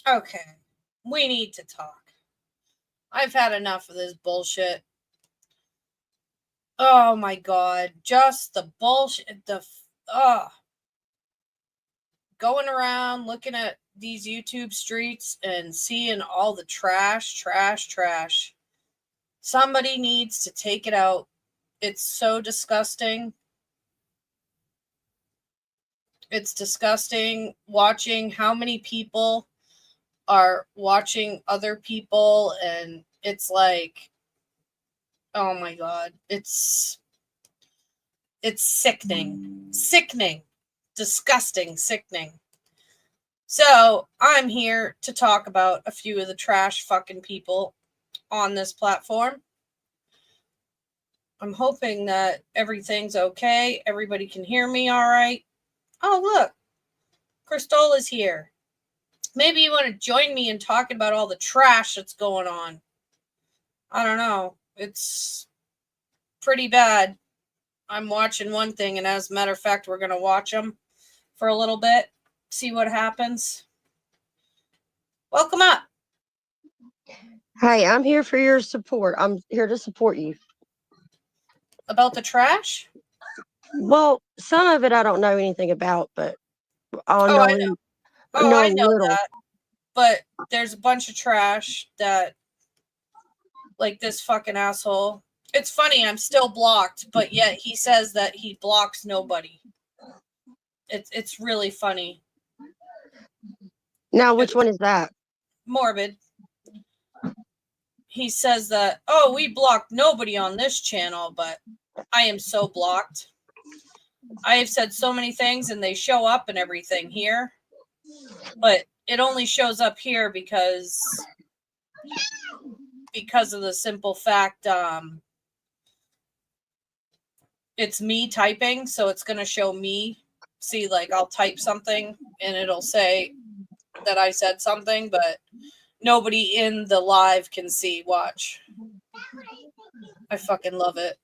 Okay. We need to talk. I've had enough of this bullshit. Oh my god. Just the bullshit. Going around looking at these YouTube streets and seeing all the trash. Somebody needs to take it out. It's so disgusting. It's disgusting watching how many people are watching other people, and it's like, oh my god, it's sickening, disgusting, sickening. So I'm here to talk about a few of the trash fucking people on this platform. I'm hoping that everything's okay. Everybody can hear me all right. Oh, look, Crystal is here. Maybe you want to join me in talking about all the trash that's going on. I don't know. It's pretty bad. I'm watching one thing, and as a matter of fact, we're going to watch them for a little bit, see what happens. Welcome up. Hi, I'm here for your support. I'm here to support you. About the trash? Well, some of it I don't know anything about, but I'll know. I know. Know I a know little. that. But there's a bunch of trash that, like this fucking asshole. It's funny, I'm still blocked, but yet he says that he blocks nobody. It's really funny. Now, which one is that? Morbid. He says that, oh, we blocked nobody on this channel, but I am so blocked. I have said so many things and they show up and everything here, but it only shows up here because of the simple fact it's me typing, so it's going to show me. See, like, I'll type something and it'll say that I said something, but nobody in the live can see. Watch. I fucking love it.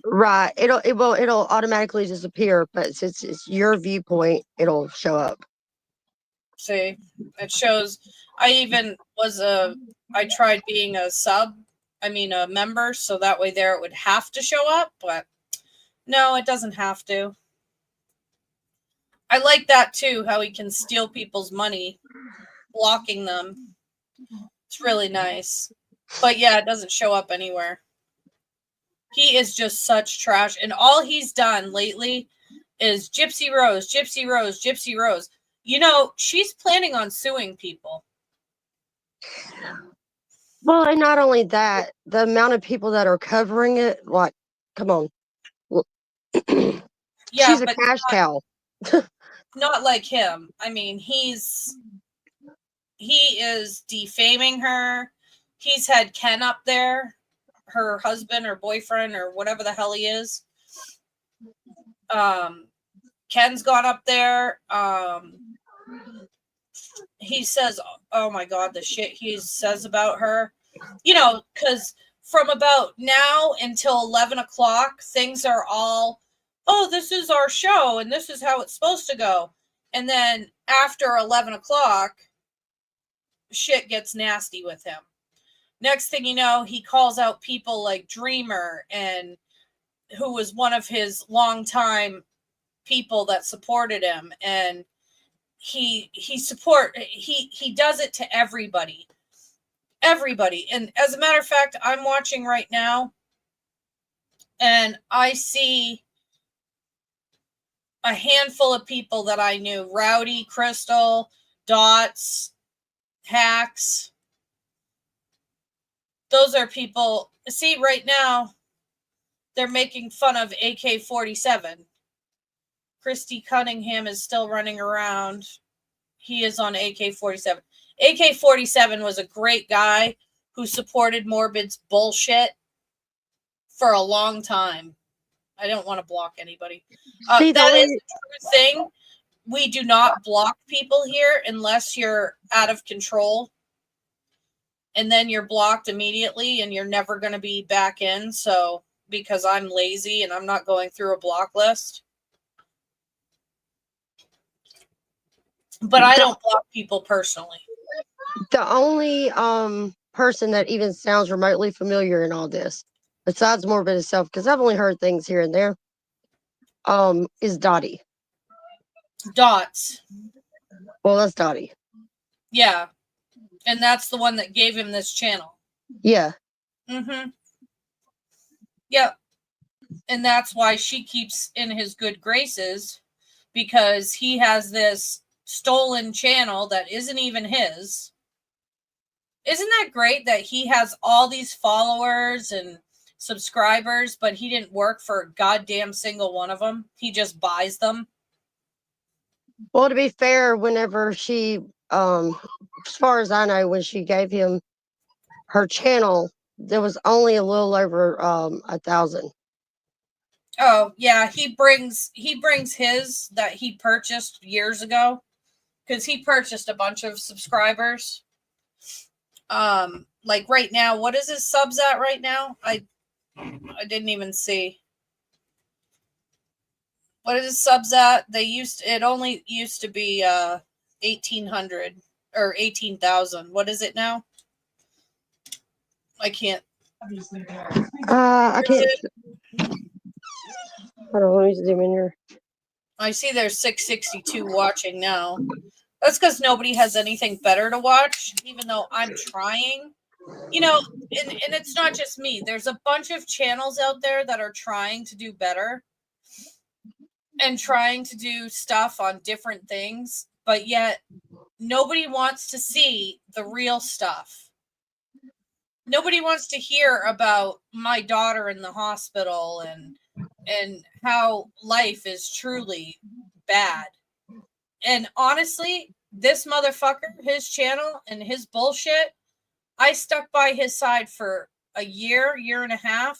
Right. It'll automatically disappear, but since it's your viewpoint, it'll show up. See, it shows. I tried being a member, so that way there it would have to show up, but no, it doesn't have to. I like that too, how he can steal people's money, blocking them. It's really nice. But yeah, it doesn't show up anywhere. He is just such trash, and all he's done lately is Gypsy Rose. You know, she's planning on suing people. Well, and not only that, the amount of people that are covering it, like, come on. Yeah, she's a cash cow. Not like him. I mean, he is defaming her. He's had Ken up there, her husband or boyfriend or whatever the hell he is. Ken's gone up there. He says, oh my god, the shit he says about her. You know, because from about now until 11 o'clock, things are all, oh, this is our show and this is how it's supposed to go. And then after 11 o'clock, shit gets nasty with him. Next thing you know, he calls out people like Dreamer, and who was one of his longtime people that supported him, and he does it to everybody. And as a matter of fact, I'm watching right now and I see a handful of people that I knew: Rowdy, Crystal, Dots, Hacks. Those are people. See, right now they're making fun of AK-47. Christy Cunningham is still running around. He is on AK-47. AK-47 was a great guy who supported Morbid's bullshit for a long time. I don't want to block anybody. That is a true thing. We do not block people here unless you're out of control. And then you're blocked immediately and you're never going to be back in. So, because I'm lazy and I'm not going through a block list. But I don't block people personally. The only person that even sounds remotely familiar in all this, besides Morbid itself, because I've only heard things here and there, is Dottie. Dots. Well, that's Dottie. Yeah. And that's the one that gave him this channel. Yeah. Mm-hmm. Yep. And that's why she keeps in his good graces, because he has this stolen channel that isn't even his. Isn't that great that he has all these followers and subscribers, but he didn't work for a goddamn single one of them? He just buys them. Well, to be fair, whenever she, as far as I know, when she gave him her channel, there was only a little over 1,000. Oh yeah, he brings his that he purchased years ago, because he purchased a bunch of subscribers. Like right now, what is his subs at right now? I didn't even see. What is his subs at? It only used to be 1,800 or 18,000. What is it now? I can't. I can't. Hold on, let me zoom in here. I see there's 662 watching now. That's because nobody has anything better to watch, even though I'm trying. You know, and it's not just me. There's a bunch of channels out there that are trying to do better and trying to do stuff on different things, but yet nobody wants to see the real stuff. Nobody wants to hear about my daughter in the hospital and how life is truly bad. And honestly, this motherfucker, his channel and his bullshit, I stuck by his side for a year and a half.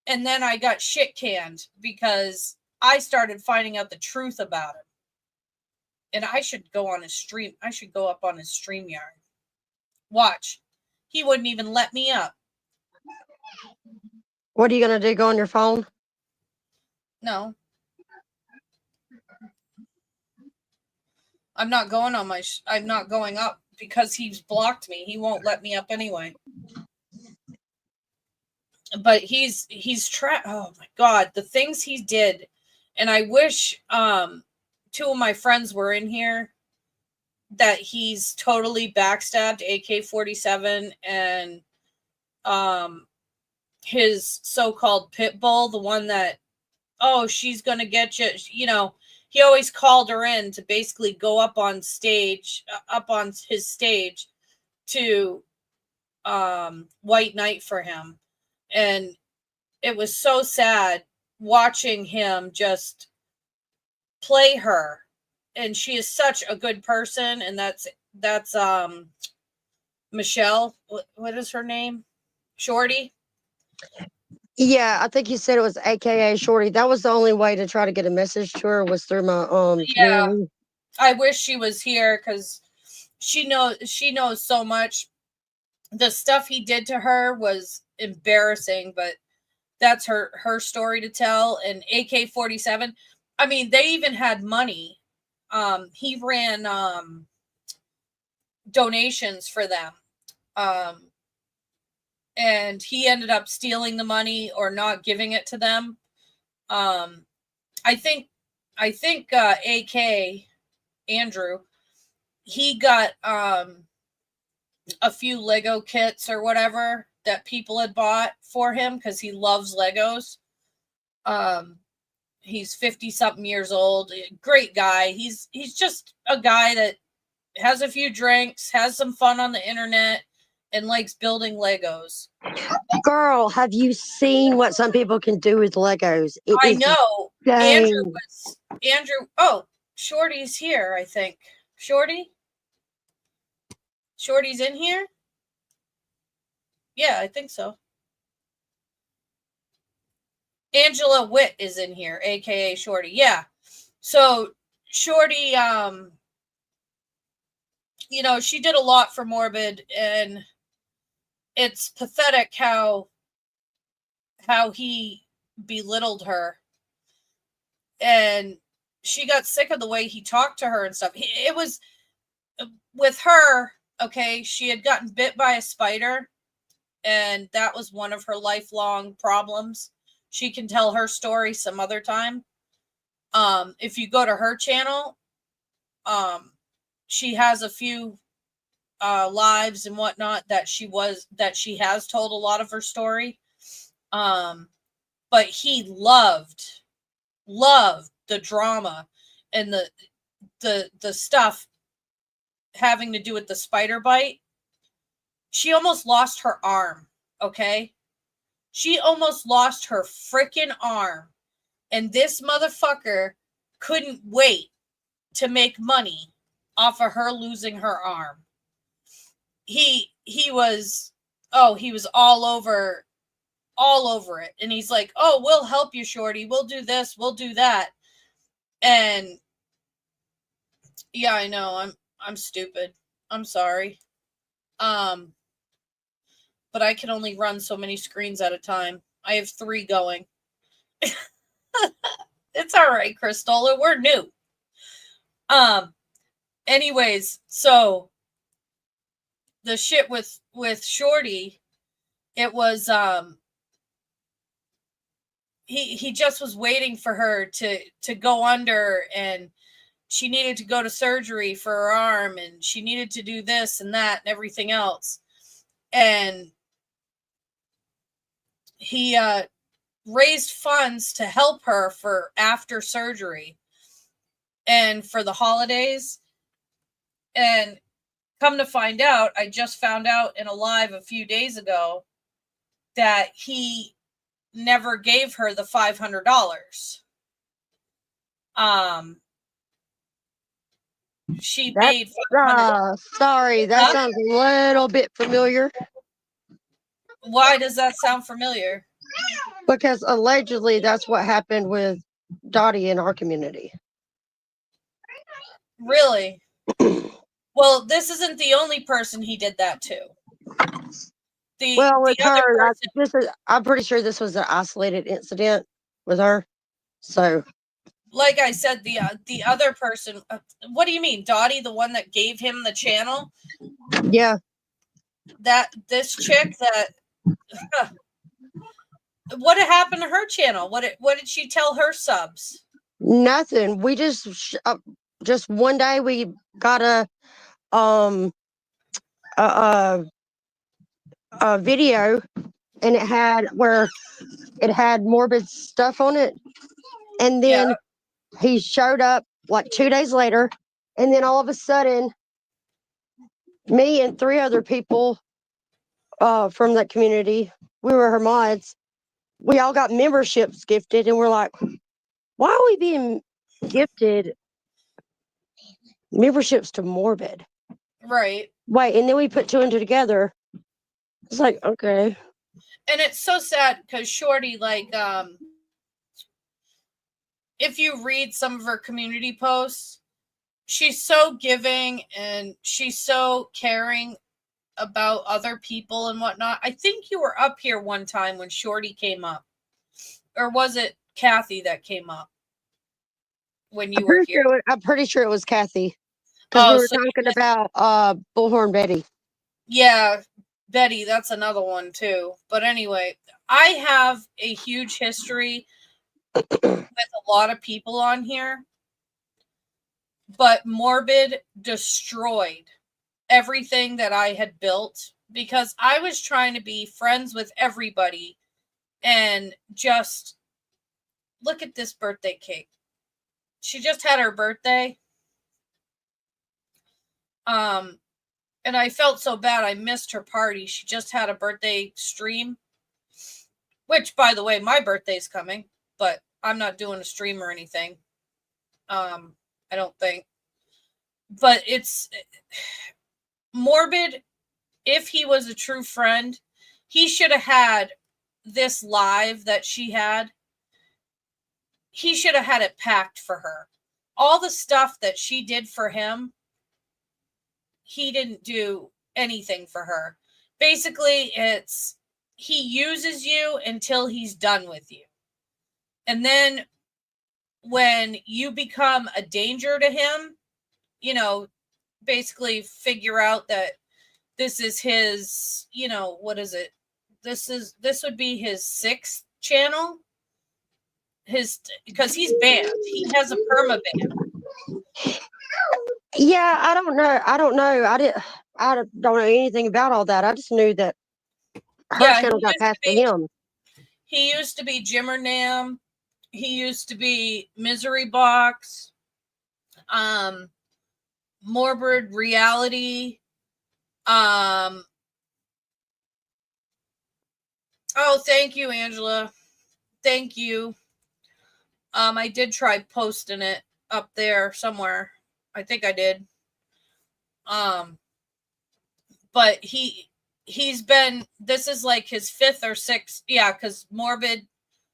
And then I got shit canned because I started finding out the truth about him. And I should go on his stream. I should go up on his StreamYard. Watch. He wouldn't even let me up. What are you going to do? Go on your phone? No. I'm not going on I'm not going up because he's blocked me. He won't let me up anyway. But he's oh my God, the things he did. And I wish two of my friends were in here, that he's totally backstabbed AK-47 and his so-called pit bull, the one that, oh, she's gonna get you, you know, he always called her in to basically go up on stage, up on his stage to white knight for him. And it was so sad watching him just play her. And she is such a good person, and that's Michelle, what is her name? Shorty? Yeah, I think you said it was AKA Shorty. That was the only way to try to get a message to her, was through my community. Yeah. I wish she was here because she knows so much. The stuff he did to her was embarrassing, but that's her story to tell. And AK-47, I mean, they even had money. He ran donations for them. And he ended up stealing the money or not giving it to them. I think AK Andrew, he got a few Lego kits or whatever that people had bought for him because he loves Legos. He's 50 something years old, great guy. He's just a guy that has a few drinks, has some fun on the internet, and likes building Legos. Girl, have you seen what some people can do with Legos? I know. Andrew. Oh, Shorty's here, I think. Shorty's in here? Yeah, I think so. Angela Witt is in here, aka Shorty. Yeah. So Shorty, you know, she did a lot for Morbid, and it's pathetic how he belittled her. And she got sick of the way he talked to her and stuff. It was with her, okay, she had gotten bit by a spider, and that was one of her lifelong problems. She can tell her story some other time. If you go to her channel, she has a few lives and whatnot that she has told a lot of her story. But he loved the drama and the stuff having to do with the spider bite. She almost lost her arm, okay? She almost lost her freaking arm. And this motherfucker couldn't wait to make money off of her losing her arm. He was all over it. And he's like, "Oh, we'll help you, Shorty. We'll do this, we'll do that." And yeah, I know, I'm stupid. I'm sorry. But I can only run so many screens at a time. I have 3 going. It's all right, Crystal. We're new. Anyways, so the shit with Shorty, it was he just was waiting for her to go under, and she needed to go to surgery for her arm, and she needed to do this and that and everything else. And he raised funds to help her for after surgery and for the holidays. And come to find out, I just found out in a live a few days ago that he never gave her the $500. She paid $500. Sorry, that sounds a little bit familiar. Why does that sound familiar? Because allegedly that's what happened with Dottie in our community. Really? Well, this isn't the only person he did that to. With her, I'm pretty sure this was an isolated incident with her. So, like I said, the other person. What do you mean, Dottie, the one that gave him the channel? Yeah. This chick that. What had happened to her channel? What did she tell her subs? Nothing. We just one day we got a video, and it had morbid stuff on it, and then he showed up like 2 days later, and then all of a sudden me and 3 other people from that community, we were her mods, we all got memberships gifted, and we're like, why are we being gifted memberships to Morbid? Right. Wait, and then we put 2 and 2 together. It's like, okay. And it's so sad because Shorty, like, if you read some of her community posts, she's so giving and she's so caring about other people and whatnot. I think you were up here one time when Shorty came up. Or was it Kathy that came up when you were here? I'm pretty sure it was Kathy. Because we were talking about Bullhorn Betty. Yeah, Betty, that's another one too. But anyway, I have a huge history with a lot of people on here. But Morbid destroyed everything that I had built because I was trying to be friends with everybody and just look at this birthday cake. She just had her birthday. And I felt so bad. I missed her party. She just had a birthday stream, which, by the way, my birthday's coming, but I'm not doing a stream or anything. I don't think. But it's Morbid. If he was a true friend, he should have had this live that she had. He should have had it packed for her. All the stuff that she did for him, he didn't do anything for her. Basically, it's he uses you until he's done with you. And then when you become a danger to him, basically figure out that this is his, what is it? This would be his 6th channel. Because he's banned. He has a perma ban. Yeah, I don't know. I don't know anything about all that. I just knew that her Yeah, channel got passed to him. he used to be Jimmer Nam. He used to be Misery Box. Morbid Reality. Oh, thank you, Angela. Thank you. I did try posting it up there somewhere. I think I did. But he's been, this is like his 5th or 6th, yeah, because Morbid,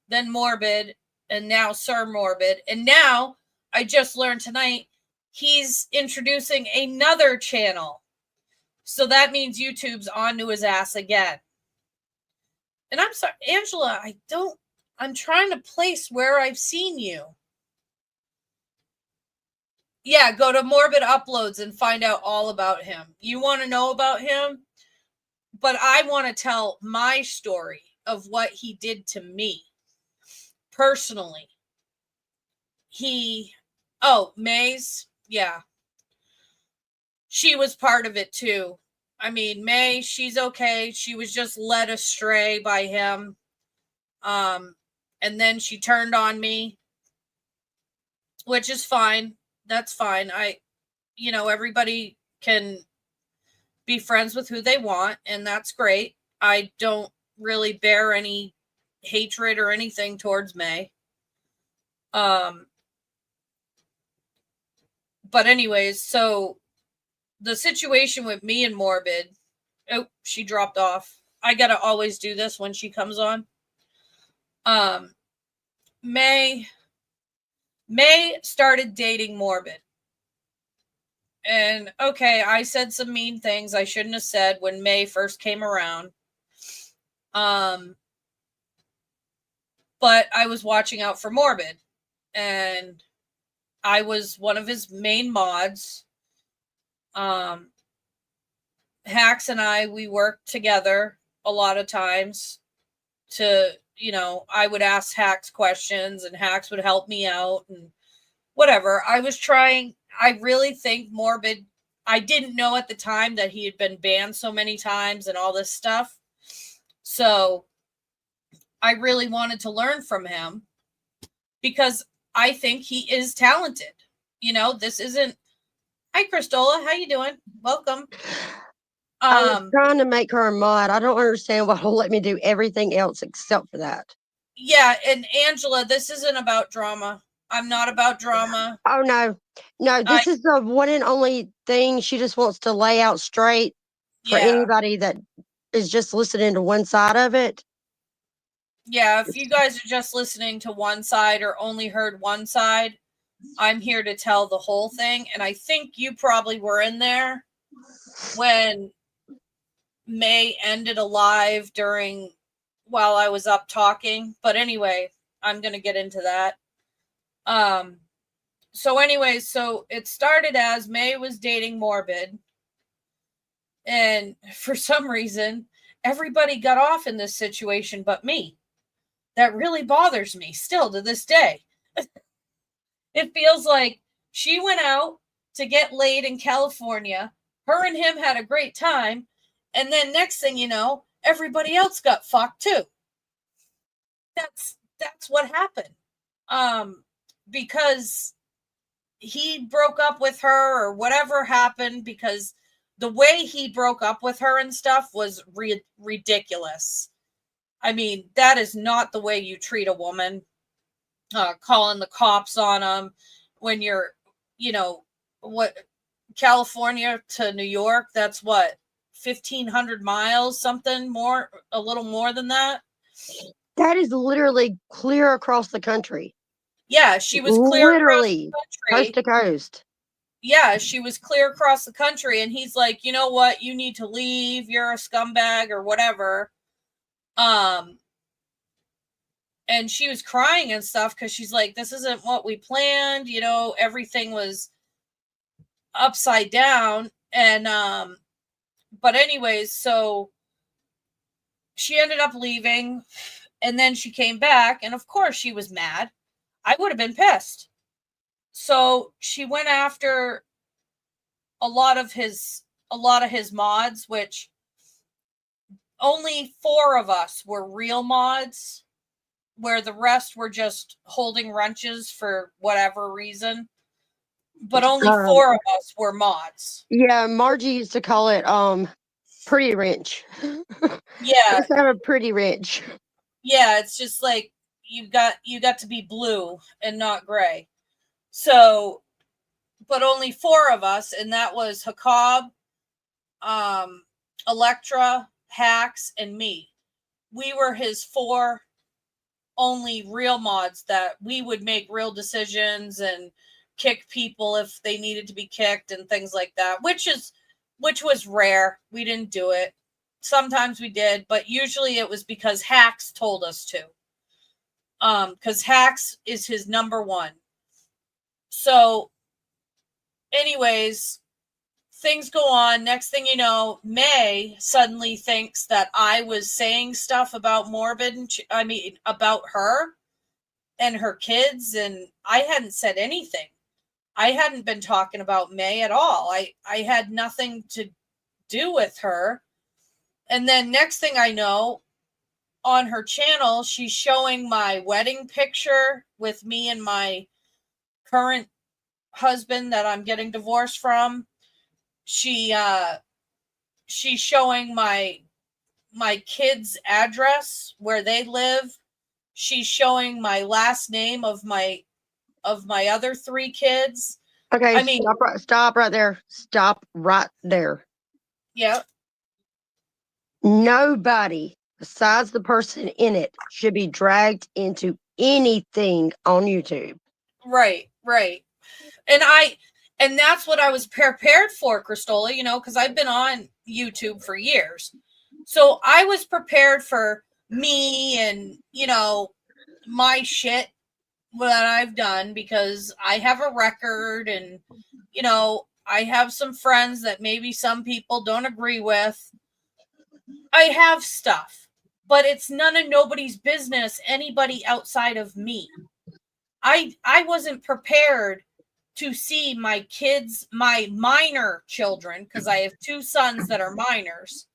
then Morbid, and now Sir Morbid. And now I just learned tonight he's introducing another channel. So that means YouTube's onto his ass again. And I'm sorry, Angela, I'm trying to place where I've seen you. Yeah, go to Morbid Uploads and find out all about him. You want to know about him? But I want to tell my story of what he did to me personally. May's, yeah. She was part of it too. I mean, May, she's okay. She was just led astray by him. And then she turned on me, which is fine. That's fine. Everybody can be friends with who they want, and that's great. I don't really bear any hatred or anything towards May. But anyways, so the situation with me and Morbid, oh, she dropped off. I gotta always do this when she comes on. May started dating Morbid. And okay, I said some mean things I shouldn't have said when May first came around. But I was watching out for Morbid, and I was one of his main mods. Hacks and we worked together a lot of times to, I would ask Hacks questions and Hacks would help me out and whatever. I really think Morbid, I didn't know at the time that he had been banned so many times and all this stuff. So I really wanted to learn from him because I think he is talented. This isn't. Hi, Cristola. How you doing? Welcome. I was trying to make her a mod. I don't understand why he'll let me do everything else except for that. Yeah, and Angela, this isn't about drama. I'm not about drama. Oh, no. No, this is the one and only thing she just wants to lay out straight for anybody that is just listening to one side of it. Yeah, if you guys are just listening to one side or only heard one side, I'm here to tell the whole thing. And I think you probably were in there when May ended a live while I was up talking. But anyway, I'm going to get into that. So it started as May was dating Morbid. And for some reason, everybody got off in this situation but me. That really bothers me still to this day. It feels like she went out to get laid in California. Her and him had a great time. And then next thing you know, everybody else got fucked too. That's what happened. Because he broke up with her or whatever happened, because the way he broke up with her and stuff was ridiculous. I mean, that is not the way you treat a woman. Calling the cops on them when you're, California to New York, that's what, 1,500 miles, something more, a little more than that. That is literally clear across the country. Yeah, she was clear literally across the country. Coast to coast. Yeah, she was clear across the country, and he's like, you know what, you need to leave, you're a scumbag or whatever. And she was crying and stuff because she's like, this isn't what we planned. Everything was upside down. And but anyways, so she ended up leaving, and then she came back, and of course she was mad. I would have been pissed. So she went after a lot of his mods, which only 4 of us were real mods, where the rest were just holding wrenches for whatever reason. But only 4 of us were mods. Yeah, Margie used to call it pretty wrench. Yeah. Let's have a pretty wrench. Yeah, it's just like you got to be blue and not gray. So, but only 4 of us, and that was Hakob, Electra, Hacks, and me. We were his 4 only real mods that we would make real decisions and kick people if they needed to be kicked and things like that, which was rare. We didn't do it. Sometimes we did, but usually it was because Hacks told us to. Because Hacks is his number 1. So anyways, things go on. Next thing you know, May suddenly thinks that I was saying stuff about Morbid, about her and her kids, and I hadn't said anything. I hadn't been talking about May at all. I had nothing to do with her. And then next thing I know, on her channel, she's showing my wedding picture with me and my current husband that I'm getting divorced from. She's showing my kids' address where they live. She's showing my last name of my other 3 kids. Okay, I mean, stop right there. Stop right there. Yeah. Nobody besides the person in it should be dragged into anything on YouTube. Right. And that's what I was prepared for, Cristola, because I've been on YouTube for years. So I was prepared for me and, my shit that I've done, because I have a record, and, I have some friends that maybe some people don't agree with. I have stuff, but it's none of nobody's business, anybody outside of me. I wasn't prepared to see my kids, my minor children, because I have 2 sons that are minors.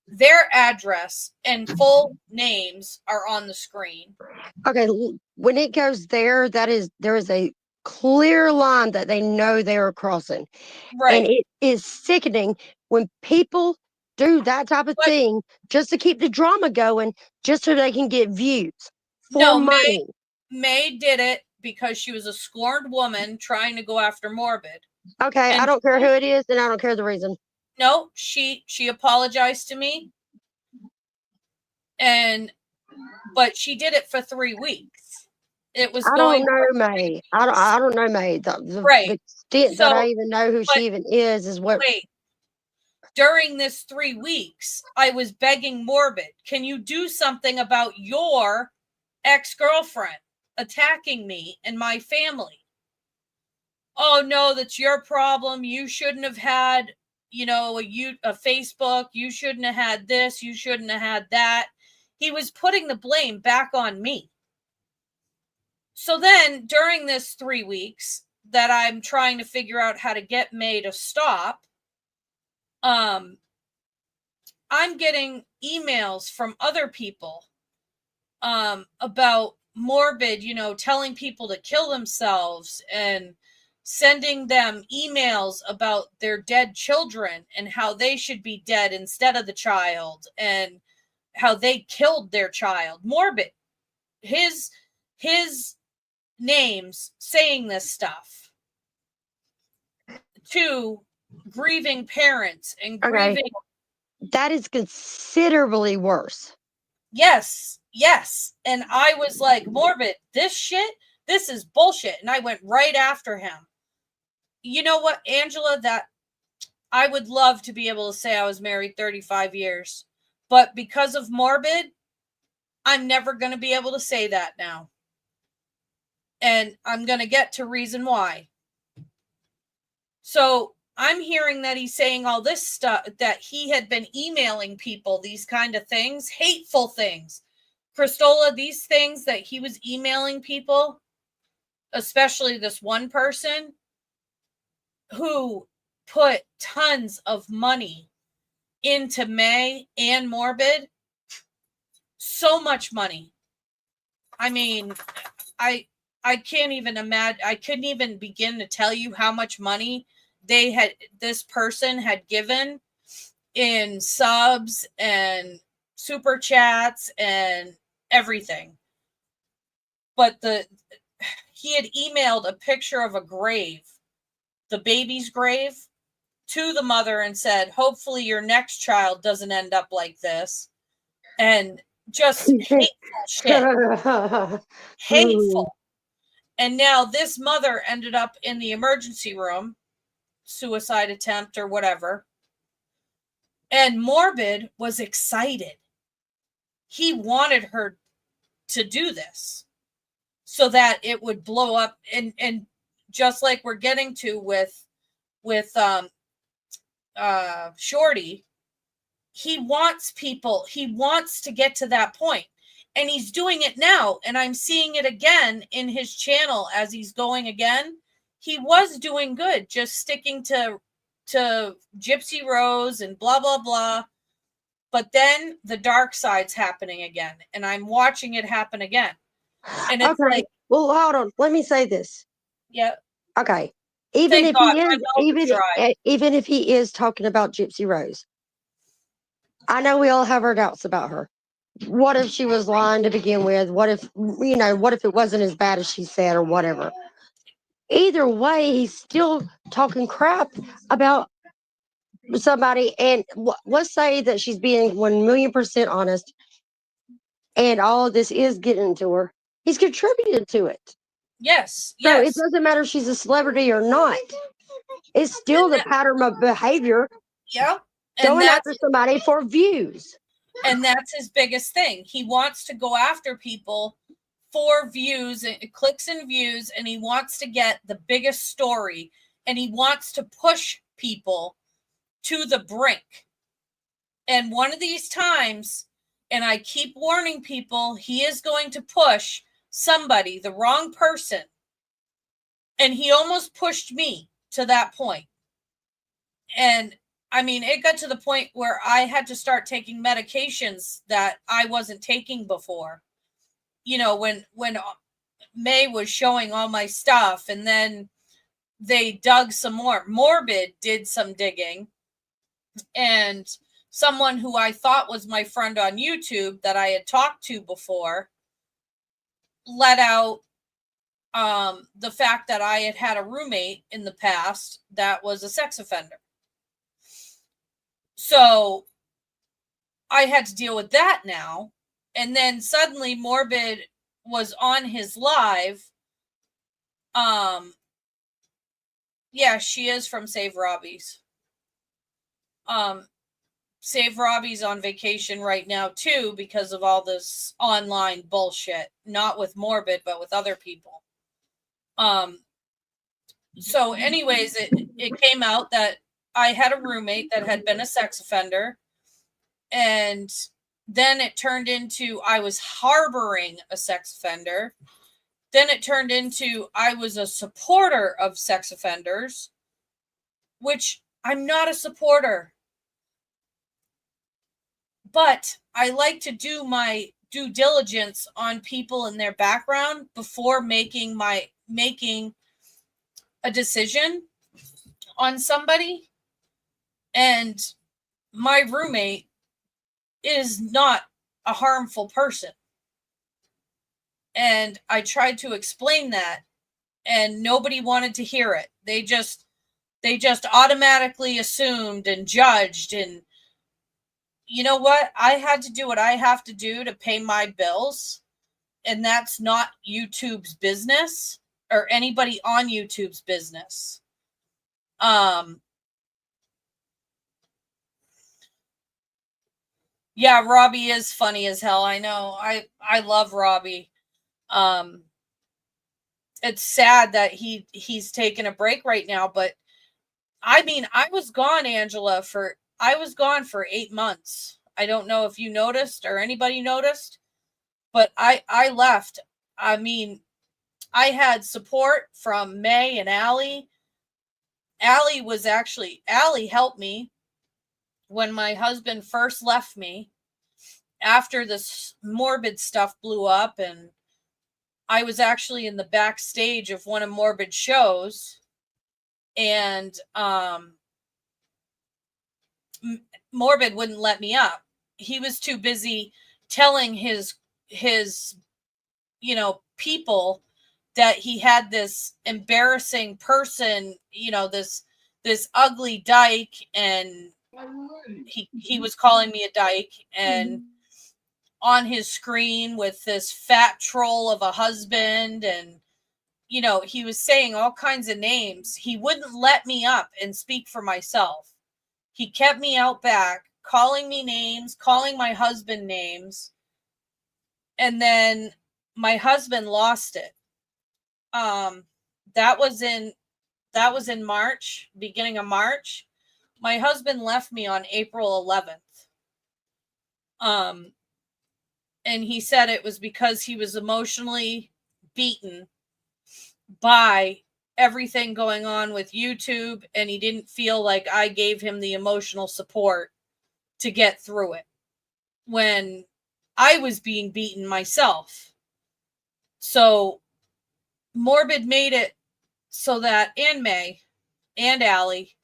Their address and full names are on the screen. Okay, when it goes there, there is a clear line that they know they are crossing. Right. And it is sickening when people do that type of thing just to keep the drama going, just so they can get views for money. May did it because she was a scorned woman trying to go after Morbid. Okay, and I don't care who it is, and I don't care the reason. No, she apologized to me, but she did it for 3 weeks. It was I don't know, May. I don't know, May. The extent that I even know who she even is what. Wait. During this 3 weeks, I was begging Morbid, can you do something about your ex-girlfriend attacking me and my family? Oh no, that's your problem. You shouldn't have had, a Facebook. You shouldn't have had this. You shouldn't have had that. He was putting the blame back on me. So then during this 3 weeks that I'm trying to figure out how to get May to stop, I'm getting emails from other people about Morbid, telling people to kill themselves and sending them emails about their dead children and how they should be dead instead of the child, and how they killed their child. Morbid, his names saying this stuff to grieving parents and grieving. That is considerably worse. Yes. And I was like, Morbid, this is bullshit. And I went right after him. You know what, Angela, that I would love to be able to say I was married 35 years. But because of Morbid, I'm never going to be able to say that now. And I'm going to get to reason why. So I'm hearing that he's saying all this stuff, that he had been emailing people these kind of things, hateful things. Christola, these things that he was emailing people, especially this one person who put tons of money into May and Morbid. So much money. I mean, I can't even imagine. I couldn't even begin to tell you how much money this person had given in subs and super chats and everything. But he had emailed a picture of a grave, the baby's grave, to the mother and said, hopefully your next child doesn't end up like this. And just hateful shit. Hateful. And now this mother ended up in the emergency room, suicide attempt or whatever. And Morbid was excited. He wanted her to do this so that it would blow up. And just like we're getting to with Shorty, he wants to get to that point. And he's doing it now. And I'm seeing it again in his channel as he's going again. He was doing good, just sticking to Gypsy Rose and blah, blah, blah. But then the dark side's happening again. And I'm watching it happen again. And it's okay. Well, hold on. Let me say this. Yeah. Okay. Even if he is talking about Gypsy Rose, I know we all have our doubts about her. What if she was lying to begin with? What if it wasn't as bad as she said or whatever? Either way, he's still talking crap about somebody. And let's say that she's being 1,000,000% honest and all of this is getting to her. He's contributed to it. Yes. So it doesn't matter if she's a celebrity or not. It's still the pattern of behavior. Yeah. Going after somebody for views. And that's his biggest thing. He wants to go after people for views, clicks and views, and he wants to get the biggest story, and he wants to push people to the brink. And one of these times, and I keep warning people, he is going to push somebody, the wrong person. And he almost pushed me to that point. And I mean, it got to the point where I had to start taking medications that I wasn't taking before. You know, when May was showing all my stuff, and then they dug some more. Morbid did some digging, and someone who I thought was my friend on YouTube that I had talked to before let out the fact that I had a roommate in the past that was a sex offender. So I had to deal with that now. And then suddenly Morbid was on his live. Yeah, she is from Save Robbie's. Save Robbie's on vacation right now too because of all this online bullshit. Not with Morbid, but with other people. So anyways, it came out that I had a roommate that had been a sex offender, and then it turned into I was harboring a sex offender. Then it turned into I was a supporter of sex offenders, which I'm not a supporter. But I like to do my due diligence on people and their background before making a decision on somebody. And my roommate is not a harmful person. And I tried to explain that, and nobody wanted to hear it. They just automatically assumed and judged. And you know what? I had to do what I have to do to pay my bills. And that's not YouTube's business or anybody on YouTube's business. Yeah, Robbie is funny as hell. I know. I love Robbie. It's sad that he's taking a break right now, but I mean, I was gone, Angela, I was gone for 8 months. I don't know if you noticed or anybody noticed, but I left. I mean, I had support from May and Allie. Allie helped me when my husband first left me after this Morbid stuff blew up, and I was actually in the backstage of one of Morbid shows, and Morbid wouldn't let me up. He was too busy telling his people that he had this embarrassing person, this ugly dyke, and he was calling me a dyke, and on his screen with this fat troll of a husband, and he was saying all kinds of names. He wouldn't let me up and speak for myself. He kept me out back, calling me names, calling my husband names. And then my husband lost it. That was in March, beginning of March. My husband left me on April 11th. And he said it was because he was emotionally beaten by everything going on with YouTube, and he didn't feel like I gave him the emotional support to get through it when I was being beaten myself. So Morbid made it so that, and May and Allie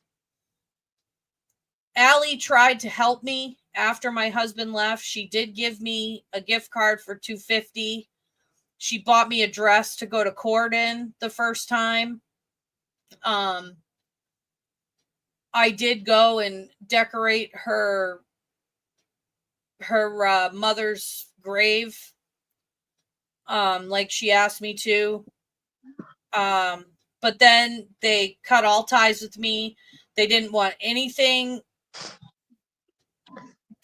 tried to help me after my husband left. She did give me a gift card for $250. She bought me a dress to go to court in the first time. I did go and decorate her mother's grave, like she asked me to. But then they cut all ties with me. They didn't want anything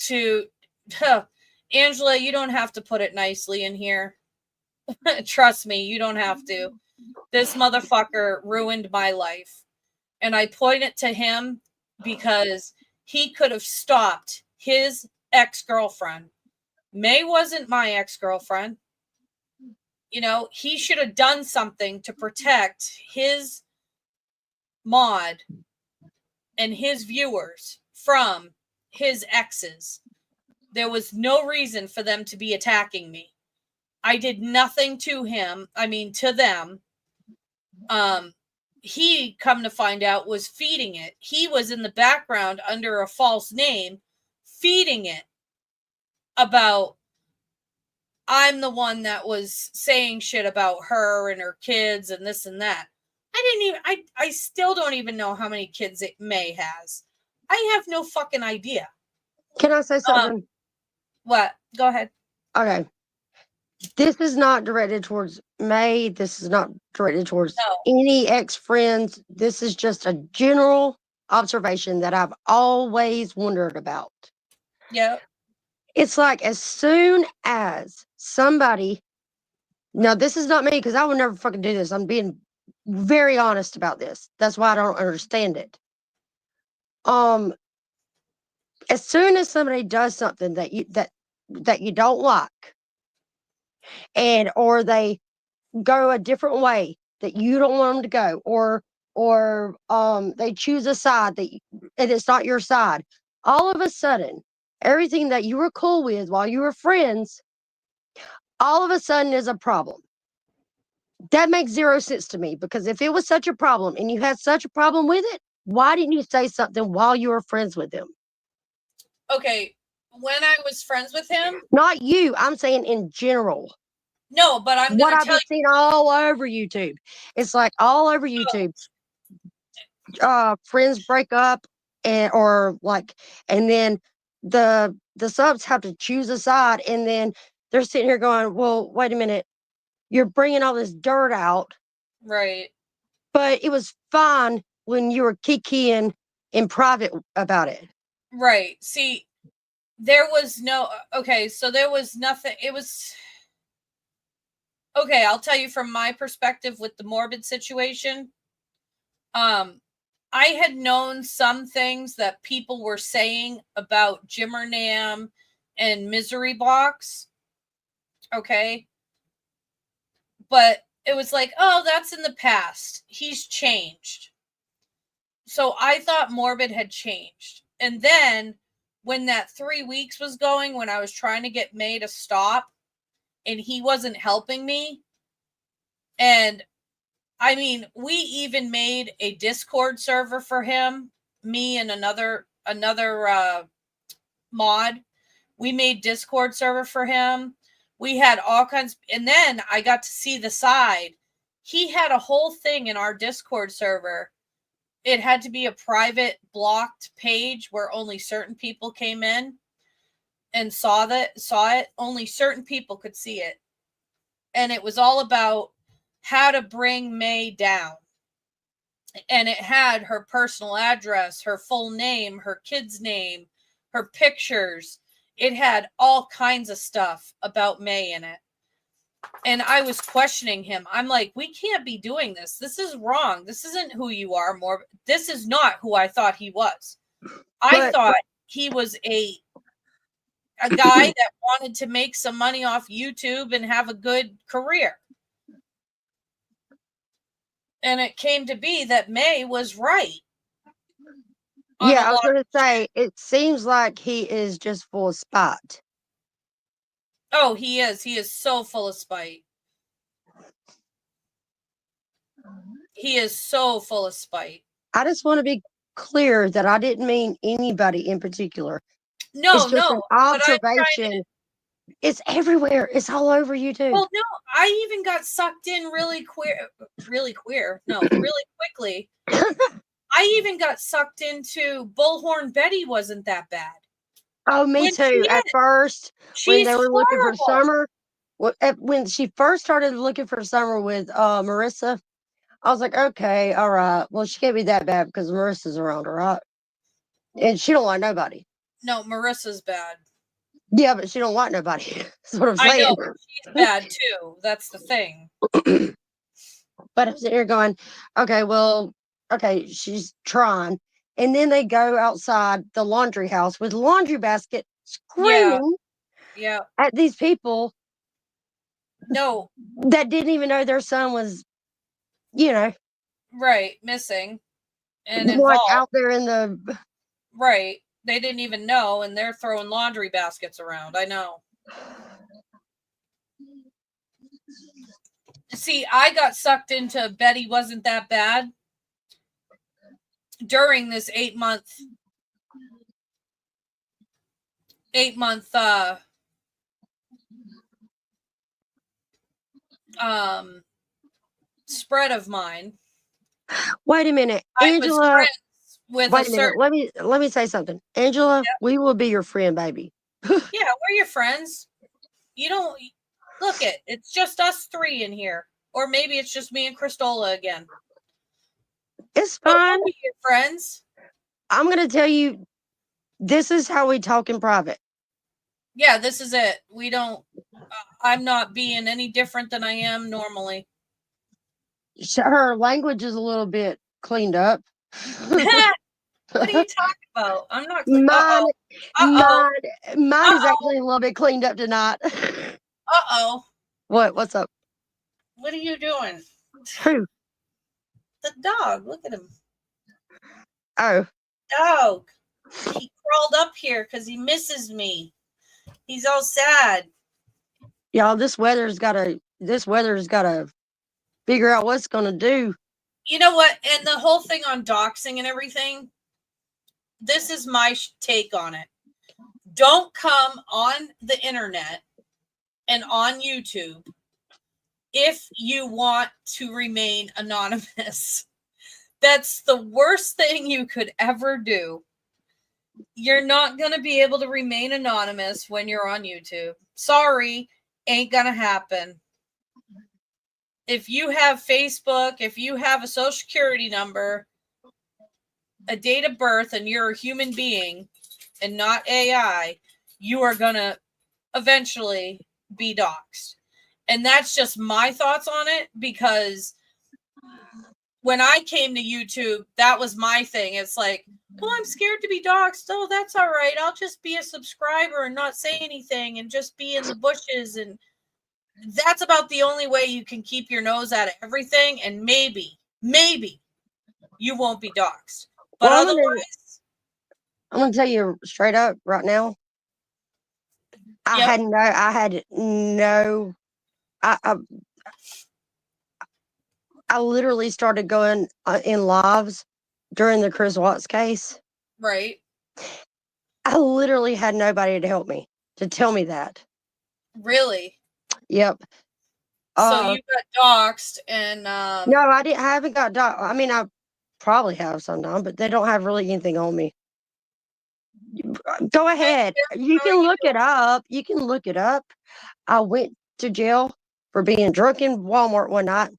to. Angela, you don't have to put it nicely in here. Trust me, you don't have to. This motherfucker ruined my life. And I point it to him because he could have stopped his ex-girlfriend. May wasn't my ex-girlfriend. He should have done something to protect his mod and his viewers from his exes. There was no reason for them to be attacking me. I did nothing to him. I mean, to them. He, come to find out, was feeding it. He was in the background under a false name, feeding it about, I'm the one that was saying shit about her and her kids and this and that. I still don't even know how many kids May has. I have no fucking idea. Can I say something? What? Go ahead. Okay. This is not directed towards May. This is not directed towards any ex-friends. This is just a general observation that I've always wondered about. Yeah. It's like as soon as somebody, now this is not me because I would never fucking do this. I'm being very honest about this. That's why I don't understand it. As soon as somebody does something that you don't like, and or they go a different way that you don't want them to go, or they choose a side and it's not your side, all of a sudden everything that you were cool with while you were friends all of a sudden is a problem. That makes zero sense to me, because if it was such a problem and you had such a problem with it, why didn't you say something while you were friends with him? Okay, when I was friends with him, not you, I'm saying in general. No, but I'm what gonna I've tell been seeing all over YouTube. It's like all over YouTube. Friends break up, and then the subs have to choose a side, and then they're sitting here going, well, wait a minute, you're bringing all this dirt out, right? But it was fine when you were kikiing in private about it, right? See, there was no, okay, so there was nothing. It was okay. I'll tell you from my perspective with the Morbid situation. I had known some things that people were saying about Jimmer Nam and Misery Box. Okay. But it was like, oh, that's in the past. He's changed. So I thought Morbid had changed. And then when that 3 weeks was going, when I was trying to get May to stop and he wasn't helping me, and I mean, we even made a Discord server for him, me and another mod. We made Discord server for him. We had all kinds, and then I got to see the side. He had a whole thing in our Discord server. It had to be a private blocked page where only certain people came in and saw it. Only certain people could see it. And it was all about how to bring May down. And it had her personal address, her full name, her kid's name, her pictures. It had all kinds of stuff about May in it. And I was questioning him. I'm like, we can't be doing this. This is wrong. This isn't who you are. More. This is not who I thought he was. I thought he was a guy that wanted to make some money off YouTube and have a good career. And it came to be that May was right. Yeah, I was going to say, it seems like he is just full of spite. Oh, he is. He is so full of spite. He is so full of spite. I just want to be clear that I didn't mean anybody in particular. No, it's just an observation. It's everywhere. It's all over YouTube. Well, no, I even got sucked in really quickly. I even got sucked into Bullhorn Betty wasn't that bad. Oh, me too. At first, when they were looking for Summer, when she first started looking for Summer with Marissa, I was like, okay, all right. Well, she can't be that bad because Marissa's around her, right? And she don't like nobody. No, Marissa's bad. Yeah, but she don't like nobody. That's what I'm saying. I know, she's bad too. That's the thing. But I'm sitting here going, okay, well, okay, she's trying. And then they go outside the laundry house with a laundry basket screaming at these people. No. That didn't even know their son was, Right, missing. And like involved. Out there in the... Right. They didn't even know, and they're throwing laundry baskets around. I know. See, I got sucked into Betty wasn't that bad during this 8 month spread of mine. Wait a minute, Angela. Wait a minute. Let me say something, Angela. We will be your friend, baby. Yeah, we're your friends. You don't look it's just us three in here, or maybe it's just me and Christola again. It's fine. We'll be your friends. I'm gonna tell you, this is how we talk in private. Yeah, this is it. We don't. I'm not being any different than I am normally. Her language is a little bit cleaned up. What are you talking about? I'm not. Mine is actually a little bit cleaned up tonight. What's up? What are you doing? Who? The dog. Look at him. Oh. Dog. He crawled up here because he misses me. He's all sad. Y'all, this weather's got to figure out what's going to do. You know what? And the whole thing on doxing and everything, this is my take on it. Don't come on the internet and on YouTube if you want to remain anonymous. That's the worst thing you could ever do. You're not going to be able to remain anonymous when you're on YouTube. Sorry, ain't going to happen. If you have Facebook, if you have a social security number, a date of birth, and you're a human being and not AI, you are going to eventually be doxxed. And that's just my thoughts on it, because when I came to YouTube, that was my thing. It's like, well, I'm scared to be doxxed. Oh, that's all right. I'll just be a subscriber and not say anything and just be in the bushes. And that's about the only way you can keep your nose out of everything. And maybe you won't be doxxed. But Well, otherwise, I'm gonna tell you straight up right now. I Yep. had no. I literally started going in lives during the Chris Watts case. right. I literally had nobody to help me, to tell me that. Really? Yep. So you got doxxed and No, I haven't got I mean, I probably have sometime, but they don't have really anything on me. Go ahead. You can look it up. You can look it up. I went to jail for being drunk in Walmart one night.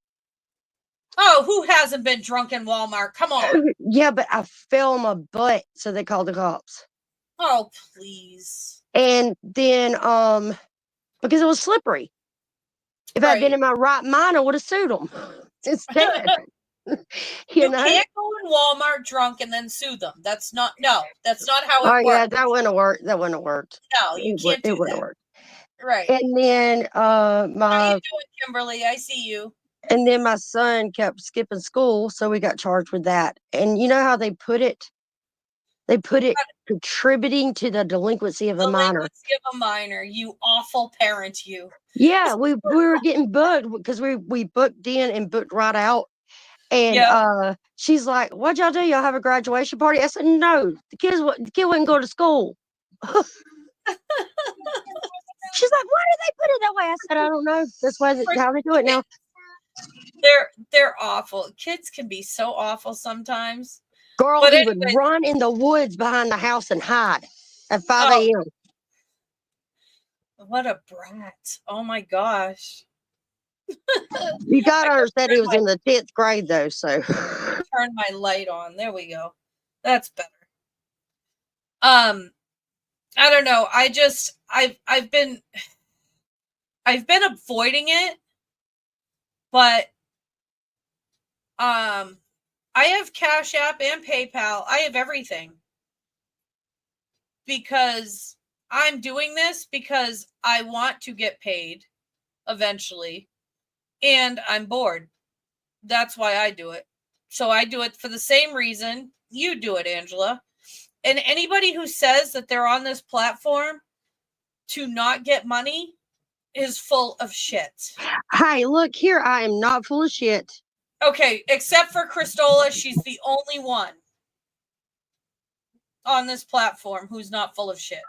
Oh, who hasn't been drunk in Walmart? Come on. Yeah, but I fell on my butt, so they called the cops. Oh, please. And then, because it was slippery. If I'd been in my right mind, I would have sued them instead. You can't go in Walmart drunk and then sue them. That's not how it works. Yeah, that wouldn't have worked. That wouldn't have worked. No, you can't do that. It wouldn't have worked. Right. And then how you doing, Kimberly? I see you. And then my son kept skipping school, so we got charged with that. And you know how they put it? They put it contributing to the delinquency of a minor. Delinquency of a minor. You awful parent, you. Yeah, we were getting booked because we booked in and booked right out. And she's like, "What'd y'all do? Y'all have a graduation party?" I said, "No, the kid wouldn't go to school." She's like, "Why do they put it that way?" I said, "I don't know. That's how they do it now." They're awful. Kids can be so awful sometimes. Girl, he would run in the woods behind the house and hide at 5 a.m. What a brat. Oh my gosh. You gotta understand he was in the 10th grade though, so turn my light on. There we go. That's better. I don't know. I've been avoiding it, but I have Cash App and PayPal. I have everything because I'm doing this because I want to get paid eventually and I'm bored. That's why I do it. So I do it for the same reason you do it, Angela. And anybody who says that they're on this platform to not get money is full of shit. Hey, look here. I am not full of shit. Okay, except for Christola. She's the only one on this platform who's not full of shit.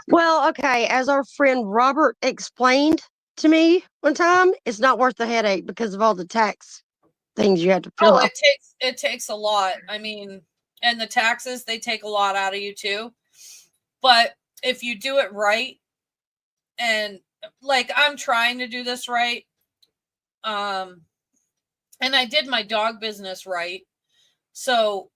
Well, okay. As our friend Robert explained to me one time, it's not worth the headache because of all the tax things you have to fill out. It takes a lot. I mean, and the taxes, they take a lot out of you too. But if you do it right, and like I'm trying to do this right, and I did my dog business right. So,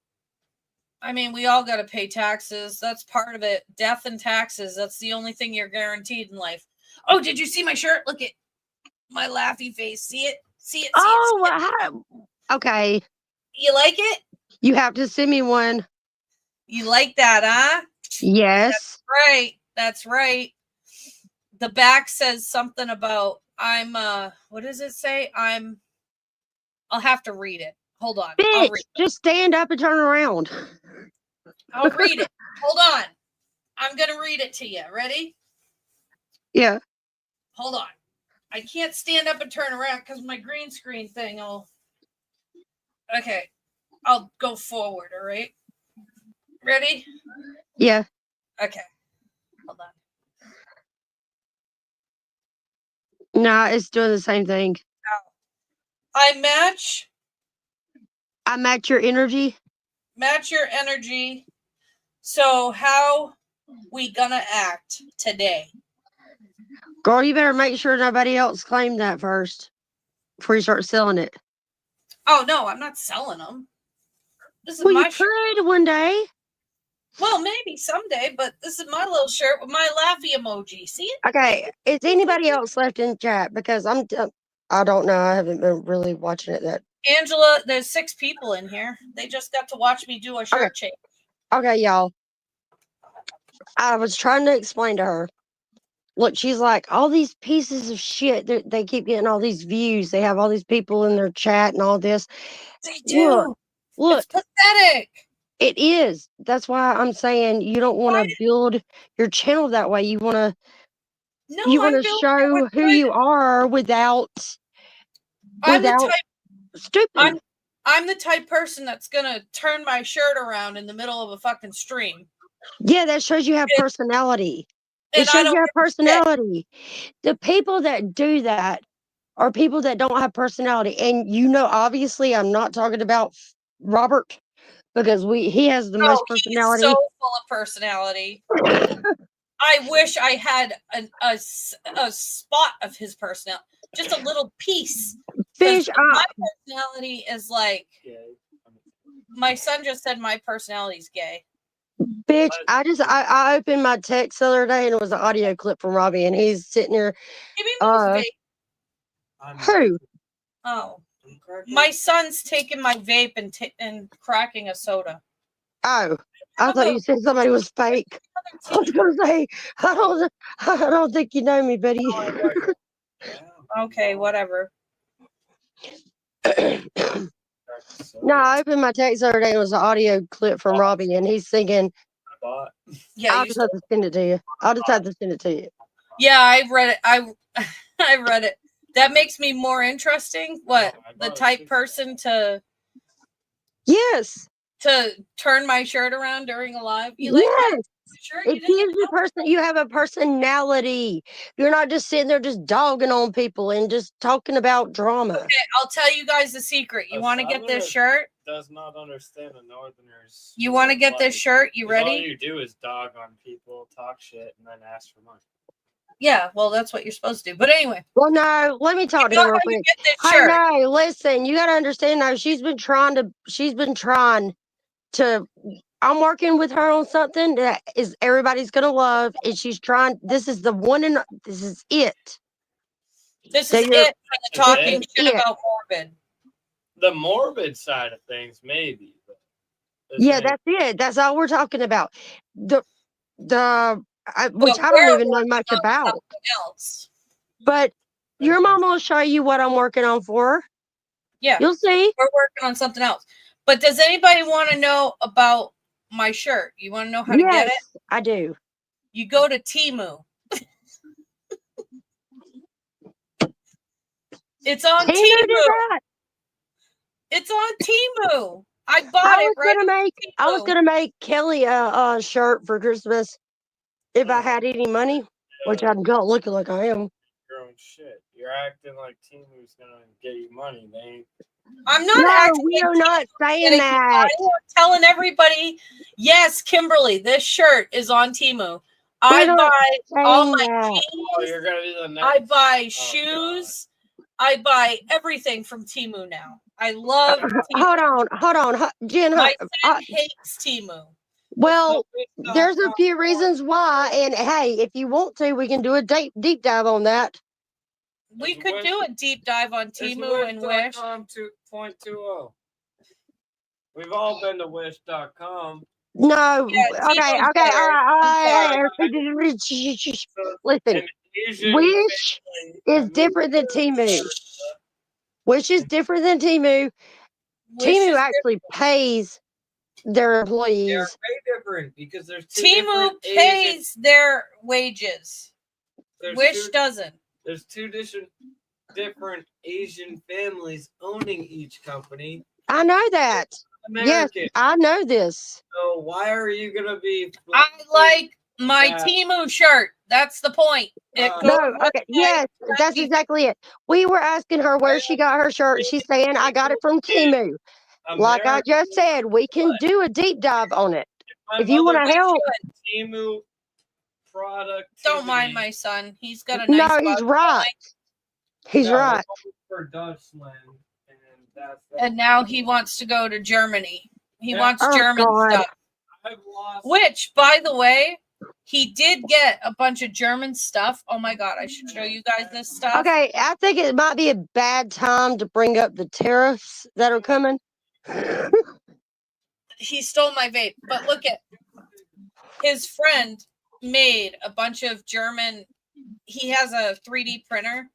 I mean, we all got to pay taxes. That's part of it. Death and taxes. That's the only thing you're guaranteed in life. Oh, did you see my shirt? Look at my laughy face. See it? See it? Okay. You like it? You have to send me one. You like that, huh? Yes. That's right. That's right. The back says something about what does it say? I'll have to read it. Hold on. Bitch, just stand up and turn around. I'll read it. Hold on. I'm going to read it to you. Ready? Yeah. Hold on. I can't stand up and turn around because my green screen thing Okay. I'll go forward, all right? Ready? Yeah. Okay. Hold on. No, it's doing the same thing. I match your energy. Match your energy. So how we gonna act today? Girl, you better make sure nobody else claimed that first before you start selling it. Oh no, I'm not selling them. This is well, my you could one day. Well, maybe someday, but this is my little shirt with my laughy emoji. See it? Okay. Is anybody else left in chat? Because I don't know. I haven't been really watching it that Angela, there's 6 people in here. They just got to watch me do a shirt change. Okay, y'all. I was trying to explain to her. Look, she's like, all these pieces of shit, they keep getting all these views. They have all these people in their chat and all this. They do. Look, it's pathetic. It is. That's why I'm saying you don't want to build your channel that way. You want to show who you are without stupid. I'm the type person that's gonna turn my shirt around in the middle of a fucking stream. Yeah, that shows you have personality. It shows you have personality. The people that do that are people that don't have personality. And obviously I'm not talking about Robert because he has the most personality. He's so full of personality. I wish I had a spot of his personality, just a little piece. Fish, my personality is like, my son just said my personality is gay. Bitch, I opened my text the other day and it was an audio clip from Robbie and he's sitting here. Give me my vape. Who? Oh, my son's taking my vape and cracking a soda. Oh, I thought you said somebody was fake. I was gonna say, I don't think you know me, Betty. Okay, whatever. No, I opened my text the other day and it was an audio clip from Robbie and he's singing. Yeah, I'll just have to send it to you. I'll just have to send it to you. Yeah, I've read it. I read it. That makes me more interesting. What, the type person to turn my shirt around during a live? You like that shirt? It gives you have a personality. You're not just sitting there just dogging on people and just talking about drama. Okay, I'll tell you guys the secret. You want to get this shirt? Does not understand the Northerners. You want to get this shirt? You ready? All you do is dog on people, talk shit, and then ask for money. Yeah, well, that's what you're supposed to do. But anyway. Well, no, let me talk to him real quick. I know. Listen, you got to understand now. She's been trying to. I'm working with her on something that is everybody's gonna love, and she's trying. This is the one, and this is it. This is it for the talking shit about morbid. The morbid side of things, maybe. Yeah, that's it. That's all we're talking about. Which I don't even know much about. Else. But your mom will show you what I'm working on for her. Yeah, you'll see. We're working on something else. But does anybody want to know about my shirt? You want to know how to get it? I do. You go to Temu. It's on Temu. It's on Temu. I bought it. I was gonna make Kelly a shirt for Christmas if I had any money, which I'm not looking like I am. Your own shit. You're acting like Temu's gonna get you money. They ain't. I'm not acting. We are not saying that. I'm telling everybody, yes, Kimberly, this shirt is on Temu. I buy all my jeans. You're gonna be the next. I buy shoes. I buy everything from Temu now. I love Temu. Hold on. Jen, my son hates Temu. Well, there's a few reasons why, and hey, if you want to, we can do a deep dive on that. We could do a deep dive on Temu and Wish. 2.20. We've all been to Wish.com. No. Okay. All right. Listen, Wish is different than Temu. Wish is different than Temu. Temu actually pays their employees. They're way different because there's Temu pays their wages. Wish doesn't. There's two different Asian families owning each company. I know that. American. Yes, I know this. So why are you gonna be? I like my Temu shirt. That's the point. Yes, that's exactly it. We were asking her where she got her shirt. She's saying I got it from Temu. Like I just said, we can do a deep dive on it. If you want to help. Temu product. Don't mind my son. He's got a nice. No, he's right. He's right. For Dutchland, and now he wants to go to Germany. He wants German stuff. Which, by the way, he did get a bunch of German stuff. Oh my God, I should show you guys this stuff. Okay, I think it might be a bad time to bring up the tariffs that are coming. He stole my vape, but look at his friend made a bunch of German. He has a 3D printer.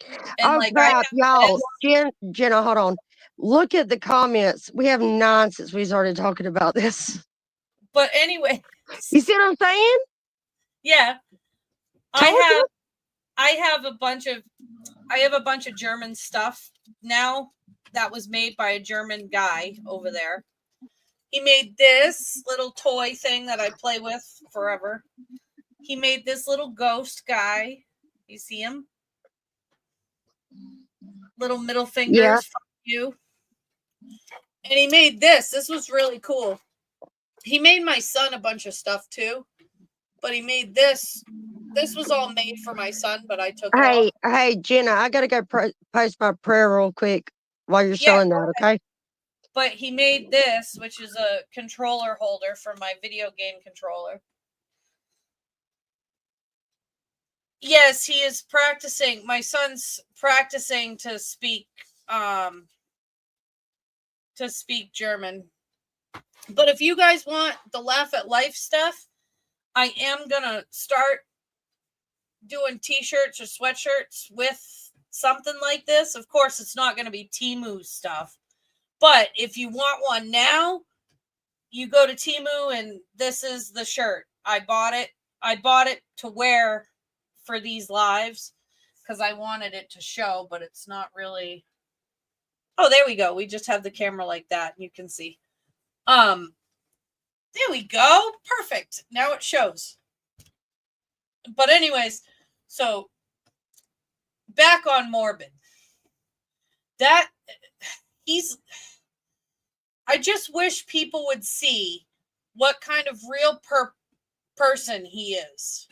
And Oh like crap, y'all. this. Jenna, hold on. Look at the comments. We have 9 since we started talking about this. But anyway, You see what I'm saying? yeah, Told you. I have a bunch of German stuff now that was made by a German guy over there. He made this little toy thing that I play with forever. He made this little ghost guy. You see him? Little middle fingers. Yeah. Fuck you. And he made this. This was really cool. He made my son a bunch of stuff too. But he made this. This was all made for my son, but I took it off. Hey, Jenna, I gotta go post my prayer real quick while you're showing that, okay? But he made this, which is a controller holder for my video game controller. Yes, he is practicing. My son's practicing to speak German. But if you guys want the Laugh at Life stuff, I am gonna start doing t-shirts or sweatshirts with something like this. Of course, it's not gonna be Temu stuff. But if you want one now, you go to Temu and this is the shirt. I bought it. I bought it to wear for these lives because I wanted it to show, but it's not really. Oh, there we go. We just have the camera like that. You can see. There we go. Perfect. Now it shows. But anyways, so back on Morbid. I just wish people would see what kind of real person he is.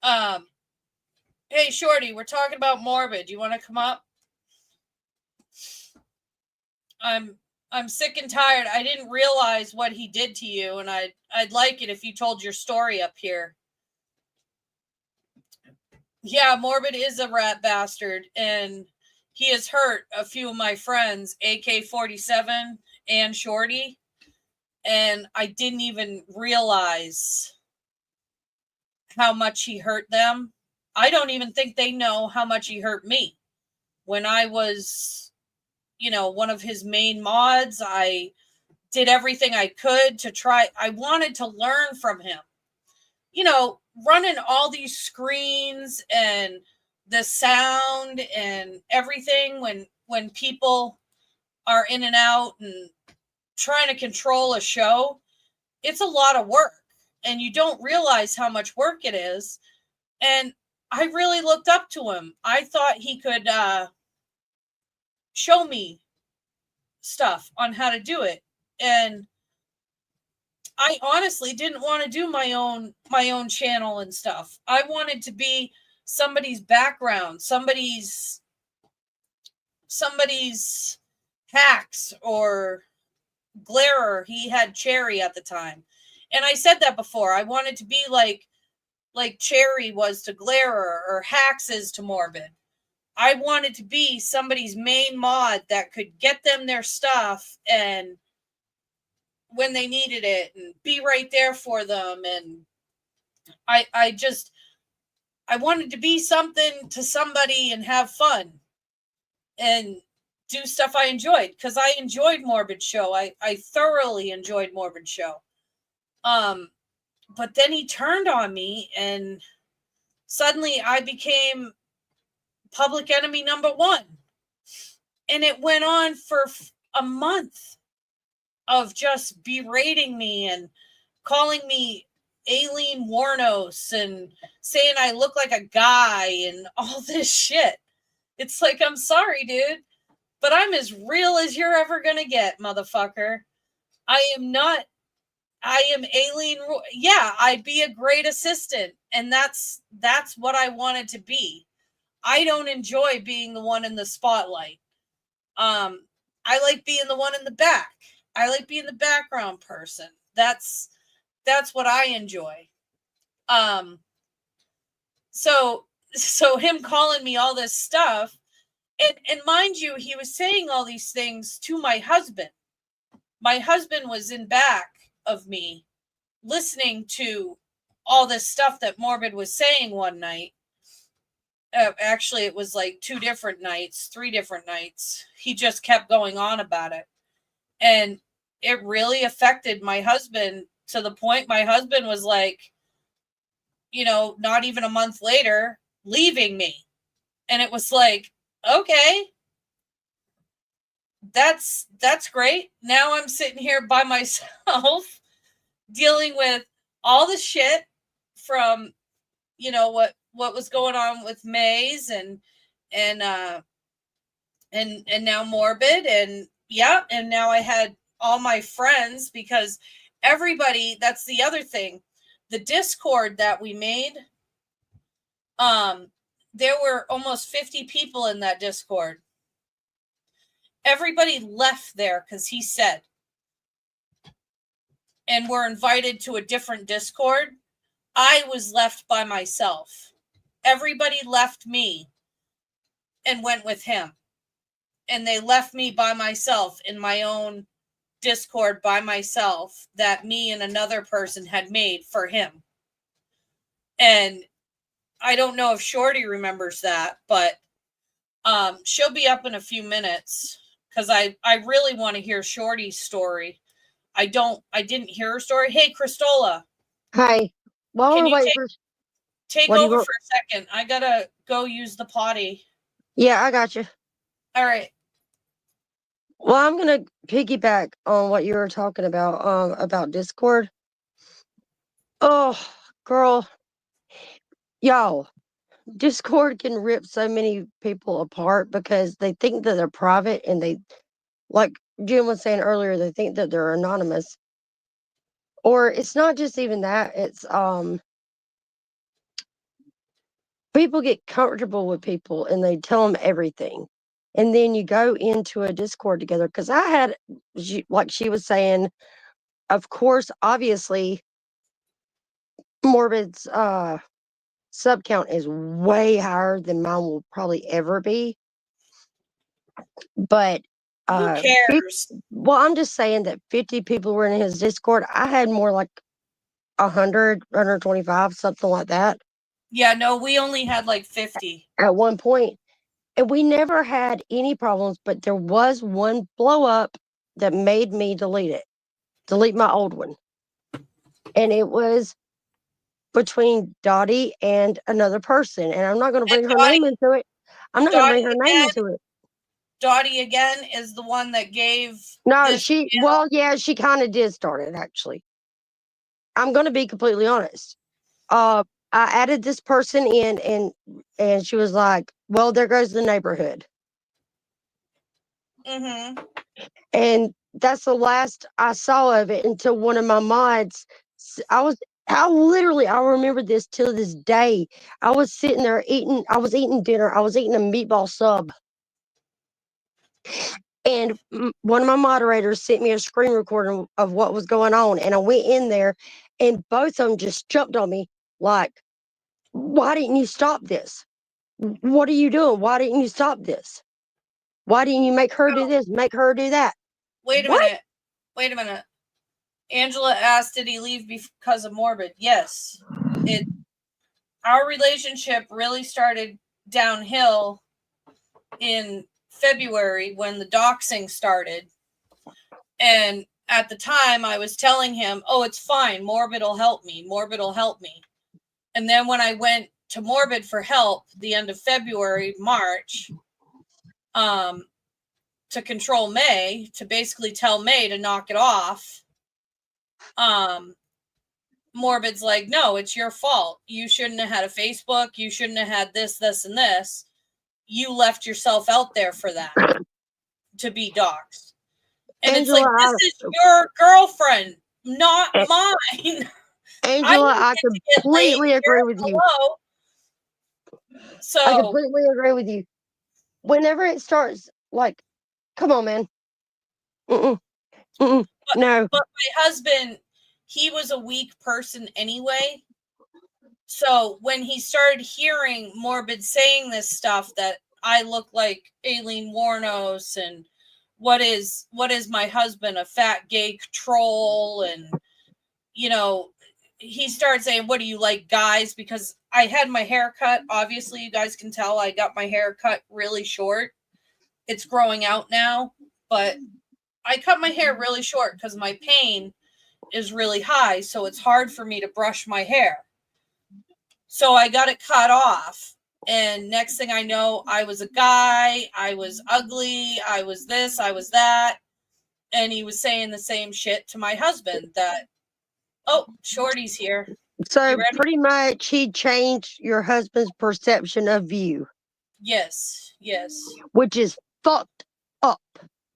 Hey Shorty, we're talking about Morbid. You want to come up? I'm sick and tired. I didn't realize what he did to you, and I'd like it if you told your story up here. Yeah, Morbid is a rat bastard, and he has hurt a few of my friends, AK-47 and Shorty, and I didn't even realize how much he hurt them. I don't even think they know how much he hurt me. When I was, one of his main mods, I did everything I could to try. I wanted to learn from him. Running all these screens and the sound and everything when people are in and out and trying to control a show, it's a lot of work and you don't realize how much work it is. And I really looked up to him. I thought he could show me stuff on how to do it. And I honestly didn't want to do my own channel and stuff. I wanted to be somebody's background, somebody's hacks or Glairer. He had Cherry at the time. And I said that before. I wanted to be like Cherry was to Glairer or Hacks is to Morbid. I wanted to be somebody's main mod that could get them their stuff and when they needed it and be right there for them. And I wanted to be something to somebody and have fun and do stuff I enjoyed because I enjoyed Morbid Show. I thoroughly enjoyed Morbid Show. But then he turned on me and suddenly I became public enemy #1. And it went on for a month of just berating me and calling me Aileen Warnos and saying I look like a guy and all this shit. It's like, I'm sorry, dude, but I'm as real as you're ever gonna get, motherfucker. I am Aileen. Yeah, I'd be a great assistant, and that's what I wanted to be. I don't enjoy being the one in the spotlight. I like being the one in the back. I like being the background person. That's what I enjoy. So him calling me all this stuff, and mind you, he was saying all these things to my husband. My husband was in back of me listening to all this stuff that Morbid was saying one night. Actually, it was like 2 different nights, 3 different nights. He just kept going on about it. And it really affected my husband to the point my husband was like, not even a month later, leaving me. And it was like, okay, that's great. Now I'm sitting here by myself dealing with all the shit from, what was going on with Maze and now Morbid, and now I had all my friends, because everybody, that's the other thing, the Discord that we made, there were almost 50 people in that Discord. Everybody left there because he said, and were invited to a different Discord. I was left by myself. Everybody left me and went with him. And they left me by myself in my own Discord by myself that me and another person had made for him. And I don't know if Shorty remembers that, but she'll be up in a few minutes, because I really want to hear Shorty's story. I didn't hear her story. Hey, Christola. Hi. While Can we're you waiting for take what do you over want? for a second? I gotta go use the potty. Yeah, I got you. All right. Well, I'm gonna piggyback on what you were talking about Discord. Oh, girl, y'all, Discord can rip so many people apart because they think that they're private, and they, like Jim was saying earlier, they think that they're anonymous. Or it's not just even that, it's people get comfortable with people and they tell them everything. And then you go into a Discord together, because I had, like she was saying, of course, obviously, Morbid's sub count is way higher than mine will probably ever be. But Who cares? well, I'm just saying that 50 people were in his Discord. I had more like 100, 125, something like that. Yeah, no, we only had like 50 at one point, and we never had any problems. But there was one blow up that made me delete my old one, and it was between Dottie and another person, and I'm not going to bring her name into it. I'm not going to bring her name into it. Dottie again is the one that gave. No, she kind of did start it, actually. I'm going to be completely honest. I added this person in, and she was like, "Well, there goes the neighborhood." Mm-hmm. And that's the last I saw of it until one of my mods. I remember this till this day. I was sitting there I was eating dinner. I was eating a meatball sub. And one of my moderators sent me a screen recording of what was going on. And I went in there, and both of them just jumped on me like, "Why didn't you stop this? What are you doing? Why didn't you stop this? Why didn't you make her do this? Make her do that?" Wait a minute. Angela asked, did he leave because of Morbid? Yes. Our relationship really started downhill in February when the doxing started. And at the time I was telling him, oh, it's fine. Morbid will help me. Morbid will help me. And then when I went to Morbid for help the end of February, March, to control May, to basically tell May to knock it off, Morbid's like, no, it's your fault. You shouldn't have had a Facebook. You shouldn't have had this, and this. You left yourself out there for that, to be doxxed. And Angela, it's like, this is your girlfriend, not mine. Angela, I completely agree with you. So I completely agree with you. Whenever it starts, like, come on, man. Mm-mm. No. But my husband, he was a weak person anyway. So when he started hearing Morbid saying this stuff that I look like Aileen Wuornos and what is my husband, a fat gay troll, and you know, he started saying, what do you like, guys? Because I had my hair cut. Obviously, you guys can tell I got my hair cut really short. It's growing out now, but I cut my hair really short because my pain is really high, so it's hard for me to brush my hair. So I got it cut off. And next thing I know, I was a guy, I was ugly, I was this, I was that. And he was saying the same shit to my husband that, oh, Shorty's here. So You ready? pretty much he changed your husband's perception of you, Yes, yes. which is fucked up.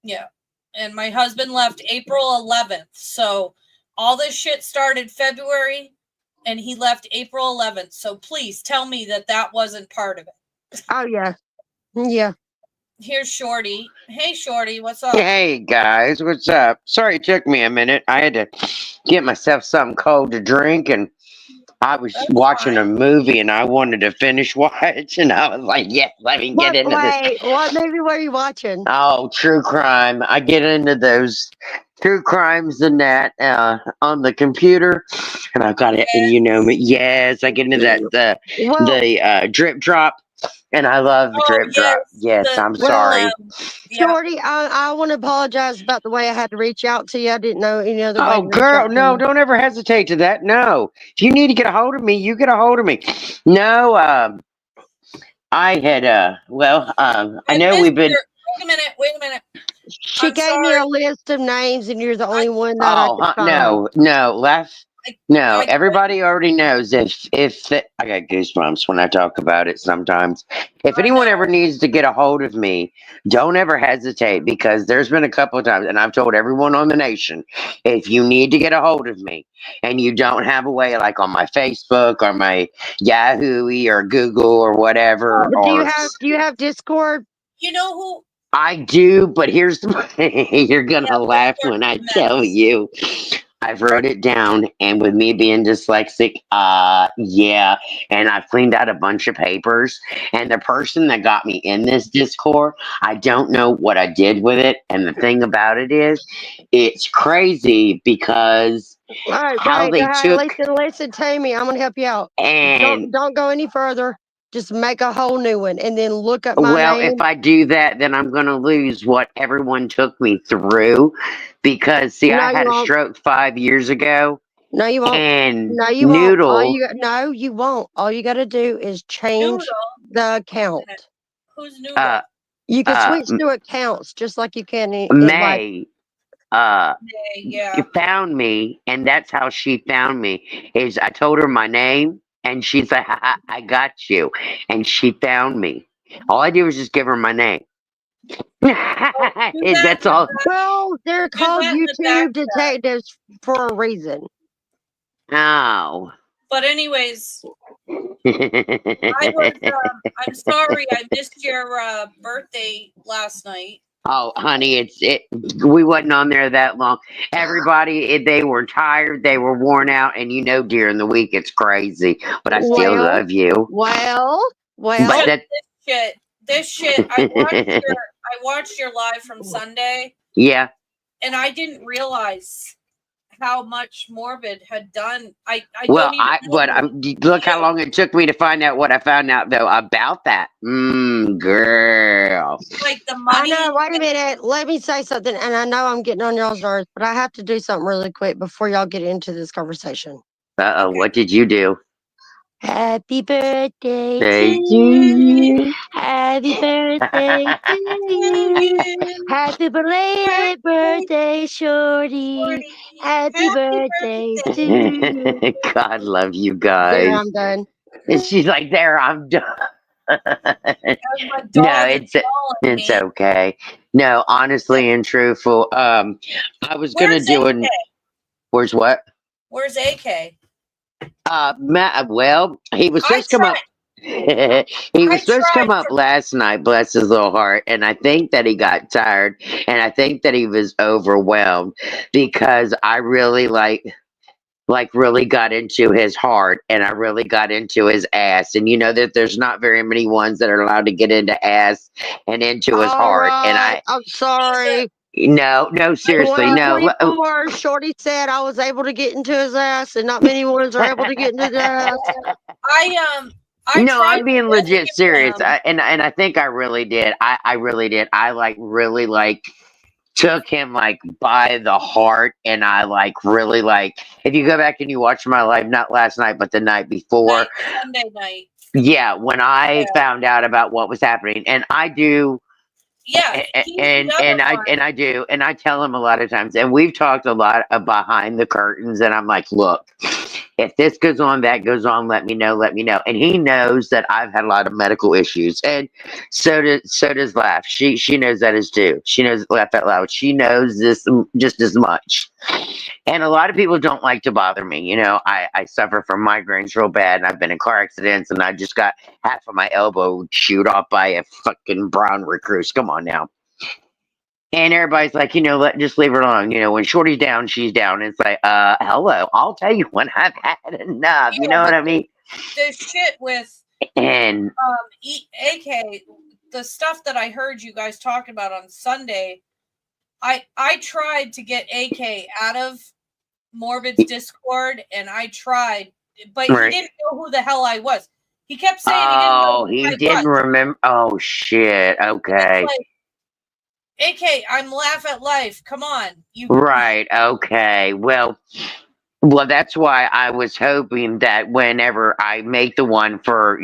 Yeah. And my husband left April 11th. So all this shit started February and he left April 11th. So please tell me that that wasn't part of it. Oh yeah. Yeah. Here's Shorty. Hey, Shorty, what's up? Hey guys, what's up? Sorry it took me a minute. I had to get myself something cold to drink, and I was That's watching fine. a movie and I wanted to finish watching. I was like, yeah, let me get into this. What movie were you watching? Oh, true crime. I get into those true crimes and that on the computer, and I've got it. And you know me, yes, I get into that Well, the drip drop, and I love Oh, drip drop. yes, Yes, I'm well, sorry. yeah. Shorty, I want to apologize about the way I had to reach out to you. I didn't know any other way Oh, to reach girl, out to no, you. don't ever hesitate to that. No. If you need to get a hold of me, you get a hold of me. No, I had, I know we've been, Wait a minute. She I'm gave me a sorry. list of names, and you're the only one that I oh, could find. no, I- everybody already knows I got goosebumps when I talk about it sometimes. If I anyone know. ever needs to get a hold of me, don't ever hesitate, because there's been a couple of times, and I've told everyone on the nation, if you need to get a hold of me and you don't have a way, like on my Facebook or my Yahoo or Google or whatever, But or do you have Discord? You know who? I do, but here's the you're gonna Yeah, laugh Discord's when I a mess. tell you. I've wrote it down, and with me being dyslexic, yeah, and I've cleaned out a bunch of papers. And the person that got me in this Discord, I don't know what I did with it. And the thing about it is, it's crazy because Right, how they hey, took listen to me. I'm gonna help you out. and Don't go any further. Just make a whole new one, and then look up my well, if name. I do that, then I'm going to lose what everyone took me through. Because, see, No, I you had a won't. stroke 5 years ago, No, you won't. and No, you won't. Noodle, No, you won't. All you got to do is change Noodle. the account. Who's Noodle? uh, You can uh, switch to accounts just like you can in like. May, uh, Yeah. found me, and that's how she found me. Is I told her my name, and she's like, I got you," and she found me. All I did was just give her my name. That's all. Well, they're called that in the YouTube back detectives for a reason. Oh. But anyways, I'm sorry I missed your birthday last night. Oh, honey, we wasn't on there that long. Everybody, they were tired, they were worn out, and during the week it's crazy. But I still Well, love you. Well, But that, This shit. I watched your live from Sunday, yeah. and I didn't realize how much Morbid had done. I Well, don't even know look how long it took me to find out what I found out though about that. Girl. like the I money. know. Wait a minute. Let me say something. And I know I'm getting on y'all's nerves, but I have to do something really quick before y'all get into this conversation. Uh-oh, Okay. what did you do? Happy birthday Thank to you. Happy birthday to you. Happy belated birthday, Shorty. Happy birthday to you. God love you There, guys. I'm done. And she's like, there, I'm done. My No, dog is it's calling me. okay. No, honestly and truthful. I was gonna Where's do AK? Where's what? Where's AK? Well, he was I supposed to come up. tried. He was I supposed to come tried up last night, bless his little heart, and I think that he got tired, and I think that he was overwhelmed because I really really got into his heart, and I really got into his ass. And you know that there's not very many ones that are allowed to get into ass and into his All heart. And right. I'm sorry. no, seriously, no. 124, Shorty said I was able to get into his ass, and not many ones are able to get into his ass. I No, tried I'm being to legit rescue serious. him. And I think I really did. I really did. I really took him by the heart, and I really if you go back and you watch my live, not last night but the night before, Sunday night. yeah, when I found out about what was happening, and I do, Yeah, he's the other one. I do, and I tell him a lot of times, and we've talked a lot behind the curtains, and I'm like, look, if this goes on, that goes on, let me know, and he knows that I've had a lot of medical issues, and so does Laugh. She knows that is too. She knows Laugh Out Loud. She knows this just as much. And a lot of people don't like to bother me. You know, I suffer from migraines real bad, and I've been in car accidents, and I just got half of my elbow chewed off by a fucking brown recluse. Come on now. And everybody's like, just leave her alone. You know, when Shorty's down, she's down. It's like, hello, I'll tell you when I've had enough. You know what I mean? The shit with And AK, the stuff that I heard you guys talking about on Sunday, I tried to get AK out of Morbid's Discord, and I tried, but Right. he didn't know who the hell I was. He kept saying he didn't know who he I didn't was. remember. Oh shit. Okay. It's like, AK, I'm Laugh at Life. Come on, you. Right. Okay. Well, that's why I was hoping that whenever I make the one for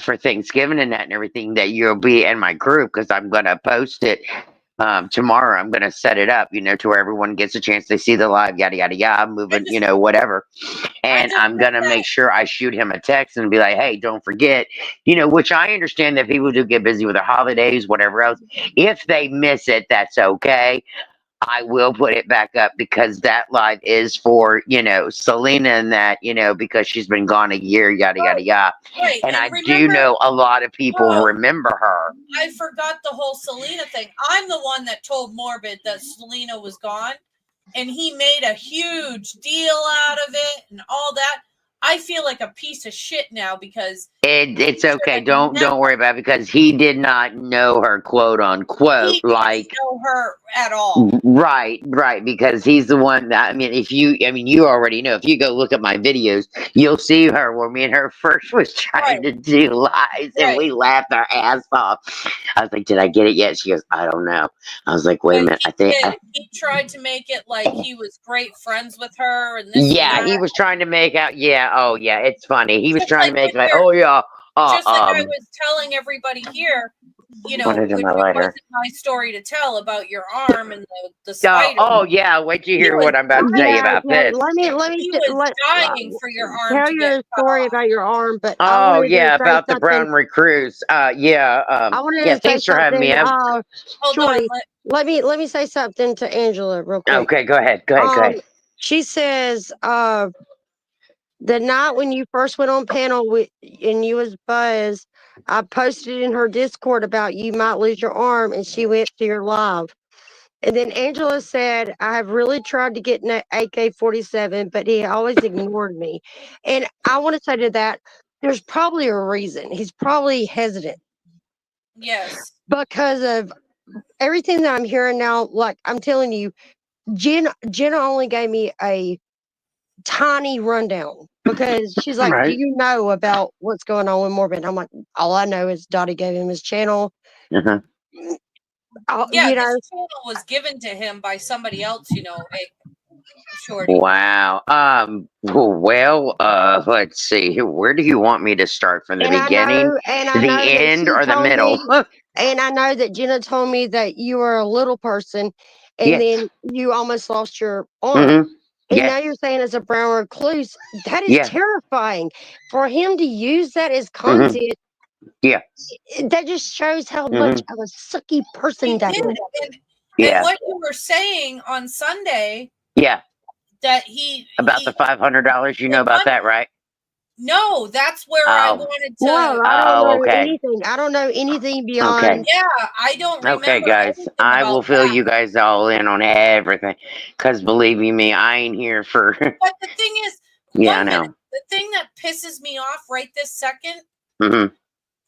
for Thanksgiving and that and everything, that you'll be in my group, because I'm gonna post it tomorrow. I'm gonna set it up, to where everyone gets a chance to see the live, yada yada yada, moving, whatever. And just I'm gonna make sure I shoot him a text and be like, hey, don't forget, which I understand that people do get busy with the holidays, whatever else. If they miss it, that's okay. I will put it back up, because that live is for, Selena, and that, because she's been gone a year, yada, yada, yada. Right. And I do know a lot of people remember her. I forgot the whole Selena thing. I'm the one that told Morbid that Selena was gone, and he made a huge deal out of it and all that. I feel like a piece of shit now, because it's okay. Don't worry about it, because he did not know her, quote unquote, he didn't know her at all. Right, because he's the one that, you already know. If you go look at my videos, you'll see her where me and her first was trying to do lives, and we laughed our ass off. I was like, did I get it yet? She goes, I don't know. I was like, wait a minute. He tried to make it like he was great friends with her, and this. Yeah, he was trying to make out. Yeah, oh yeah, it's funny. He was Just trying to make oh yeah. Just like I was telling everybody here, which wasn't my story to tell about your arm and the spider. Oh yeah, wait till you hear what I'm about to tell you about this. Let me he was dying for your arm. Tell your story about your arm, but oh yeah, about the brown recluse. Yeah. I wanted to say thanks for having me. Shorty, let me say something to Angela real quick. Okay, go ahead. Go ahead. She says, the night when you first went on panel and you was Buzz, I posted in her Discord about you might lose your arm, and she went to your live. And then Angela said, I have really tried to get an AK-47, but he always ignored me. And I want to say to that, there's probably a reason. He's probably hesitant. Yes. Because of everything that I'm hearing now, like I'm telling you, Jenna only gave me a tiny rundown, because she's like, do you know about what's going on with Morbid? I'm like, all I know is Dottie gave him his channel. Yeah, this channel was given to him by somebody else, Shorty. Wow. Well, let's see. Where do you want me to start? From the beginning, the end, or the middle? And I know that Jenna told me that you were a little person, and then you almost lost your arm. And now you're saying it's a brown recluse. That is terrifying. For him to use that as content, that just shows how much of a sucky person that is. And what you were saying on Sunday, that he About he the $500. You know the about that, money. right? No, that's where I Oh. wanted No, to. I don't Oh, know okay. anything. I don't know anything Okay. beyond. Yeah, I don't Okay, remember guys. anything I about will fill that. you guys all in on everything. Because believe you me, I ain't here for. But the thing is, Yeah, I one minute, know. the thing that pisses me off right this second. Hmm.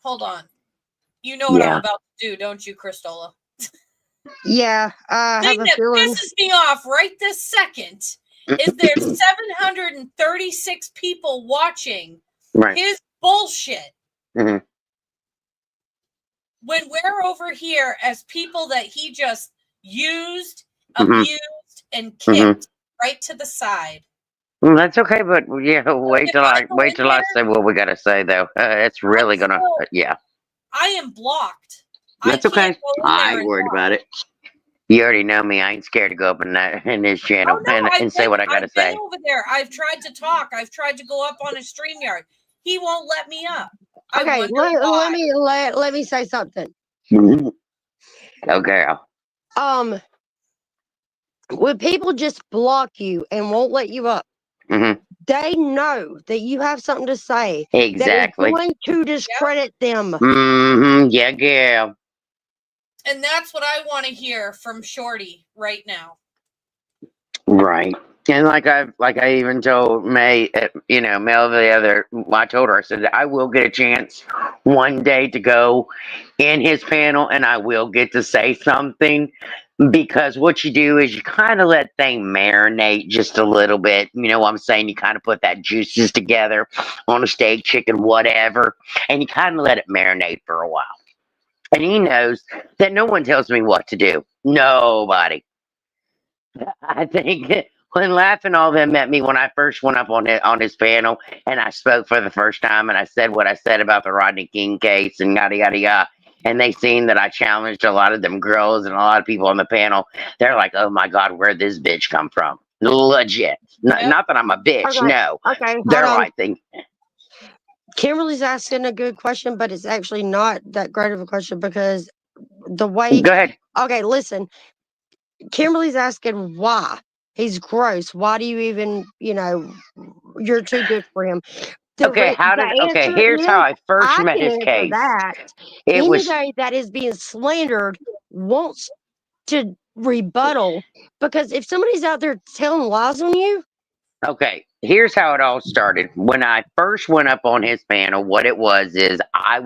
Hold on. You know what I'm Yeah. about to do, don't you, Cristola? Yeah, I Thing have a that feeling. pisses me off right this second is there's 736 people watching Right. his bullshit Hmm. when we're over here as people that he just used, Mhm. abused, and kicked right to the side. Well, that's okay, but yeah, wait if till I I go wait in till I there, say what we gotta say, though. It's really I'm gonna. still, Yeah, I am blocked. that's I can't okay. go in I there ain't and worried talk. about it. You already know me. I ain't scared to go up in that in his channel Oh no, and say what I gotta I've been say. over there. I've tried to talk. I've tried to go up on his StreamYard. He won't let me up. I Okay, wonder let why. let me say something. Oh, girl. When people just block you and won't let you up, Hmm. they know that you have something to say that is Exactly. going to discredit them. Yeah, girl. And that's what I want to hear from Shorty right now. Right. And like I even told May, Mel the other. I told her, I said I will get a chance one day to go in his panel, and I will get to say something, because what you do is you kind of let things marinate just a little bit. You know what I'm saying? You kind of put that juices together on a steak, chicken, whatever, and you kind of let it marinate for a while. And he knows that no one tells me what to do. Nobody. I think when Laugh and all them met me when I first went up on his panel, and I spoke for the first time, and I said what I said about the Rodney King case and yada yada yada, and they seen that I challenged a lot of them girls and a lot of people on the panel. They're like, "Oh my God, where'd this bitch come from?" Legit. Yep. Not that I'm a bitch. Okay, No, okay, hold they're on. like they. Kimberly's asking a good question, but it's actually not that great of a question because the way. Go ahead. Okay, listen. Kimberly's asking why. He's gross. Why do you even, you're too good for him? Okay, The okay, answer here's is, how I first I met can his answer case. that. It was Anybody that is being slandered wants to rebuttal, because if somebody's out there telling lies on you, Okay, here's how it all started. When I first went up on his panel, what it was is I've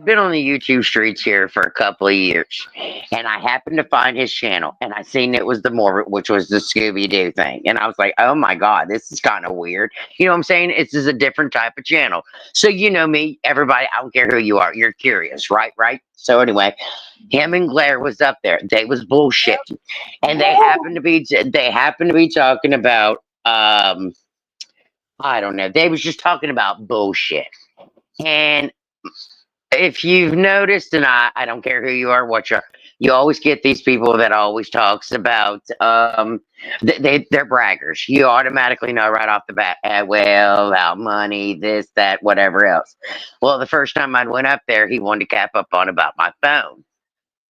been on the YouTube streets here for a couple of years, and I happened to find his channel, and I seen it was the Morbid, which was the Scooby Doo thing, and I was like, oh my God, this is kind of weird. You know what I'm saying? It's just a different type of channel. So you know me, everybody, I don't care who you are, you're curious, right? Right? So anyway, him and Blair was up there. They was bullshitting, and they happened to be talking about I don't know. They was just talking about bullshit. And if you've noticed, and I don't care who you are, what you always get these people that always talks about they're braggers. You automatically know right off the bat, well, about money, this, that, whatever else. Well, the first time I went up there, he wanted to cap up on about my phone.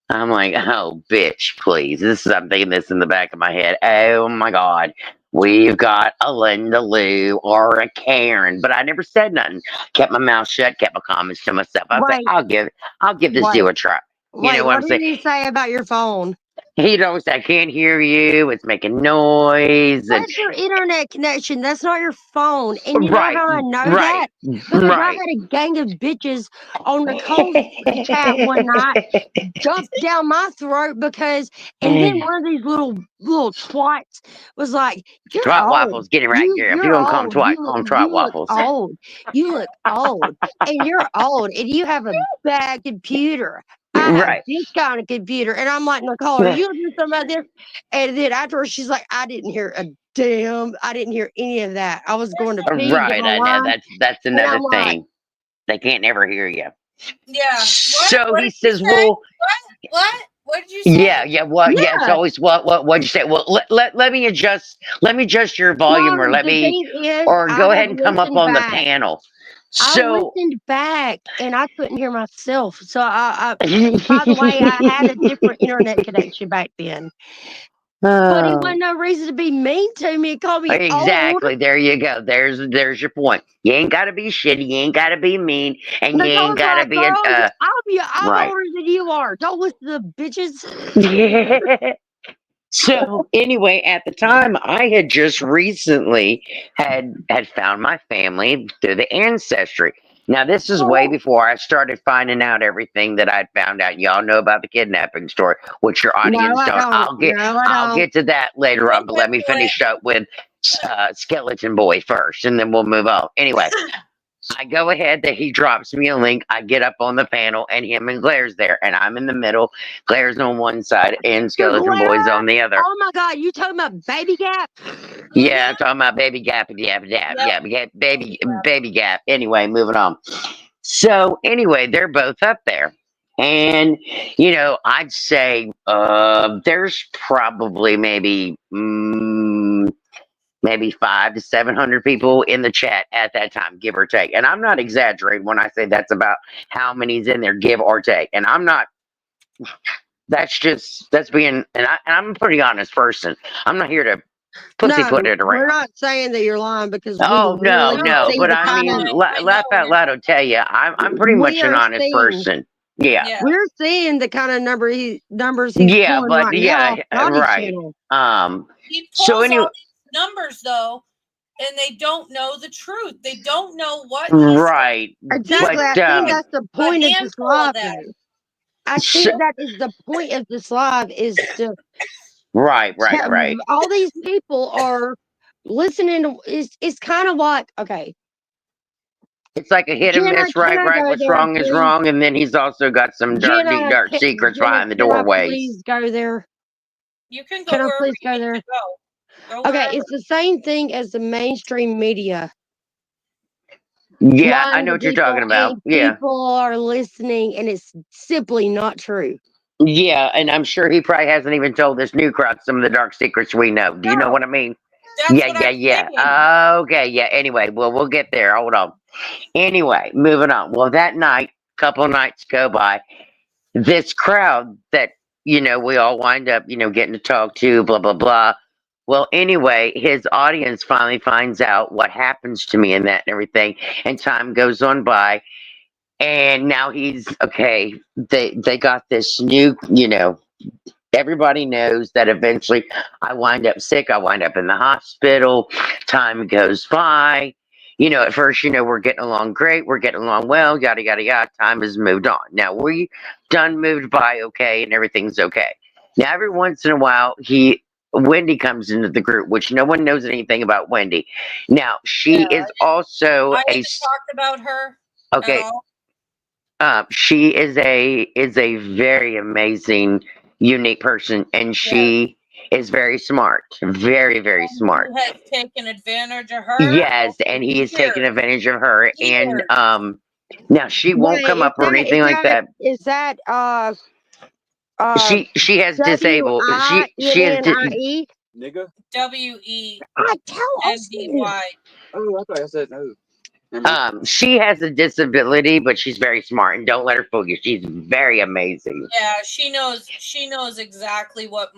I'm like, oh, bitch, please. I'm thinking this in the back of my head. Oh my God, we've got a Linda Lou or a Karen, but I never said nothing. Kept my mouth shut, kept my comments to myself. I was like, wait, I'll give this wait, deal a try. You know what what I'm did saying? he say about your phone? He knows I can't hear you. It's making noise. And That's your internet connection. That's not your phone. And you know right, how I know right, that? Because I right. had a gang of bitches on Nicole's chat one night jump down my throat because, and then one of these little twats was like, "You're Trot old. waffles, getting right, girl. If you're You're gonna call him old. twat, call him trot You look waffles. old. You look old, and you're old, and you have a bad computer. I have Right. this kind of computer." And I'm like, "Nicole, are you doing something about this?" And then afterwards, she's like, "I didn't hear any of that. I was going to pee, get Right, my I know. wine." That's And another I'm like, thing. They can't never hear you. Yeah. So What he did you says, say? well, What? What did you yeah, say? yeah, what, yeah, it's "Yeah." always what'd you say? Well, let me adjust your volume, No, or the thing is, go ahead and come up on the panel. I So, listened back and I couldn't hear myself. So by the way, I had a different internet connection back then. But he Oh. wasn't no reason to be mean to me and call me old. Exactly. There you go. There's your point. You ain't gotta be shitty. You ain't gotta be mean, and you Because I ain't was gotta like, be a girl, I'm right. older than you are. Don't listen to the bitches. Yeah. So anyway, at the time, I had just recently had found my family through the ancestry. Now, this is way before I started finding out everything that I'd found out. Y'all know about the kidnapping story, which your No, audience I don't. don't. No, I I'll don't. get to that later on, but Okay, let me finish up with Skeleton Boy first, and then we'll move on. Anyway, I go ahead that he drops me a link. I get up on the panel, and him and Glaire's there, and I'm in the middle. Glaire's on one side, and Skeleton Boy's on the other. Oh my God, you talking about Baby Gap? Yeah, I'm talking about baby gap, baby gap. Anyway, moving on. So anyway, they're both up there, and I'd say there's probably maybe 500 to 700 people in the chat at that time, give or take. And I'm not exaggerating when I say that's about how many's in there, give or take. And I'm not. That's being, and I'm a pretty honest person. I'm not here to put it We're around. not saying that you're lying because Oh we no, really No, see but the I kind mean, of I know laugh out you're loud. I'll tell you, I'm pretty much we an are honest seeing. person. Yeah, Yeah. We're seeing the kind of numbers he's yeah, pulling but right yeah, now. Naughty right. channel. He So pulls anyway, all these numbers though, and they don't know the truth. They don't know what he's right, Exactly. but I think that's the point of this handful live. of them. Though. I so, think that is the point of this live is to right. all these people are listening to. It's kind of like okay. It's like a hit and Jenna, miss, right? can I Right. go What's there, wrong is please? wrong, and then he's also got some dark, deep, Jenna, dark secrets Jenna, behind the can I doorways. please go there? You can go Can I wherever please you go need there? to go. Go Okay, wherever. it's the same thing as the mainstream media. Yeah, I Lying know to what you're people, talking about. and Yeah. people are listening, and it's simply not true. Yeah, and I'm sure he probably hasn't even told this new crowd some of the dark secrets we know. Do you know No, what I mean? that's Yeah, what yeah, I'm yeah. saying. Okay, yeah. Anyway, well, we'll get there. Hold on. Anyway, moving on. Well, that night, couple nights go by. This crowd that we all wind up getting to talk to, blah blah blah. Well, anyway, his audience finally finds out what happens to me and that and everything, and time goes on by, and now he's okay. They got this new. Everybody knows that eventually I wind up sick. I wind up in the hospital. Time goes by. At first, we're getting along great. We're getting along well, yada, yada, yada. Time has moved on. Now, we done moved by okay, and everything's okay. Now, every once in a while, Wendy comes into the group, which no one knows anything about Wendy. Now, she Yeah, is also I haven't talked about her at okay. all. She is a very amazing, unique person, and Yeah. she is very smart, very, very smart. He has taken advantage of her. Yes, and he is taking Years. advantage of her, and Years. now she won't Wait, come up or anything like that. Is that She has disabled. She has. WINNIE? Nigga. WENDY. I tell Austin. Oh, I thought I said no. She has a disability, but she's very smart, and don't let her fool you. She's very amazing. Yeah, she knows exactly what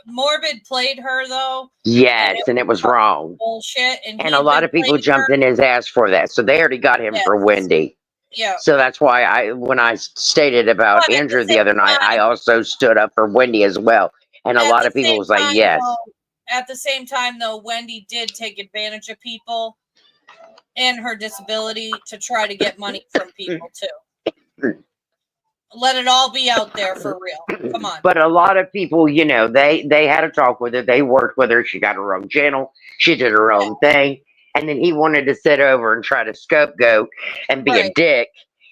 Morbid played her though. Yes, and it was wrong. Bullshit, And a lot of people jumped in his ass for that, so they already got him for Wendy. Yeah. So that's why when I stated about But at Andrew the the same other night, I time- also stood up for Wendy as well. And a At lot the of people same was like, time, yes. At the same time, though, Wendy did take advantage of people and her disability to try to get money from people too. Let it all be out there for real. Come on. But a lot of people, they had a talk with her. They worked with her. She got her own channel. She did her own thing. And then he wanted to sit over and try to scapegoat and be a dick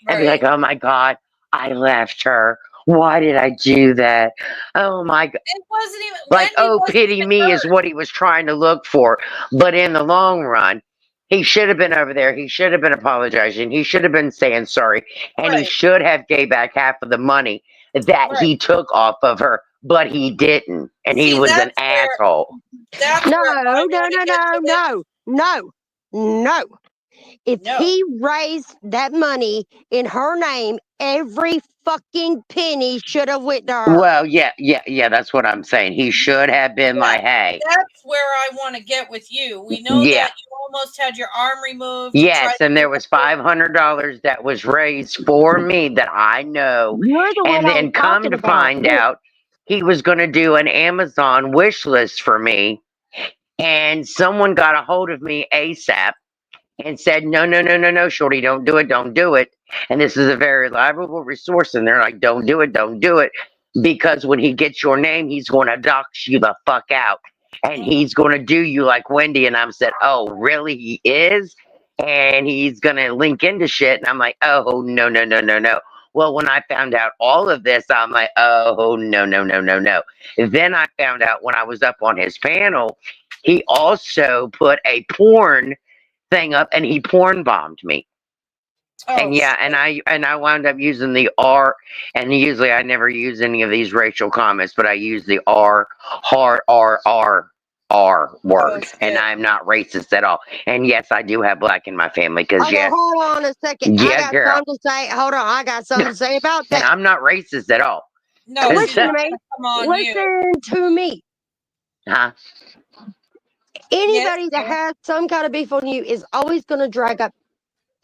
and be like, oh my God, I left her. Why did I do that? Oh my God. It wasn't even like, Wendy oh, wasn't pity even me hurt. is what he was trying to look for. But in the long run, he should have been over there. He should have been apologizing. He should have been saying sorry. And he should have gave back half of the money that he took off of her, but he didn't. And he was an asshole. That's No. If No. he raised that money in her name, every fucking penny should have went to her. Well, yeah. That's what I'm saying. He should have been like, hey, That's where I want to get with you. We know Yeah. that you almost had your arm removed. You yes, tried and to there do was $500 that was raised for me that I know. You're the And one I then was come talking to about. find Look, out, he was going to do an Amazon wish list for me. And someone got a hold of me ASAP and said, no, Shorty, don't do it. And this is a very reliable resource. And they're like, don't do it. Because when he gets your name, he's going to dox you the fuck out. And he's going to do you like Wendy. And I'm said, oh, really? He is? And he's going to link into shit. And I'm like, oh, no. Well, when I found out all of this, I'm like, oh, no. Then I found out when I was up on his panel, he also put a porn thing up and he porn bombed me. Oh, And yeah, and I wound up using the R, and usually I never use any of these racial comments, but I use the R, hard R word, and shit. I'm not racist at all. And yes, I do have black in my family, because okay, yes, hold on a second. Yeah, I got girl. something to say. Hold on, I got something to say about and that. I'm not racist at all. No, Listen she's Listen not to me. gonna come on you. Listen to me. Huh? Anybody that dear. has some kind of beef on you is always going to drag up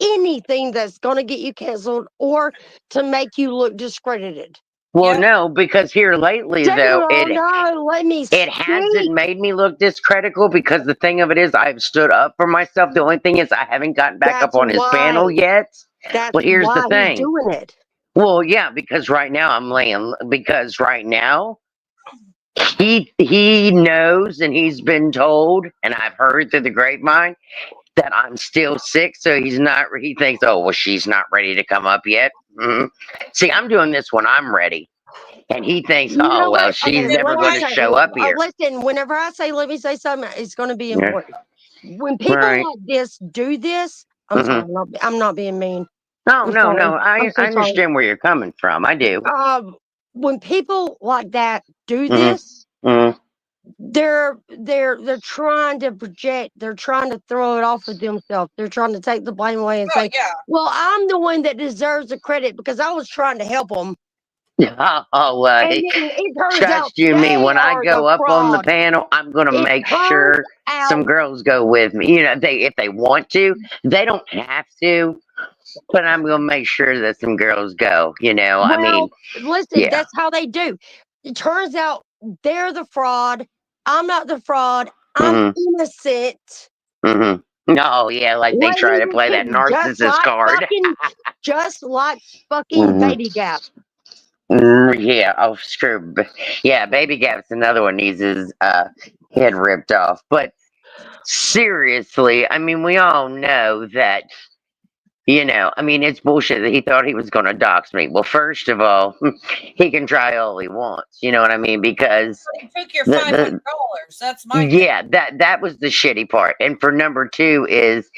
anything that's going to get you canceled or to make you look discredited. Well, Yep. no, because here lately, Take though, it no, let me it speak. hasn't made me look discredible, because the thing of it is, I've stood up for myself. The only thing is, I haven't gotten back up That's on his panel why. yet. That's But here's the why thing. he's doing it. Well, yeah, because right now he knows, and he's been told, and I've heard through the grapevine, that I'm still sick. So he thinks, oh, well, she's not ready to come up yet. See, I'm doing this when I'm ready. And he thinks, You know oh, well, what? she's Okay, never let going me to say, show up here. listen, whenever I say, let me say something, it's going to be Yeah. important. When people Right. like this do this, I'm Mhm. sorry, I'm not being mean. No, I'm no, sorry. no. I'm I so sorry. understand where you're coming from. I do. When people like that do Mhm. this, Mhm. they're trying to project, they're trying to throw it off of themselves. They're trying to take the blame away and Oh, say, yeah. well, I'm the one that deserves the credit because I was trying to help them. Oh, well, And then it turns out trust you me, they when I are go the up on the fraud. panel, I'm going to It make turns sure some out, girls go with me. You know, if they want to, they don't have to, but I'm going to make sure that some girls go. You know, I mean, listen, yeah. that's how they do. It turns out they're the fraud. I'm not the fraud. I'm innocent. Oh, yeah, like they try to play that narcissist card. Just like fucking Baby Gap. Yeah, oh, screw. Yeah, Baby Gap's another one needs his head ripped off. But seriously, I mean, we all know that, you know, I mean, it's bullshit that he thought he was going to dox me. Well, first of all, he can try all he wants. You know what I mean? Because He took your $500. That's my thing. yeah, that was the shitty part. And for number two is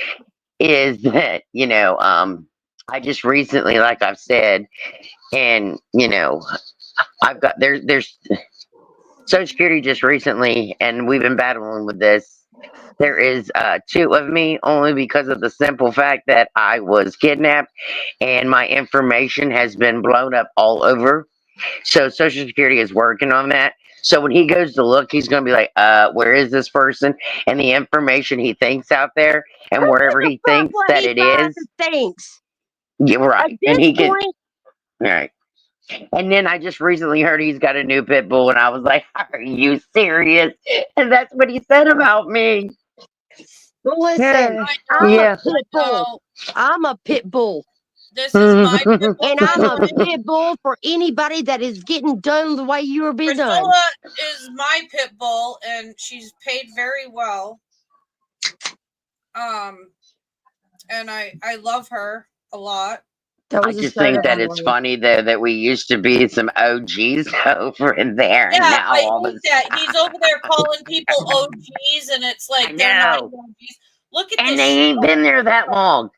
that, you know, I just recently, like I've said, and you know, I've got there's Social Security just recently, and we've been battling with this. There is two of me, only because of the simple fact that I was kidnapped and my information has been blown up all over. So Social Security is working on that. So when he goes to look, he's going to be like, where is this person? And the information he thinks out there, and wherever he thinks What that he it finds is, and thinks. yeah, At right. this And he can, point, right. And then I just recently heard he's got a new pit bull, and I was like, "Are you serious?" And that's what he said about me. listen, I'm Yeah. a pit bull. I'm a pit bull. This is my pit bull. And I'm a pit bull for anybody that is getting done the way you were being done. Priscilla is my pit bull, and she's paid very well. And I love her a lot. I just think that it's funny though that we used to be some OGs over in there, and Yeah, now I all of hate that. He's over there calling people OGs, and it's like they're not know. OGs. Look at and this. they ain't been there that long.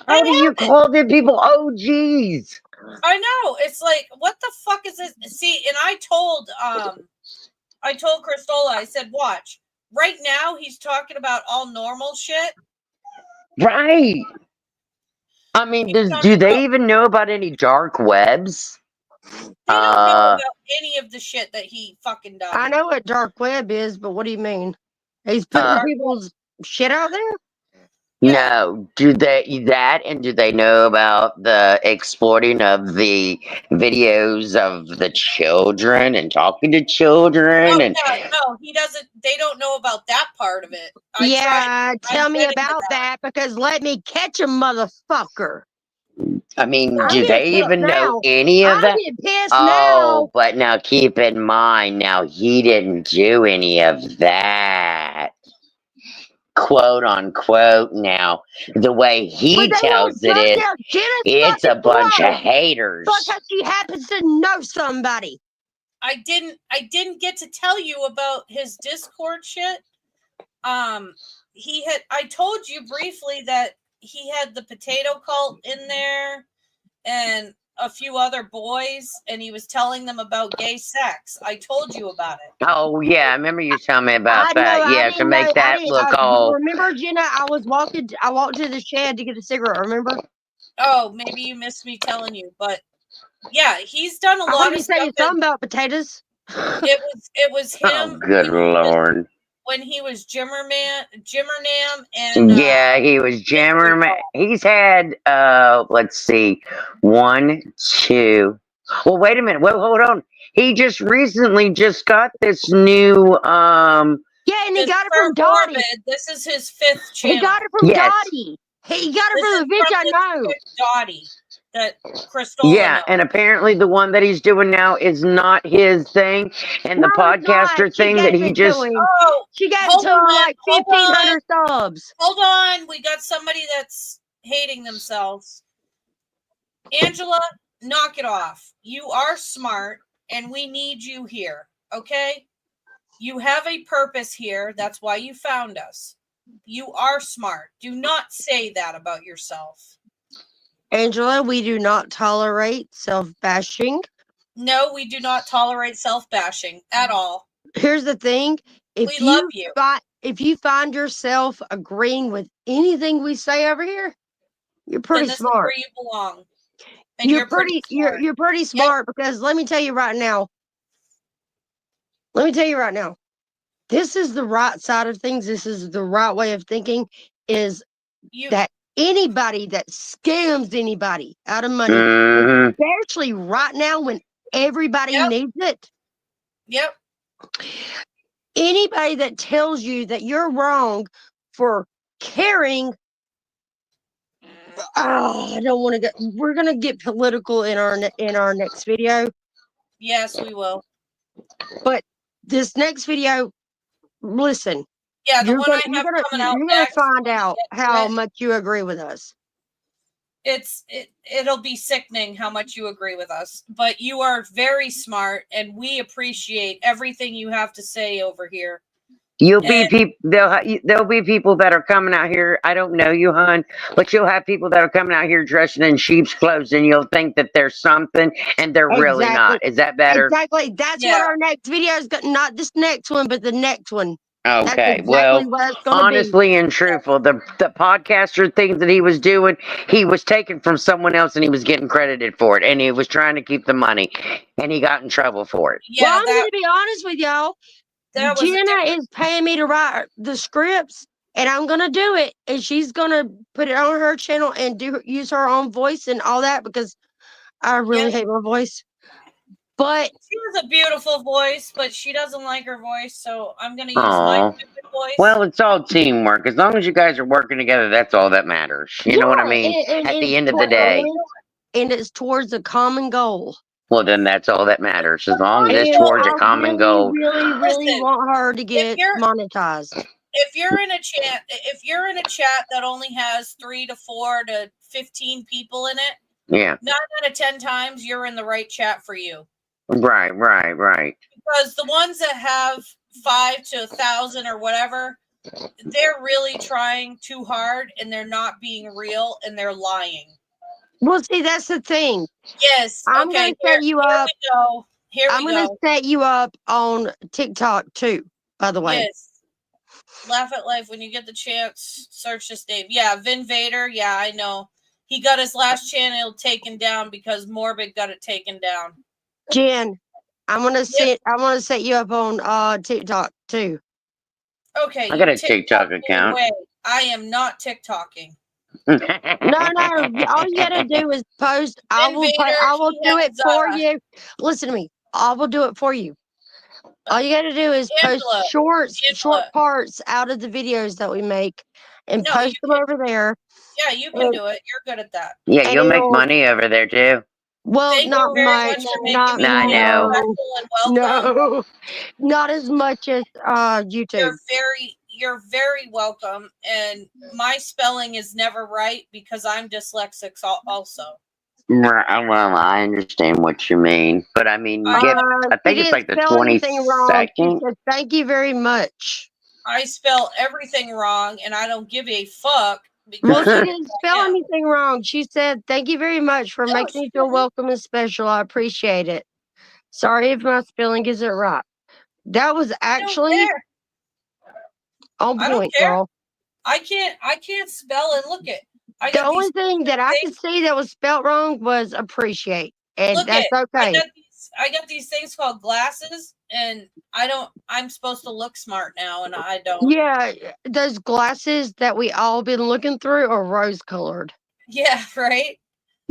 How I do you haven't. call the people OGs? I know. It's like, what the fuck is this? See, and I told Cristola, I said, watch. Right now he's talking about all normal shit. Right. I mean, He's do talking they about even know about any dark webs? they don't know Uh, about any of the shit that he fucking does. I know what dark web is, but what do you mean? He's putting Uh, people's shit out there? Yeah. no. Do they that and do they know about the exploiting of the videos of the children and talking to children Oh and yeah, no, he doesn't. They don't know about that part of it. I tried. Yeah, tell me getting to about that because let me catch a motherfucker. I mean, I'm do getting they pissed even know now. any of I'm that? getting pissed now. Oh, but now keep in mind, now he didn't do any of that. Quote unquote. Now, the way But he they won't tells it shut is, down Jenna's it's a fucking bunch of throat haters. because she happens to know somebody. I didn't get to tell you about his Discord shit. I told you briefly that he had the potato cult in there and a few other boys, and he was telling them about gay sex. I told you about it. Oh yeah, I remember you telling me about I know. that. I Yeah, to didn't know. make I that didn't. look all. Remember, Jenna? I walked to the shed to get a cigarette. Remember? Oh, maybe you missed me telling you, but yeah, he's done a I lot heard of you say stuff. something about potatoes. It was Oh, him good lord. when he was Jimmernam and Yeah, he was jammer. He's had let's see, 1, 2. Well, wait a minute. Well, hold on. He just recently just got this new Yeah, and he this got it from Kurt Dottie. Morbid. This is his 5th He channel. got it from Yes. Dottie. He got it This from is the bitch from I this know. chick, Dottie, that Cristola Yeah, knows. and apparently the one that he's doing now is not his thing, and the No, it's not. podcaster She thing that gave he it just to him. Oh, She gave it hold to him on, like 1,500 subs. hold on. We got somebody that's hating themselves. Angela, knock it off. You are smart, and we need you here. Okay? You have a purpose here. That's why you found us. You are smart. Do not say that about yourself. Angela, we do not tolerate self-bashing. No, we do not tolerate self-bashing at all. Here's the thing. We love you. If you find yourself agreeing with anything we say over here, you're pretty Then this is where smart. you belong. And You're pretty smart. you're pretty smart because let me tell you right now. This is the right side of things. This is the right way of thinking is that anybody that scams anybody out of money, Mhm. especially right now when everybody needs it. Yep. Anybody that tells you that you're wrong for caring. I don't want to get. We're gonna get political in our next video. Yes, we will. But this next video, listen. Yeah, the one I have you're coming out gonna next. find out how much you agree with us. It'll be sickening how much you agree with us, but you are very smart, and we appreciate everything you have to say over here. You'll be people. There'll be people that are coming out here. I don't know you, hon, but you'll have people that are coming out here dressing in sheep's clothes, and you'll think that there's something, and they're really not. Is that better? Exactly. That's what our next video is. Not this next one, but the next one. Okay. That's exactly well, what it's gonna honestly be. and truthful, the podcaster things that he was doing, he was taken from someone else, and he was getting credited for it, and he was trying to keep the money, and he got in trouble for it. Yeah, well, I'm gonna be honest with y'all. Jenna is paying me to write the scripts, and I'm gonna do it, and she's gonna put it on her channel and use her own voice and all that because I really hate my voice. But she has a beautiful voice, but she doesn't like her voice, so I'm gonna use my stupid voice. Well, it's all teamwork. As long as you guys are working together, that's all that matters. You know what I mean? At the end of the day. And it's towards a common goal. Well, then that's all that matters. As long as it's towards a common goal. I really want her to get monetized. If you're in a chat that only has 3 to 4 to 15 people in it, 9 out of 10 times you're in the right chat for you. Right. Because the ones that have 5 to 1,000 or whatever, they're really trying too hard, and they're not being real, and they're lying. Well, see, that's the thing. Yes. I'm going to set you up. Here we go. I'm going to set you up on TikTok too, by the way. Yes. Laugh at life when you get the chance. Search this name. Yeah, Vin Vader. Yeah, I know. He got his last channel taken down because Morbid got it taken down. Jen, I'm gonna set you up on TikTok too. Okay, I got you a TikTok account. away. I am not TikToking. No, all you gotta do is post. I Vin will Vader, he do it has, for you. Listen to me. I will do it for you. All you gotta do is post Angela, short parts out of the videos that we make and No, post you them over there. Yeah, you can do it. You're good at that. Yeah, And you'll make it'll- money over there too. Well, Thank not you very much. much for making Not me I know. special and welcome. No, not as much as YouTube. You're very welcome. And my spelling is never right because I'm dyslexic also. Well, I understand what you mean, but I mean, you get. I think She it's like the didn't spell anything wrong. She 22nd. said, "Thank you very much." I spell everything wrong and I don't give a fuck Well, because she I didn't spell am. anything wrong. She said, "Thank you very much for No, making me she feel didn't. welcome and special. I appreciate it. Sorry if my spelling isn't right." That was I don't actually care. on I don't point, care. girl. I can't spell and look it. The only thing that I could see that was spelled wrong was appreciate, and Look that's it. okay. I got these things called glasses, and I'm supposed to look smart now, and I don't. Yeah, those glasses that we all been looking through are rose colored. Yeah, right.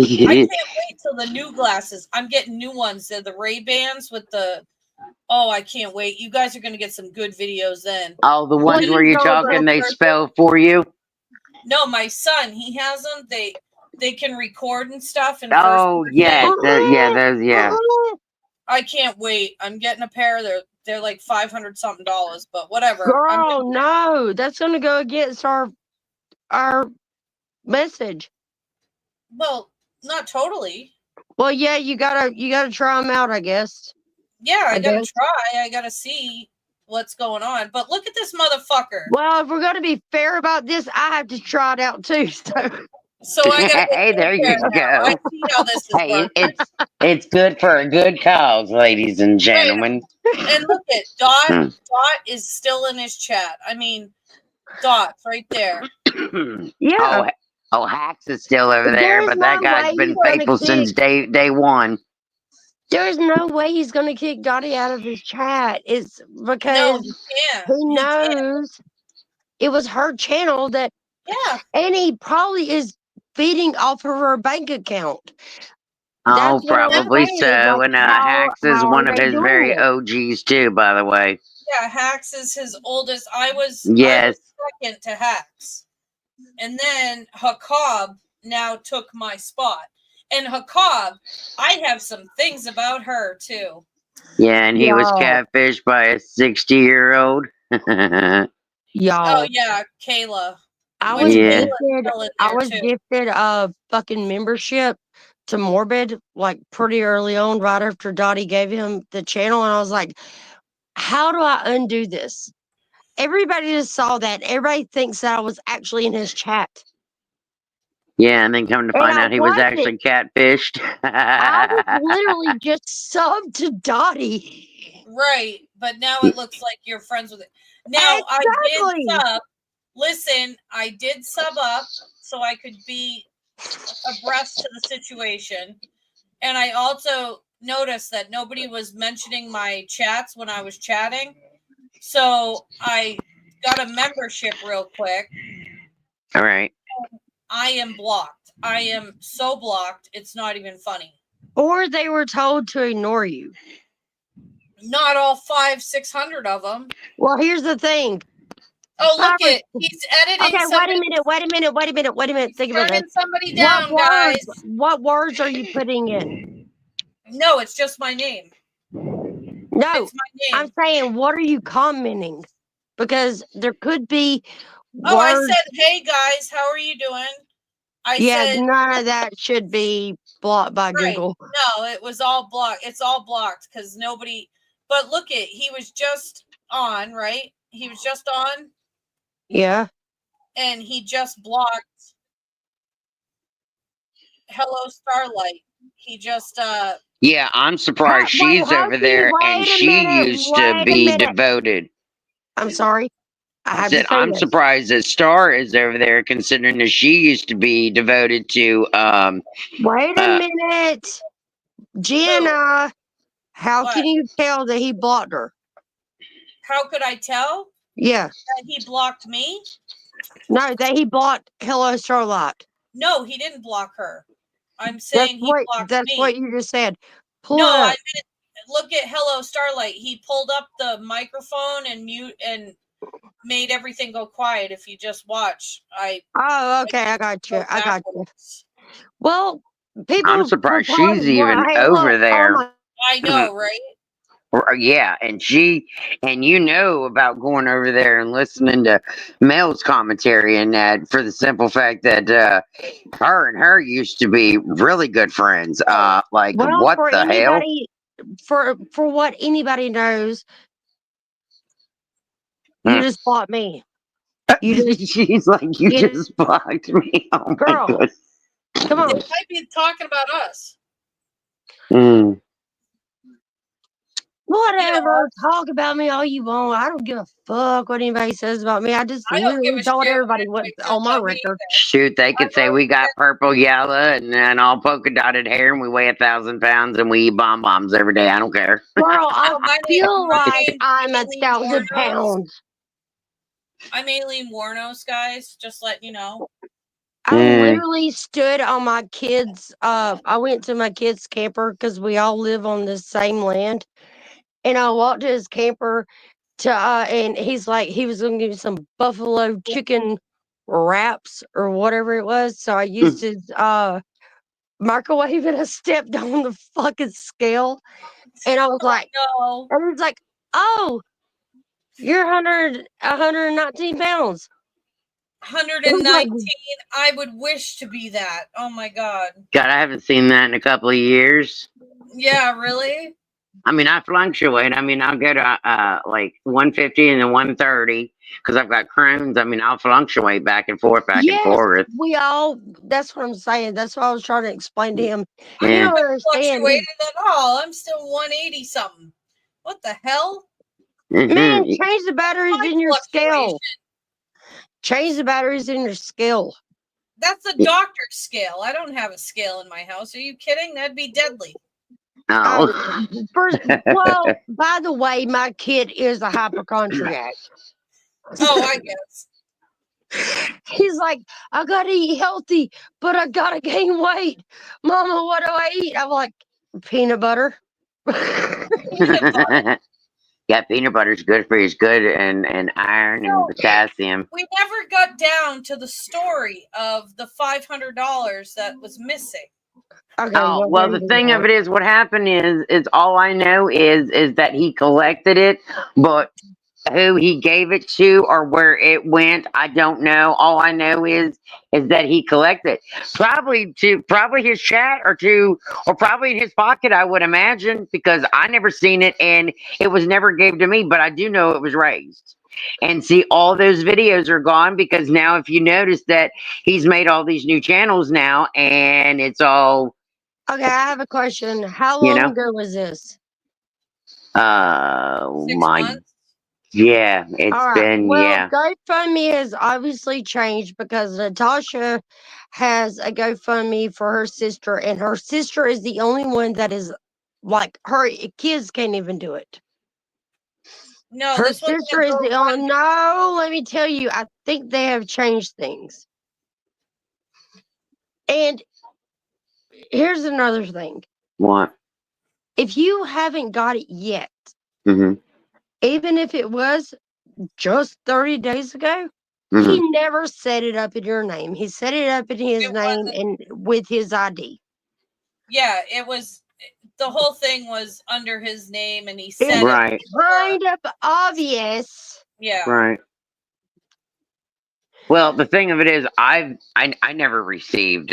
I can't wait till the new glasses. I'm getting new ones. They're the Ray-Bans with the. Oh, I can't wait. You guys are gonna get some good videos then. Oh, the ones where you talk and they spell for you. No, my son, he has them. They can record and stuff. And Oh yeah, yeah. I can't wait. I'm getting a pair. They're like $500 something, but whatever. Girl, no, that's gonna go against our message. Well, not totally. Well, yeah, you gotta try them out, I guess. Yeah, I gotta try. I gotta see what's going on. But look at this motherfucker. Well, if we're gonna be fair about this, I have to try it out too. So I gotta. Hey, there you go. I see how this is Hey, working. it's good for a good cause, ladies and gentlemen. And look at Dot. Dot is still in his chat. I mean, Dot's right there. Yeah. Oh, Hacks is still over there, but that guy's been faithful since day one. There's no way he's gonna kick Dottie out of his chat. It's because he knows it was her channel that. Yeah. And he probably is feeding off of her bank account. Oh, probably so. And Hacks is one of his very OGs too, by the way. Yeah, Hacks is his oldest. I was second to Hacks. And then Hakob now took my spot. And Hakob, I have some things about her too. Yeah, and he was catfished by a 60-year-old. Y'all. Oh yeah, Kayla. I was gifted a fucking membership to Morbid like pretty early on, right after Dottie gave him the channel, and I was like, how do I undo this? Everybody just saw that. Everybody thinks that I was actually in his chat. Yeah, and then come to find out he was actually catfished. I was literally just subbed to Dottie. Right, but now it looks like you're friends with it. Now I did sub. Listen, I did sub up so I could be abreast to the situation. And I also noticed that nobody was mentioning my chats when I was chatting. So I got a membership real quick. All right. I am blocked. I am so blocked. It's not even funny. Or they were told to ignore you. Not all 500-600 of them. Well, here's the thing. Oh, look it. He's editing. Okay, wait a minute. Think about this. Somebody down, guys. What words are you putting in? No, it's just my name. No, it's my name. I'm saying, what are you commenting? Because there could be. Oh, I said, "Hey guys, how are you doing?" I said, none of that should be blocked by Google. No, it was all blocked. It's all blocked because nobody. But look it. He was just on, right? He was just on. Yeah. And he just blocked Hello Starlight. He just Yeah, I'm surprised she's over there and she used to be devoted. I'm sorry. I I have to said say I'm this. surprised that Star is over there, considering that she used to be devoted to Wait a uh minute, Jenna. How What? can you tell that he blocked her? How could I tell Yeah, that he blocked me? no, that he blocked Hello Starlight. No, he didn't block her. I'm saying he blocked That's what me. you just said. Pull No, it I up. meant look at Hello Starlight. He pulled up the microphone and mute and made everything go quiet. If you just watch, Oh, okay, I got you. go I got you. backwards. Well, people I'm were surprised probably she's even hey, over look, oh there. my, I know, right? Yeah, and you know about going over there and listening to Mel's commentary and that for the simple fact that her and her used to be really good friends. Like well, what for the hell? anybody, for what anybody knows, you Hmm. just blocked me. You just, She's like, you you just blocked me. Oh my girl, goodness. come They on. might be talking about us. Mm. Whatever. Talk about me all you want. I don't give a fuck what anybody says about me. I just I don't give literally a told shit what everybody what's anybody says on my about me record. Shoot, they could say we got purple, yellow, and all polka dotted hair, and we weigh 1,000 pounds, and we eat bombs every day. I don't care. Girl, I My feel like name's I'm Aileen 1,000 Warnos. pounds. I'm Aileen Warnos, guys. Just letting you know. I Mm. literally stood on my kids' I went to my kids' camper because we all live on the same land. And I walked to his camper to and he's like he was gonna give me some buffalo chicken wraps or whatever it was. So I used his microwave and I stepped on the fucking scale and I was like No, and he's like, oh, you're 119 pounds. I was 119. like, I would wish to be that. Oh my god. God, I haven't seen that in a couple of years. Yeah, really? I mean, I fluctuate. I mean, I'll go to like 150 and then 130 because I've got Crohn's. I mean, I'll fluctuate back and forth, back and yes, forth. we all. That's what I'm saying. That's what I was trying to explain to him. I You Yeah. don't haven't understand. fluctuated at all. I'm still 180 something. What the hell? Man, Mhm. change the batteries My in your scale. fluctuation. Change the batteries in your scale. That's a doctor's scale. I don't have a scale in my house. Are you kidding? That'd be deadly. Oh. Well, by the way, my kid is a hypochondriac. Oh, I guess. He's like, I gotta eat healthy, but I gotta gain weight. Mama, what do I eat? I'm like, peanut butter. Peanut butter. Yeah, peanut butter's good for you. It's good and iron and potassium. We never got down to the story of the $500 that was missing. Okay, Oh, well, then the do thing that. of it is, what happened is all I know is that he collected it, but who he gave it to or where it went, I don't know. All I know is that he collected probably his chat or probably in his pocket, I would imagine, because I never seen it and it was never gave to me, but I do know it was raised. And see, all those videos are gone because now, if you notice that he's made all these new channels now, and it's all Okay, I have a question. How you long know. ago was this? 6 My months. yeah, it's All right. been Well, GoFundMe has obviously changed because Natasha has a GoFundMe for her sister, and her sister is the only one that is like her kids can't even do it. No, Her this wasn't sister a is the only. GoFundMe. No, let me tell you, I think they have changed things. And here's another thing: what? if you haven't got it yet, Mm-hmm. even if it was just 30 days ago, Mm-hmm. he never set it up in your name. He set it up in his It name wasn't. and with his ID. Yeah, it was. The whole thing was under his name, and he It's said Right. it. before. kind of obvious. Yeah. Right. Well, the thing of it is, I never received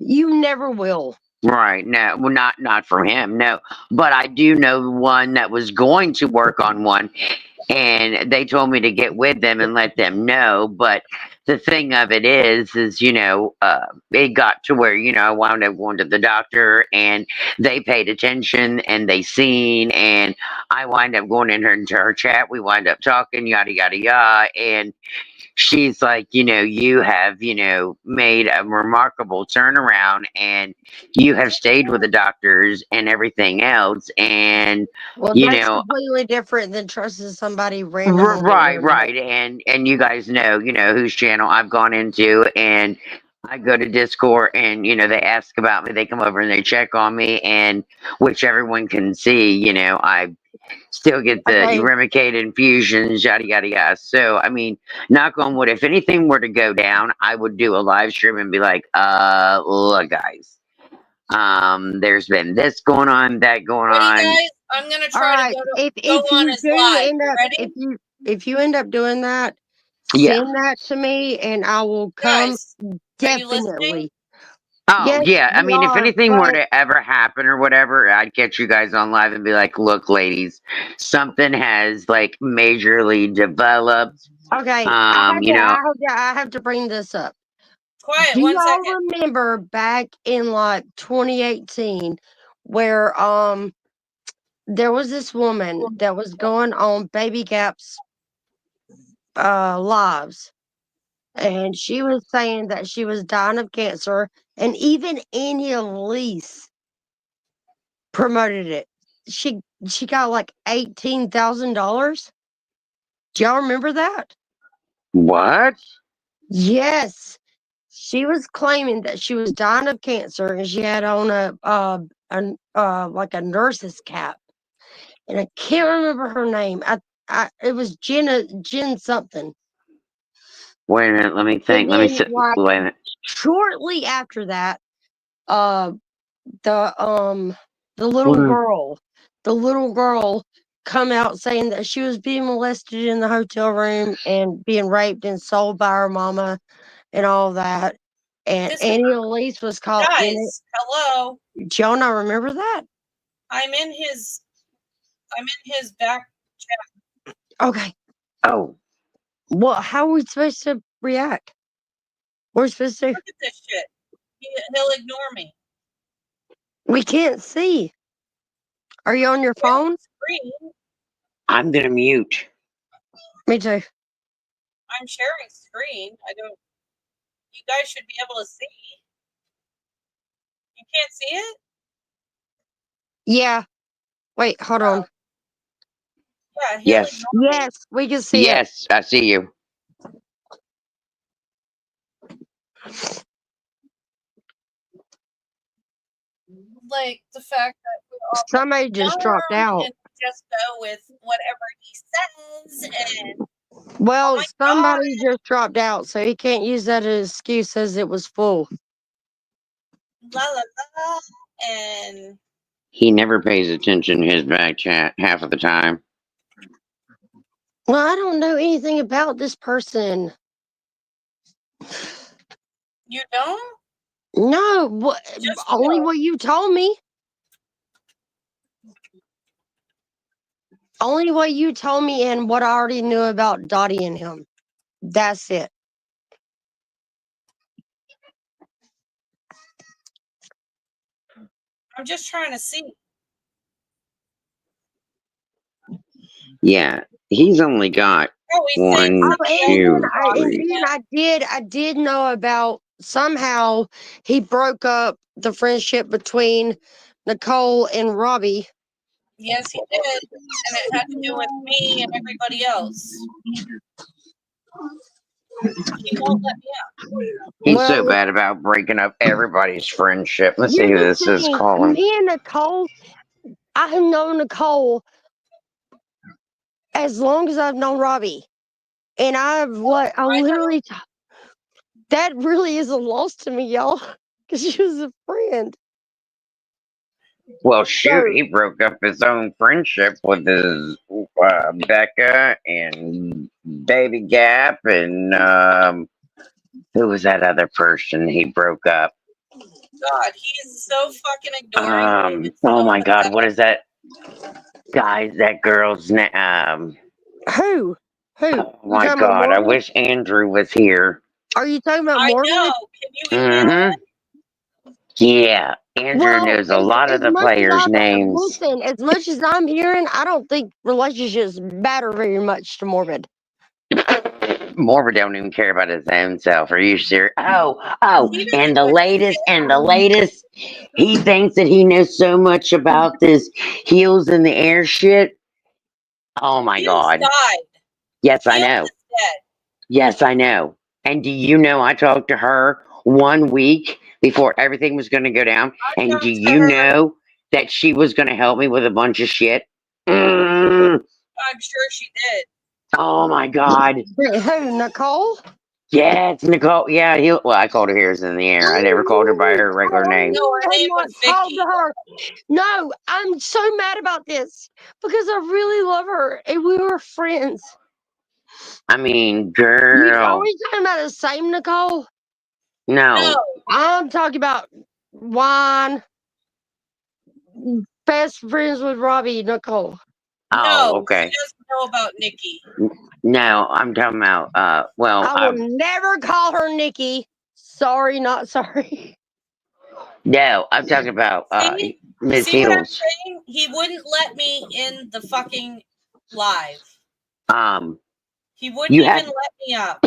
You never will. right. No, well, not from him. No, but I do know one that was going to work on one, and they told me to get with them and let them know. But the thing of it is it got to where I wound up going to the doctor, and they paid attention and they seen, and I wind up going into her chat. We wind up talking, yada yada yada, and she's like, you have, made a remarkable turnaround, and you have stayed with the doctors and everything else, and Well, you that's know completely different than trusting somebody random on the Right, internet. right, and you guys know, whose channel I've gone into, and I go to Discord, and they ask about me, they come over and they check on me, and which everyone can see, I still get the Okay. Remicade infusions, yada yada yada. So I mean, knock on wood, if anything were to go down, I would do a live stream and be like, look, guys, there's been this going on, that going Ready, on. guys? I'm gonna All try to right. go If on you as do live. end You up ready? if you end up doing that, Yeah. send that to me and I will come Guys, are you listening? definitely. Oh, Yes, yeah. I we mean, if are, anything were but to ever happen or whatever, I'd catch you guys on live and be like, look, ladies, something has like majorly developed. okay. I have to bring this up. Quiet, Do 1 y'all second. remember back in like 2018 where there was this woman that was going on Baby Gap's lives, and she was saying that she was dying of cancer, and even Annie Elise promoted it. She got like $18,000. Do y'all remember that? What? Yes. She was claiming that she was dying of cancer, and she had on like a nurse's cap, and I can't remember her name. It was Jen something. Wait a minute. Let me think. And Let me then sit. like Wait a minute. shortly after that, uh, the little Hmm. girl, the little girl come out saying that she was being molested in the hotel room and being raped and sold by her mama and all that. And This Annie Elise was caught in it. guys, hello. Do y'all not remember that? I'm in his back. Okay. Oh, Well, how are we supposed to react? We're supposed to. Look at this shit. He'll ignore me. We can't see. Are you on your phone? Screen. I'm going to mute. Me too. I'm sharing screen. You guys should be able to see. You can't see it? Yeah. Wait, hold on. Yeah, he'll Yes. ignore me. Yes, we can see it. Yes, I see you. Like the fact that we all Somebody just dropped out. and just go with whatever he says and Well, my somebody just dropped out, so he can't use that as excuse as it was full. la la la and He never pays attention to his back chat half of the time. Well, I don't know anything about this person. you don't? No, what? Just Only what? what you told me. Only what you told me and what I already knew about Dottie and him. That's it. I'm just trying to see. Yeah, he's only got Oh, he thinks one, Oh, two, and three. then I did know about somehow he broke up the friendship between Nicole and Robbie. yes, he did, and it had to do with me and everybody else. He won't let me out. He's Well, so bad about breaking up everybody's friendship. Let's see here's who the this is thing. calling. Me and Nicole, I have known Nicole as long as I've known Robbie. And I literally, that really is a loss to me, y'all, because she was a friend. Well, shoot, So, he broke up his own friendship with his Becca and Baby Gap, and who was that other person he broke up? God, he's so fucking ignoring me. It's Oh so my God, pathetic. what is that that girl's name? who? Oh my talking about God, I Morgan? wish Andrew was here. Are you talking about I Morgan? know. Can you email Mm-hmm. him? Yeah. Andrew Well, knows a lot of as the much as players' names. listen, as much as I'm hearing, I don't think relationships matter very much to Morbid. Morbid don't even care about his own self. Are you serious? He And doesn't the fucking latest, he thinks that he knows so much about this heels in the air shit. Oh my Heels God. died. Yes, I Heels know. is dead. Yes, I know. And do you know I talked to her 1 week before everything was going to go down? And do talked to you her. know that she was going to help me with a bunch of shit? Mm, I'm sure she did. oh my God. Wait, who? Nicole? Yeah, it's Nicole. Yeah, well, I called her Here's in the Air. I never called her by her regular name. No, her I'm name not was called Vicky. to her. No, I'm so mad about this because I really love her and we were friends. I mean, Are girl. we talking about the same Nicole? No. No, I'm talking about wine, best friends with Robbie, Nicole. Oh, no, okay. she doesn't know about Nikki. No, I'm talking about, well, I will never call her Nikki. Sorry, not sorry. no, I'm talking about, See? Miss See what I'm Heels. saying? He wouldn't let me in the fucking live. He wouldn't You even have, let me up.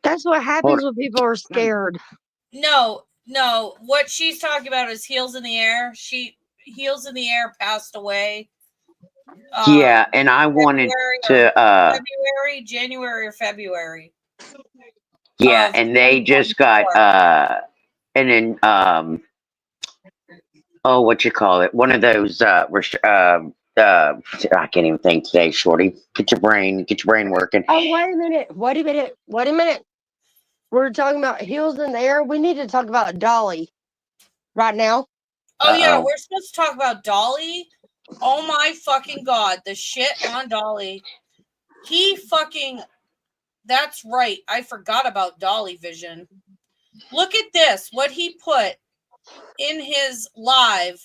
That's what happens when people are scared. No. What she's talking about is Heels in the Air. Heels in the Air passed away. yeah, and I wanted January or February. yeah, of and they just got, 2024. and then, oh, what you call it? One of those, I can't even think today, Shorty. Get your brain working. Oh, wait a minute. We're talking about heels in the air. We need to talk about Dolly right now. Oh yeah, Uh-oh. we're supposed to talk about Dolly. Oh my fucking God, the shit on Dolly. That's right. I forgot about Dolly Vision. Look at this. What he put in his live.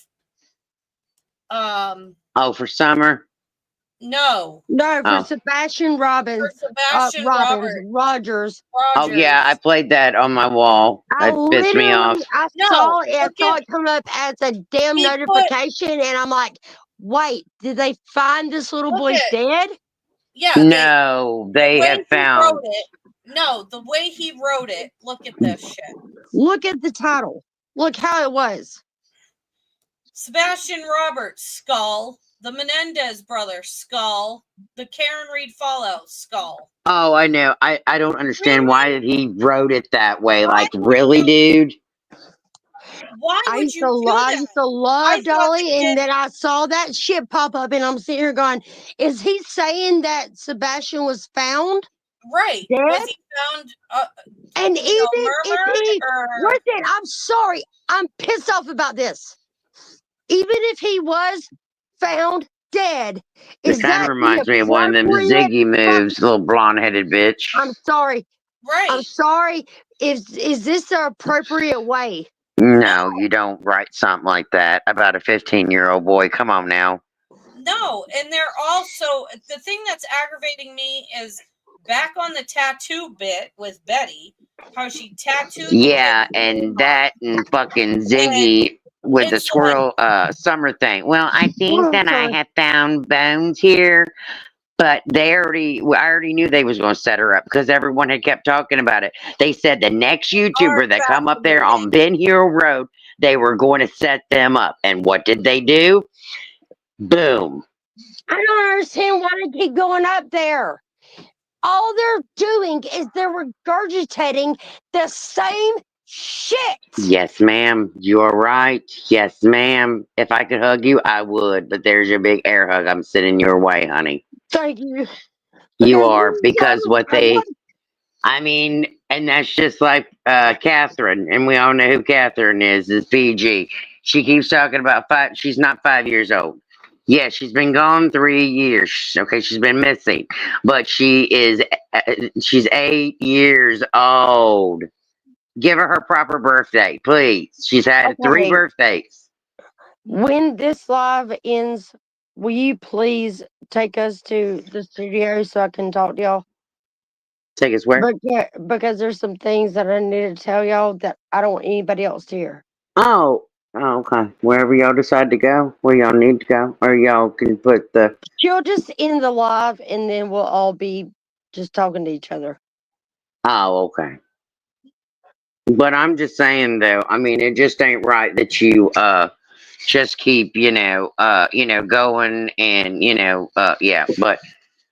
Oh, for summer? No, No. for Oh. Sebastian Robbins. For Sebastian Rogers. Oh yeah, I played that on my wall. I That pissed me off. saw it. I look saw at- it come up as a damn He put- notification, and I'm like, wait, did they find this little Look boy at- dead? Yeah. No, they the way have he found. wrote it. No, the way he wrote it. Look at this shit. Look at the title. Look how it was. Sebastian Roberts, Skull. The Menendez brothers, Skull. The Karen Reed Fallout, Skull. Oh, I know. I don't understand why did he wrote it that way. Why Like, would really, you- dude? Why I would used you to do love, that? love thought Dolly, the and kid- then I saw that shit pop up, and I'm sitting here going, "Is he saying that Sebastian was found Right. dead?" Was he found And even if murdered he, or listen, I'm sorry, I'm pissed off about this. Even if he was found dead, It is kind that of reminds the me of one of them appropriate Ziggy moves, little blonde-headed bitch. I'm sorry. right? I'm sorry. Is this the appropriate way? No, you don't write something like that about a 15-year-old boy. Come on now. No, and they're also the thing that's aggravating me is back on the tattoo bit with Betty, how she tattooed. Yeah, and that and fucking Ziggy with the it's like- squirrel summer thing. Well, I think Oh, that I sorry. have found bones here, but I already knew they was going to set her up because everyone had kept talking about it. They said the next YouTuber that come up there on Ben Hill Road, they were going to set them up. And what did they do? Boom. I don't understand why they keep going up there. All they're doing is they're regurgitating the same shit. Yes, ma'am. You are right. Yes, ma'am. If I could hug you, I would. But there's your big air hug. I'm sending your way, honey. Thank you. You are, because I mean, and that's just like Catherine, and we all know who Catherine is PG. She keeps talking about she's not 5 years old. Yeah, she's been gone 3 years. Okay, she's been missing, but she's 8 years old. Give her her proper birthday, please. She's had 3 Okay. birthdays. When this live ends, will you please take us to the studio so I can talk to y'all? Take us where? Because there's some things that I need to tell y'all that I don't want anybody else to hear. Oh, okay. Wherever y'all decide to go, where y'all need to go, or y'all can put the. She'll just end the live and then we'll all be just talking to each other. Oh, okay. But I'm just saying though, I mean, it just ain't right that you just keep, going and yeah. But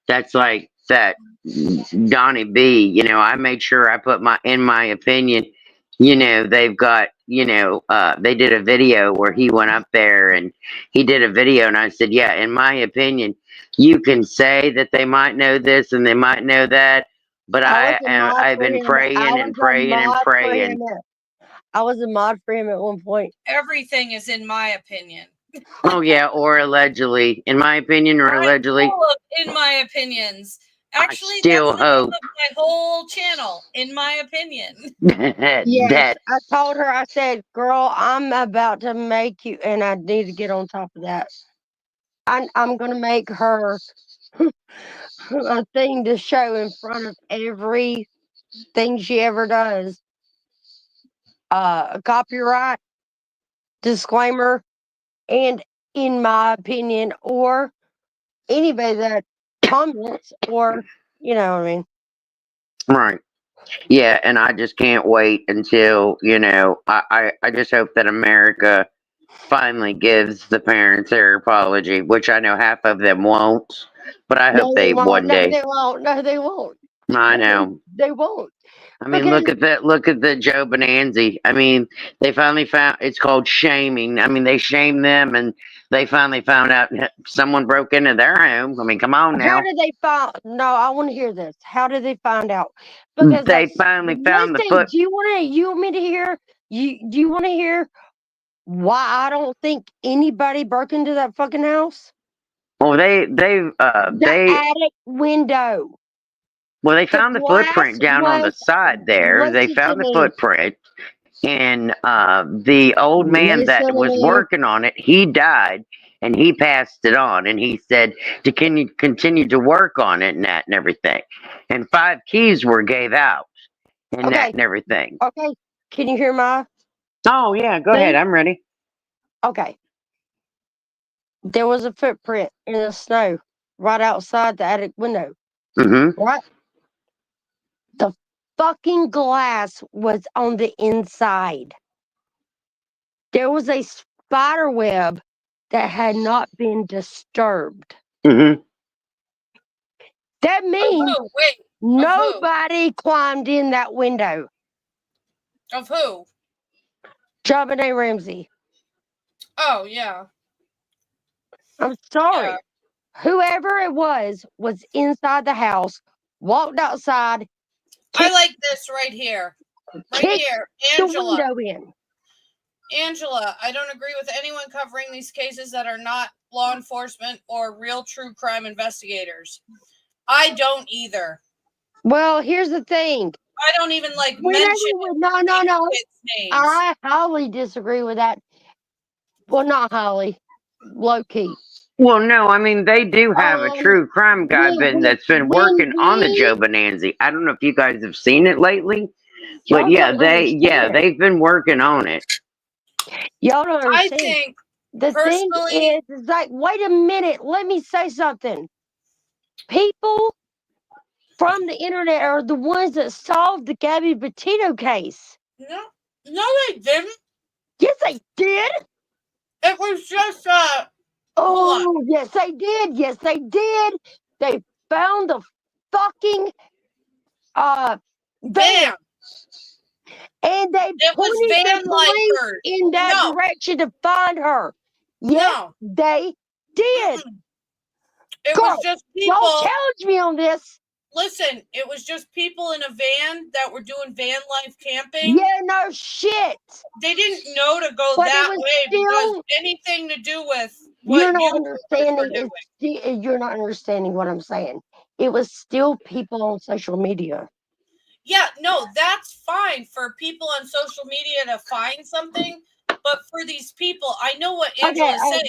that's like that Donnie B. I made sure I put in my opinion. They've got, they did a video where he went up there and he did a video, and I said, yeah, in my opinion, you can say that they might know this and they might know that, but I've been praying and praying and praying. I was a mod for him at one point. Everything is in my opinion. Oh yeah, or allegedly, in my opinion, or allegedly. I'm full of in my opinions. Actually, still that's the name hope. of my whole channel. In my opinion. Yes, I told her. I said, "Girl, I'm about to make you, and I need to get on top of that. I'm gonna make her a thing to show in front of everything she ever does. A copyright disclaimer, and in my opinion, or anybody that comments, or you know what I mean." Right. Yeah, and I just can't wait until, I just hope that America finally gives the parents their apology, which I know half of them won't, but I hope they one No, day. they won't. No, they won't. I know. They won't. I mean, look at the Joe Bonanzi. I mean, they finally found it's called shaming. I mean, they shamed them, and they finally found out someone broke into their home. I mean, come on now. How did they find? No, I want to hear this. How did they find out? Because they finally found the foot. Do you want me to hear? Do you want to hear why I don't think anybody broke into that fucking house? Well, they attic window. Well, they found the footprint down on the side there. They found the footprint. And the old man that was working on it, he died and he passed it on. And he said to continue to work on it and that and everything. And 5 keys were gave out and that and everything. Okay. Can you hear my? Oh, yeah. Go ahead. I'm ready. Okay. There was a footprint in the snow right outside the attic window. Mm-hmm. Right? The fucking glass was on the inside. There was a spider web that had not been disturbed. Mm-hmm. That means nobody climbed in that window. Of who? JonBenet Ramsey. Oh, yeah. I'm sorry. Yeah. Whoever it was inside the house, walked outside. I like this right here. Right here. Angela. The window in. Angela, I don't agree with anyone covering these cases that are not law enforcement or real true crime investigators. I don't either. Well, here's the thing. I don't even mention no. names. I highly disagree with that. Well, not highly, low key. Well, no, I mean they do have a true crime guy that's been working on the Joe Bonanzi. I don't know if you guys have seen it lately, but yeah, they've been working on it. Y'all don't understand. I think the thing is like, wait a minute, let me say something. People from the internet are the ones that solved the Gabby Petito case. No, they didn't. Yes, they did. It was just oh, yes, they did. Yes, they did. They found the fucking van. And they pointed the police in that direction to find her. Yes, they did. It was just people. Don't challenge me on this. Listen, it was just people in a van that were doing van life camping. Yeah, no shit. They didn't know to go that way because anything to do with what you're not understanding. You're not understanding what I'm saying. It was still people on social media. Yeah, no, that's fine for people on social media to find something, but for for these people. I know what Okay, Angela's saying.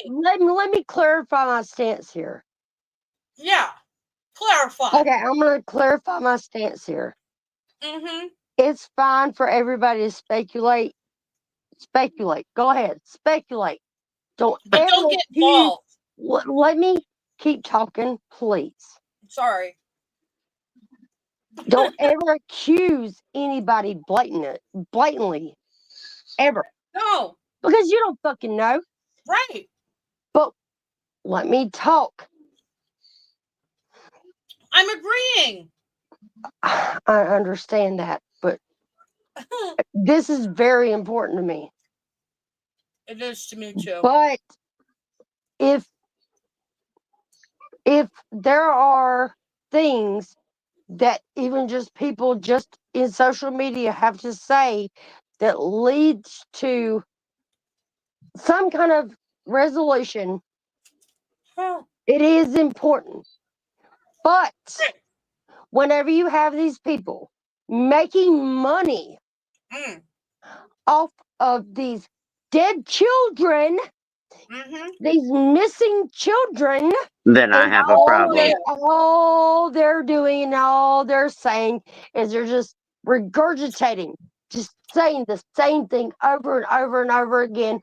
let me clarify my stance here. Yeah. Clarify. Okay, I'm gonna clarify my stance here. Mm-hmm. It's fine for everybody to speculate. Speculate. Go ahead. Speculate. Don't But ever don't get accuse. involved. Let me keep talking, please. Sorry. Don't ever accuse anybody blatantly, ever, No. because you don't fucking know. Right. But let me talk. I'm agreeing. I understand that, but this is very important to me. It is to me too. But if there are things that even just people just in social media have to say that leads to some kind of resolution, Huh. it is important. But whenever you have these people making money Mm. off of these dead children, Mm-hmm. these missing children, Then I and have a problem. all they're doing and all they're saying is they're just regurgitating, just saying the same thing over and over and over again,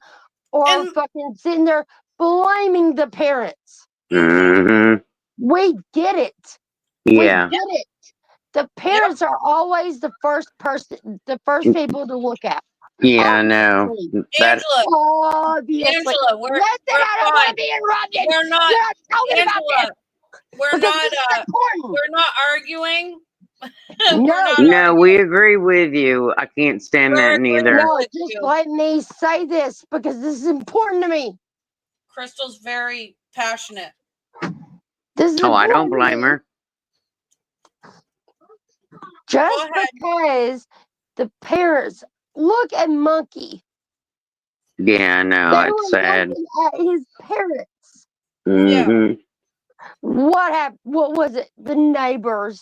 or And- fucking sitting there blaming the parents. Hmm. We get it. Yeah. We get it. The parents are always the first people to look at. Yeah, I know. That Angela, Obviously. Angela, we're Listen, I don't want to fine. be interrupted. We're not, You're not talking about this Angela. We're because not. this is important. We're not arguing. No. We're not no, arguing. we agree with you. I can't stand We're that agreeing. neither. No, with just you. let me say this because this is important to me. Crystal's very passionate. This is Oh, I don't important to blame me. her. Just ahead. because the parents look at Monkey, Yeah, I know. they It's were sad. looking at his parents. Hmm. What happened? What was it? The neighbors.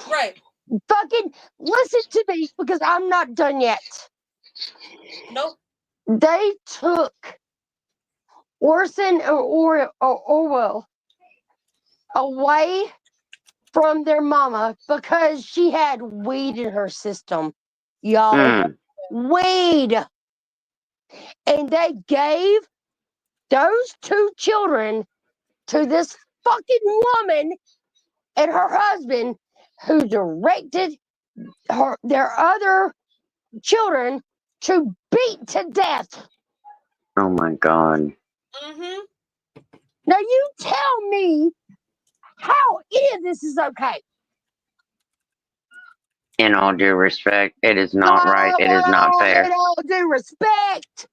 Right. Fucking listen to me because I'm not done yet. Nope. They took Orson or Orwell away from their mama because she had weed in her system, y'all. Mm. Weed. And they gave those two children to this fucking woman and her husband who directed their other children to beat to death. Oh my God. Mm-hmm. Now you tell me how any of this is okay. In all due respect, it is not right. It is not fair. In all due respect,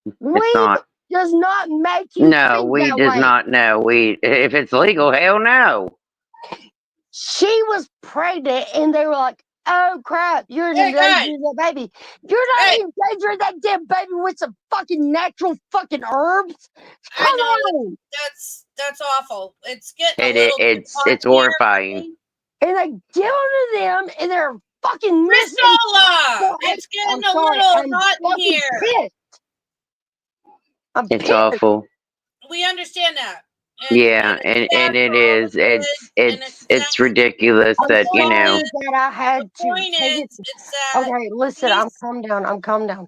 It's weed not. does not make you No, think weed that does way. not. No, weed. If it's legal, hell no. She was pregnant, and they were like, "Oh crap, you're Hey, endangering that baby. You're not Hey. endangering that damn baby with some fucking natural fucking herbs. I Come know. on!" That's awful. It's getting a It, little too it's hot it's here. horrifying. And they give them to them, and they're fucking missing. Crystalla, it's getting a little I'm hot in fucking here. pissed. I'm It's pissed. awful. We understand that. And, Yeah, it's sad and it for all the is. kids, and It's sad. ridiculous I'm that, you sorry know. that I had The to point take is, it. it's sad. Okay, listen, I'm these- calm down. I'm calm down.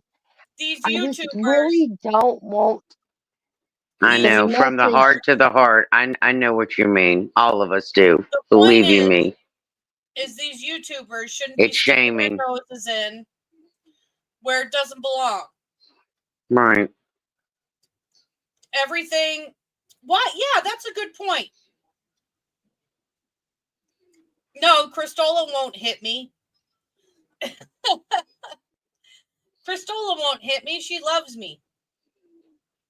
These I just YouTubers. really don't want. I these- know, from the message. heart to the heart. I know what you mean. All of us do. The Believe point you is- me. Is these YouTubers shouldn't It's be sticking shaming. their noses in where it doesn't belong. Right. Everything. What? Yeah, that's a good point. No, Crystola won't hit me. Crystola won't hit me. She loves me.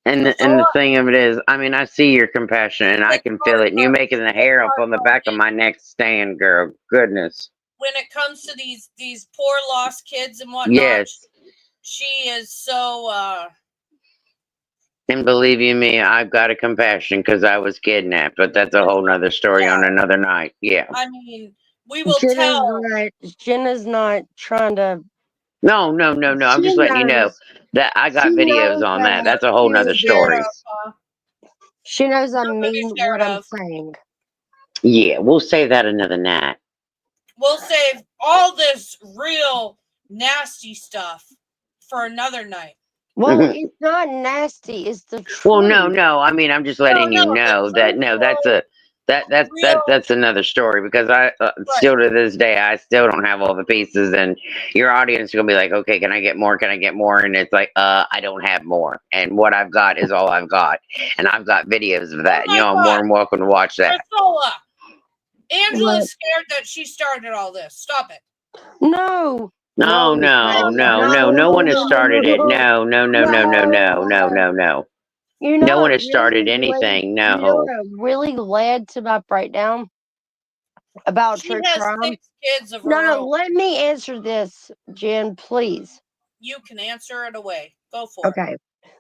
And the thing of it is, I mean, I see your compassion and I can feel it. And you're making the hair up on the back of my neck stand, girl. Goodness. When it comes to these poor lost kids and whatnot, Yes. she is so. And believe you me, I've got a compassion because I was kidnapped. But that's a whole nother story on another night. Yeah. I mean, we will tell. Jenna's not trying to No, no, no, no. I'm She just letting you know knows. that I She got videos knows on that that. That's a You're whole I'm nother pretty scared story. serious. of, huh? She knows I You're pretty mean scared what I'm of. saying. Yeah, we'll save that another night. We'll save all this real nasty stuff for another night. Well, it's not nasty. It's the Well, no, truth. no. I mean, I'm just No, letting you no, the know that no, that's truthful, a real, that's another story because I right. still to this day I still don't have all the pieces, and your audience is gonna be like, okay, can I get more? Can I get more? And it's like, I don't have more, and what I've got is all I've got, and I've got videos of Oh that. my I'm more God, than welcome to watch that. Priscilla. But Angela's scared that she started all this. Stop it. no, No, no, no, No, no, no, no. no, No no, one has no, no, started it. no, No, no, no, no, no, no, no, no. no, no. You know No one what has started really led? anything. You know No. what really led to my breakdown about she true has crime? 6 kids of No, her no. own. Let me answer this, Jen, please. You can answer it away. Go for it. Okay.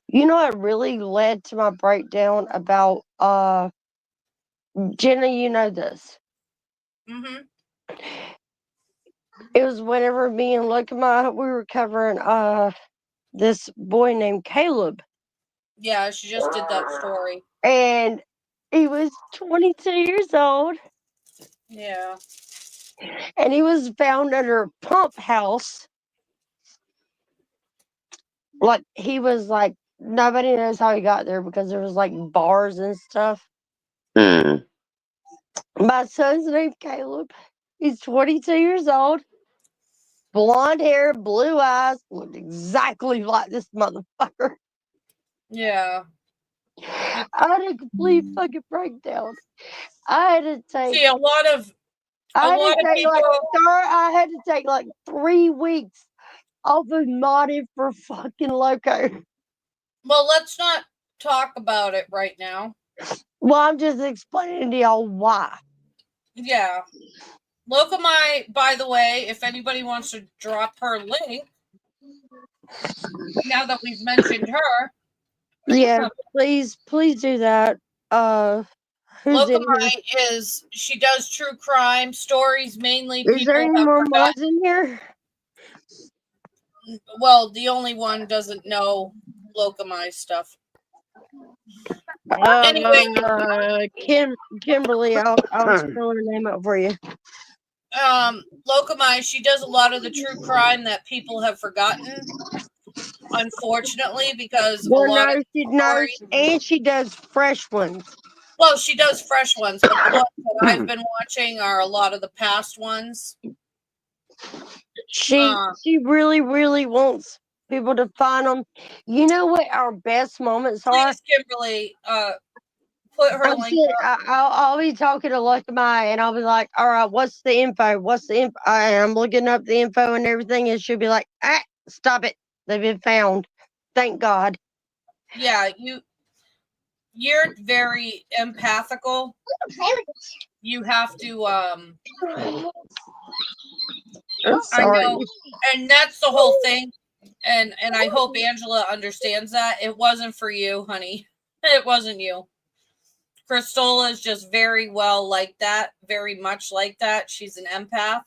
You know what really led to my breakdown about Jenna, you know this. Mm-hmm. It was whenever me and Lokama we were covering this boy named Caleb. Yeah, she just did that story. And he was 22 years old Yeah. and he was found under a pump house. Like he was like nobody knows how he got there because there was like bars and stuff. Hmm. My son's named Caleb. He's 22 years old. Blonde hair, blue eyes, looked exactly like this motherfucker. Yeah. I had a complete fucking breakdown. I had to take See, a lot of people. I had to take like 3 weeks off of modded for fucking Loco. Well, let's not talk about it right now. Well, I'm just explaining to y'all why. Yeah. Locomai, by the way, if anybody wants to drop her link, now that we've mentioned her, Yeah, please do that. Who's in here? she does true crime stories, mainly Is there people any have more forgotten. mods in here? Well, the only one doesn't know Locomai stuff. Anyway, Kimberly, I'll spell her name out for you. Locomai, she does a lot of the true crime that people have forgotten, unfortunately, because a lot of stories. And she does fresh ones. Well, she does fresh ones, but the ones that I've been watching are a lot of the past ones. She really, really wants people to find them. You know what our best moments are? Please, Kimberly, put her link up. I'll be talking to Luckmai and I'll be like, all right, what's the info? I'm looking up the info and everything, and she'll be like, stop it. They've been found. Thank God. Yeah, you're very empathical. You have to I'm I sorry. know, and that's the whole thing. And I hope Angela understands that. It wasn't for you, honey. It wasn't you. Cristola is just very well like that, very much like that. She's an empath.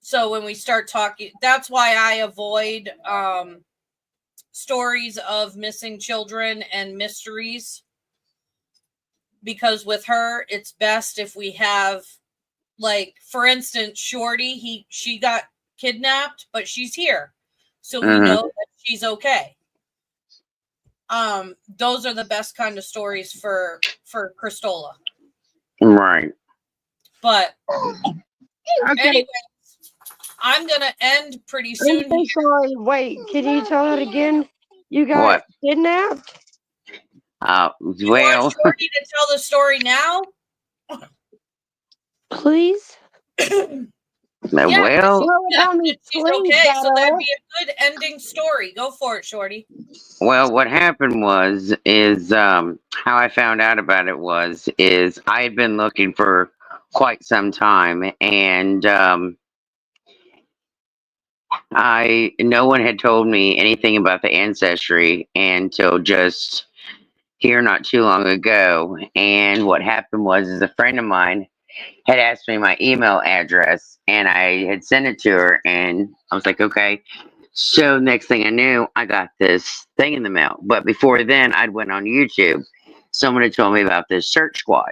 So when we start talking, that's why I avoid stories of missing children and mysteries. Because with her, it's best if we have, like, for instance, Shorty, she got kidnapped, but she's here. So we know that she's okay. Those are the best kind of stories for Cristola. Right. But Okay. anyway, I'm gonna end pretty soon. I'm so sorry. Wait, can you tell that again? You got kidnapped? You want Shorty to tell the story now? Please? Yeah, well, she's okay, so that'd be a good ending story. Go for it, Shorty. Well, what happened is how I found out about it is I had been looking for quite some time, and no one had told me anything about the ancestry until just here not too long ago. And what happened is a friend of mine had asked me my email address, and I had sent it to her, and I was like, okay. So next thing I knew, I got this thing in the mail. But before then, I'd went on YouTube. Someone had told me about this search squad.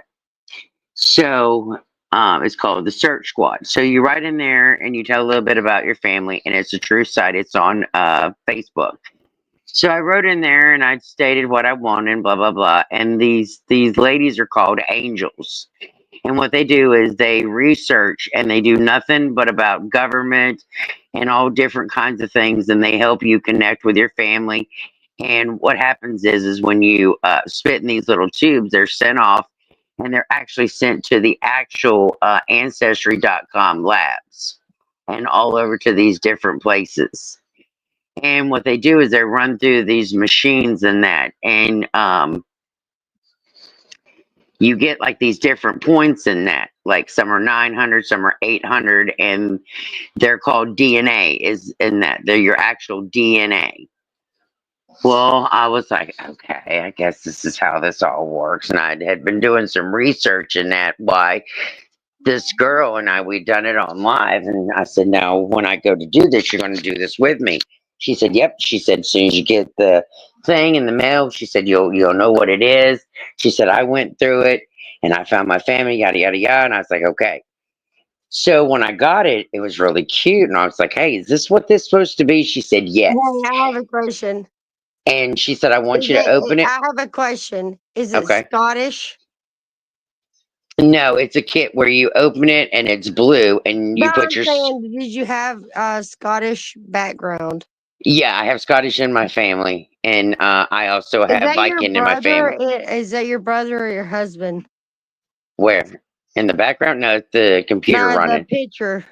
So it's called the Search Squad. So you write in there and you tell a little bit about your family, and it's a true site. It's on Facebook. So I wrote in there and I stated what I wanted, blah blah blah. And these ladies are called angels. And what they do is they research and they do nothing but about government and all different kinds of things, and they help you connect with your family. And what happens is when you spit in these little tubes, they're sent off, and they're actually sent to the actual Ancestry.com labs and all over to these different places. And what they do is they run through these machines and that, and you get like these different points in that. Like some are 900, some are 800, and they're called DNA. Is in that they're your actual DNA. Well, I was like, okay, I guess this is how this all works. And I had been doing some research in that. Why this girl and I, we'd done it on live. And I said, now, when I go to do this, you're going to do this with me. She said, yep. She said, as soon as you get the thing in the mail, she said, you'll know what it is. She said, I went through it and I found my family, yada, yada, yada. And I was like, okay. So when I got it, it was really cute. And I was like, hey, is this what this is supposed to be? She said, yes. Hey, I have a question. And she said, I want Is you to open it. I have a question. Is it Okay. Scottish? No, it's a kit where you open it and it's blue and you No, put I'm your. saying, did you have Scottish background? Yeah, I have Scottish in my family, and I also Is have that your Viking in my brother? family. Is that your brother or your husband? Where? In the background? No, it's the computer No, the running. picture.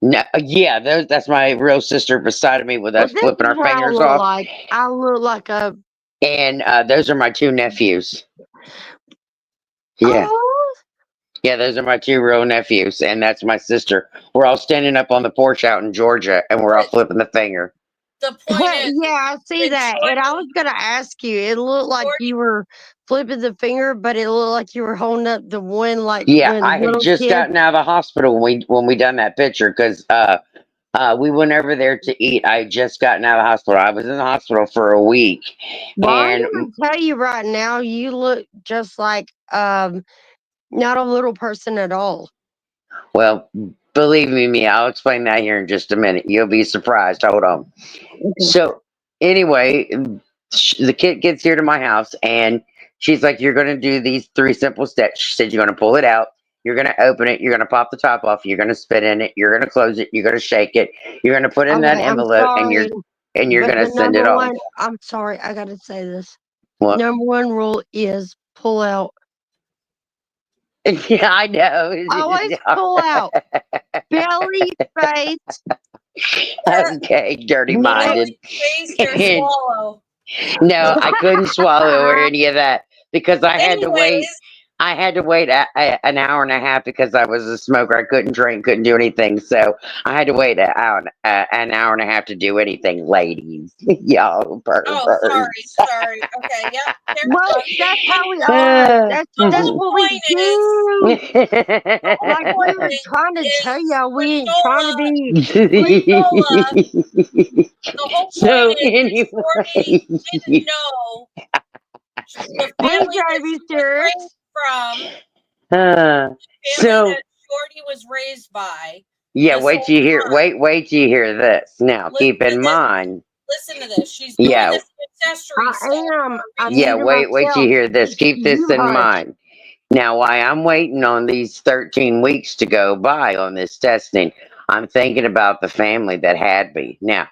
No, yeah, that's my real sister beside me with Well, us this flipping is our what I fingers look off. like. I look like a. And those are my two nephews. Yeah. Oh, Yeah, those are my two real nephews, and that's my sister. We're all standing up on the porch out in Georgia, and we're all flipping the finger. The point is, yeah, I see did that. And I Shorty- was gonna ask you. It looked like Shorty- you were flipping the finger, but it looked like you were holding up the one like Yeah, when I had little just kids. gotten out of the hospital when we done that picture because we went over there to eat. I had just gotten out of the hospital. I was in the hospital for a week, Well, I'm and gonna tell you right now, you look just like not a little person at all. well, believe me, I'll explain that here in just a minute. You'll be surprised. Hold on. So anyway, the kid gets here to my house, and she's like, "You're going to do these 3 simple steps." She said, "You're going to pull it out. You're going to open it. You're going to pop the top off. You're going to spit in it. You're going to close it. You're going to shake it. You're going to put in that Okay, I'm envelope, and sorry, you're but going to the send it number off." one, I'm sorry, I gotta say this. What? Number one rule is pull out. Yeah, I know. Always pull out. Belly, face. Okay, dirty minded. face or swallow. No, I couldn't swallow or any of that because I had to wait. Anyways, I had to wait an hour and a half because I was a smoker. I couldn't drink, couldn't do anything. So I had to wait an hour and a half to do anything, ladies. Y'all perverts. sorry. Okay, yeah. Well, that's how we are. That's what we do. Like we were trying to tell y'all, we ain't trying to be. The whole So point is Shorty anyway. didn't know the We family try that to be she was serious. raised from, So that Shorty was raised by. yeah, this wait whole till you hear time. wait till you hear this. Now Listen keep to in this. mind. Listen to this. She's doing Yeah. this ancestry stuff. I'm Yeah, muting wait till you myself. hear this. Keep this You in hush. mind. Now, while I'm waiting on these 13 weeks to go by on this testing, I'm thinking about the family that had me. Now,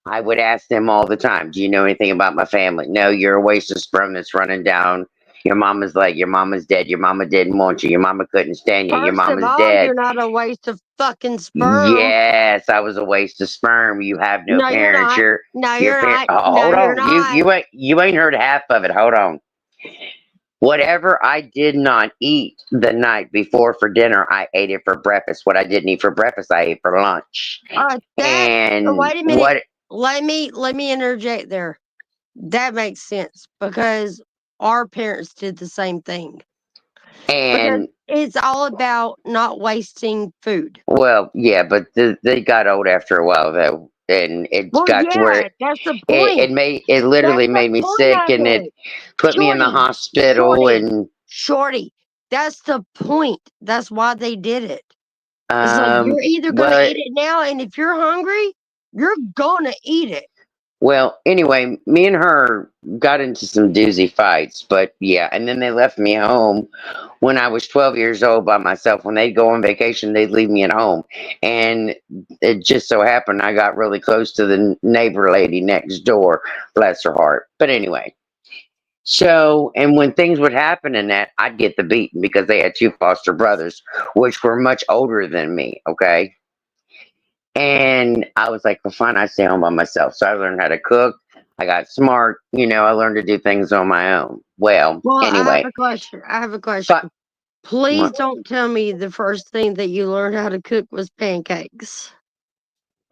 I would ask them all the time, do you know anything about my family? No, you're a waste of sperm that's running down your mama's leg. Your mama's dead. Your mama didn't want you. Your mama couldn't stand you. Your First of mama's all, dead. you're not a waste of fucking sperm. Yes, I was a waste of sperm. You have no, No, you're parents. not. No, Your you're parents. not. Hold No, you're on. not. You ain't heard half of it. Hold on. Whatever I did not eat the night before for dinner, I ate it for breakfast. What I didn't eat for breakfast, I ate for lunch. And Wait a minute. what? Let me interject there. That makes sense because our parents did the same thing. And it's all about not wasting food. Well, yeah, but they got old after a while though, and it Well, got to where yeah, that's the it point. made it That's literally the made me point sick, of and it it. put me in the Shorty, hospital, shorty, and shorty. That's the point. That's why they did it. It's like you're either gonna well, eat it now, and if you're hungry, you're gonna eat it. well, anyway, me and her got into some doozy fights, but yeah, and then they left me home when I was 12 years old by myself. When they'd go on vacation, they'd leave me at home. And it just so happened I got really close to the neighbor lady next door, bless her heart. But anyway, so, and when things would happen in that, I'd get the beating because they had two foster brothers, which were much older than me, okay? And I was like, well, fine, I stay home by myself. So I learned how to cook. I got smart. I learned to do things on my own. Well, Well, I have anyway, a question. I have a question. but Please what? don't tell me the first thing that you learned how to cook was pancakes.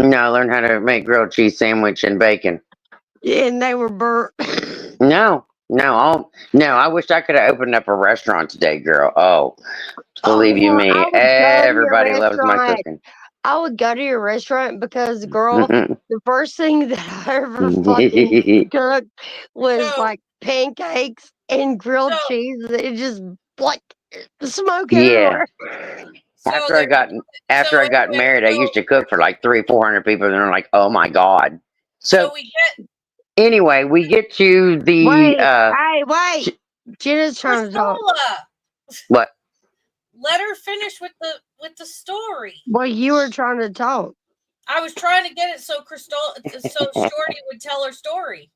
No, I learned how to make grilled cheese sandwich and bacon. And they were burnt. No, no, I wish I could have opened up a restaurant today, girl. Oh, believe you Well, me, I would go to your everybody loves my restaurant. cooking. I would go to your restaurant because, girl, the first thing that I ever fucking cooked was So, like pancakes and grilled so, cheese. It just like smoke Yeah. everywhere. so After I there. got So anyway, married, I used to cook for like 300-400 people, and they're like, "Oh my god!" so So we get anyway, we get to the Wait, hey, wait. j- Jenna's trying to talk. Priscilla. what? Let her finish with the story. Well, you were trying to talk. I was trying to get it so Shorty would tell her story.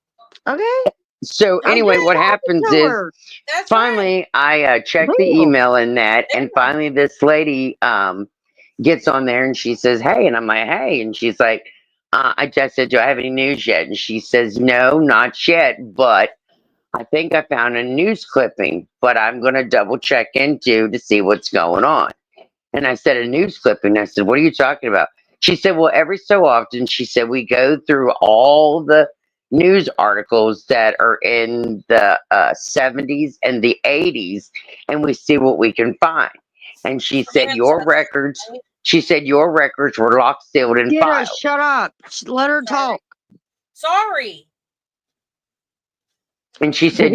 Okay. So I'm anyway, just what talking happens to is her. That's right. finally I checked the Real. email in that, and finally this lady gets on there and she says, "Hey," and I'm like, "Hey," and she's like, I just said, "Do I have any news yet?" And she says, "No, not yet, but I think I found a news clipping, but I'm going to double check into to see what's going on." And I said, "A news clipping?" I said, "What are you talking about?" She said, "Well, every so often," she said, "we go through all the news articles that are in the 70s and the 80s, and we see what we can find." And she said, "Your records were locked, sealed, and Jenna, filed." shut up. Let her talk. Sorry. And she said,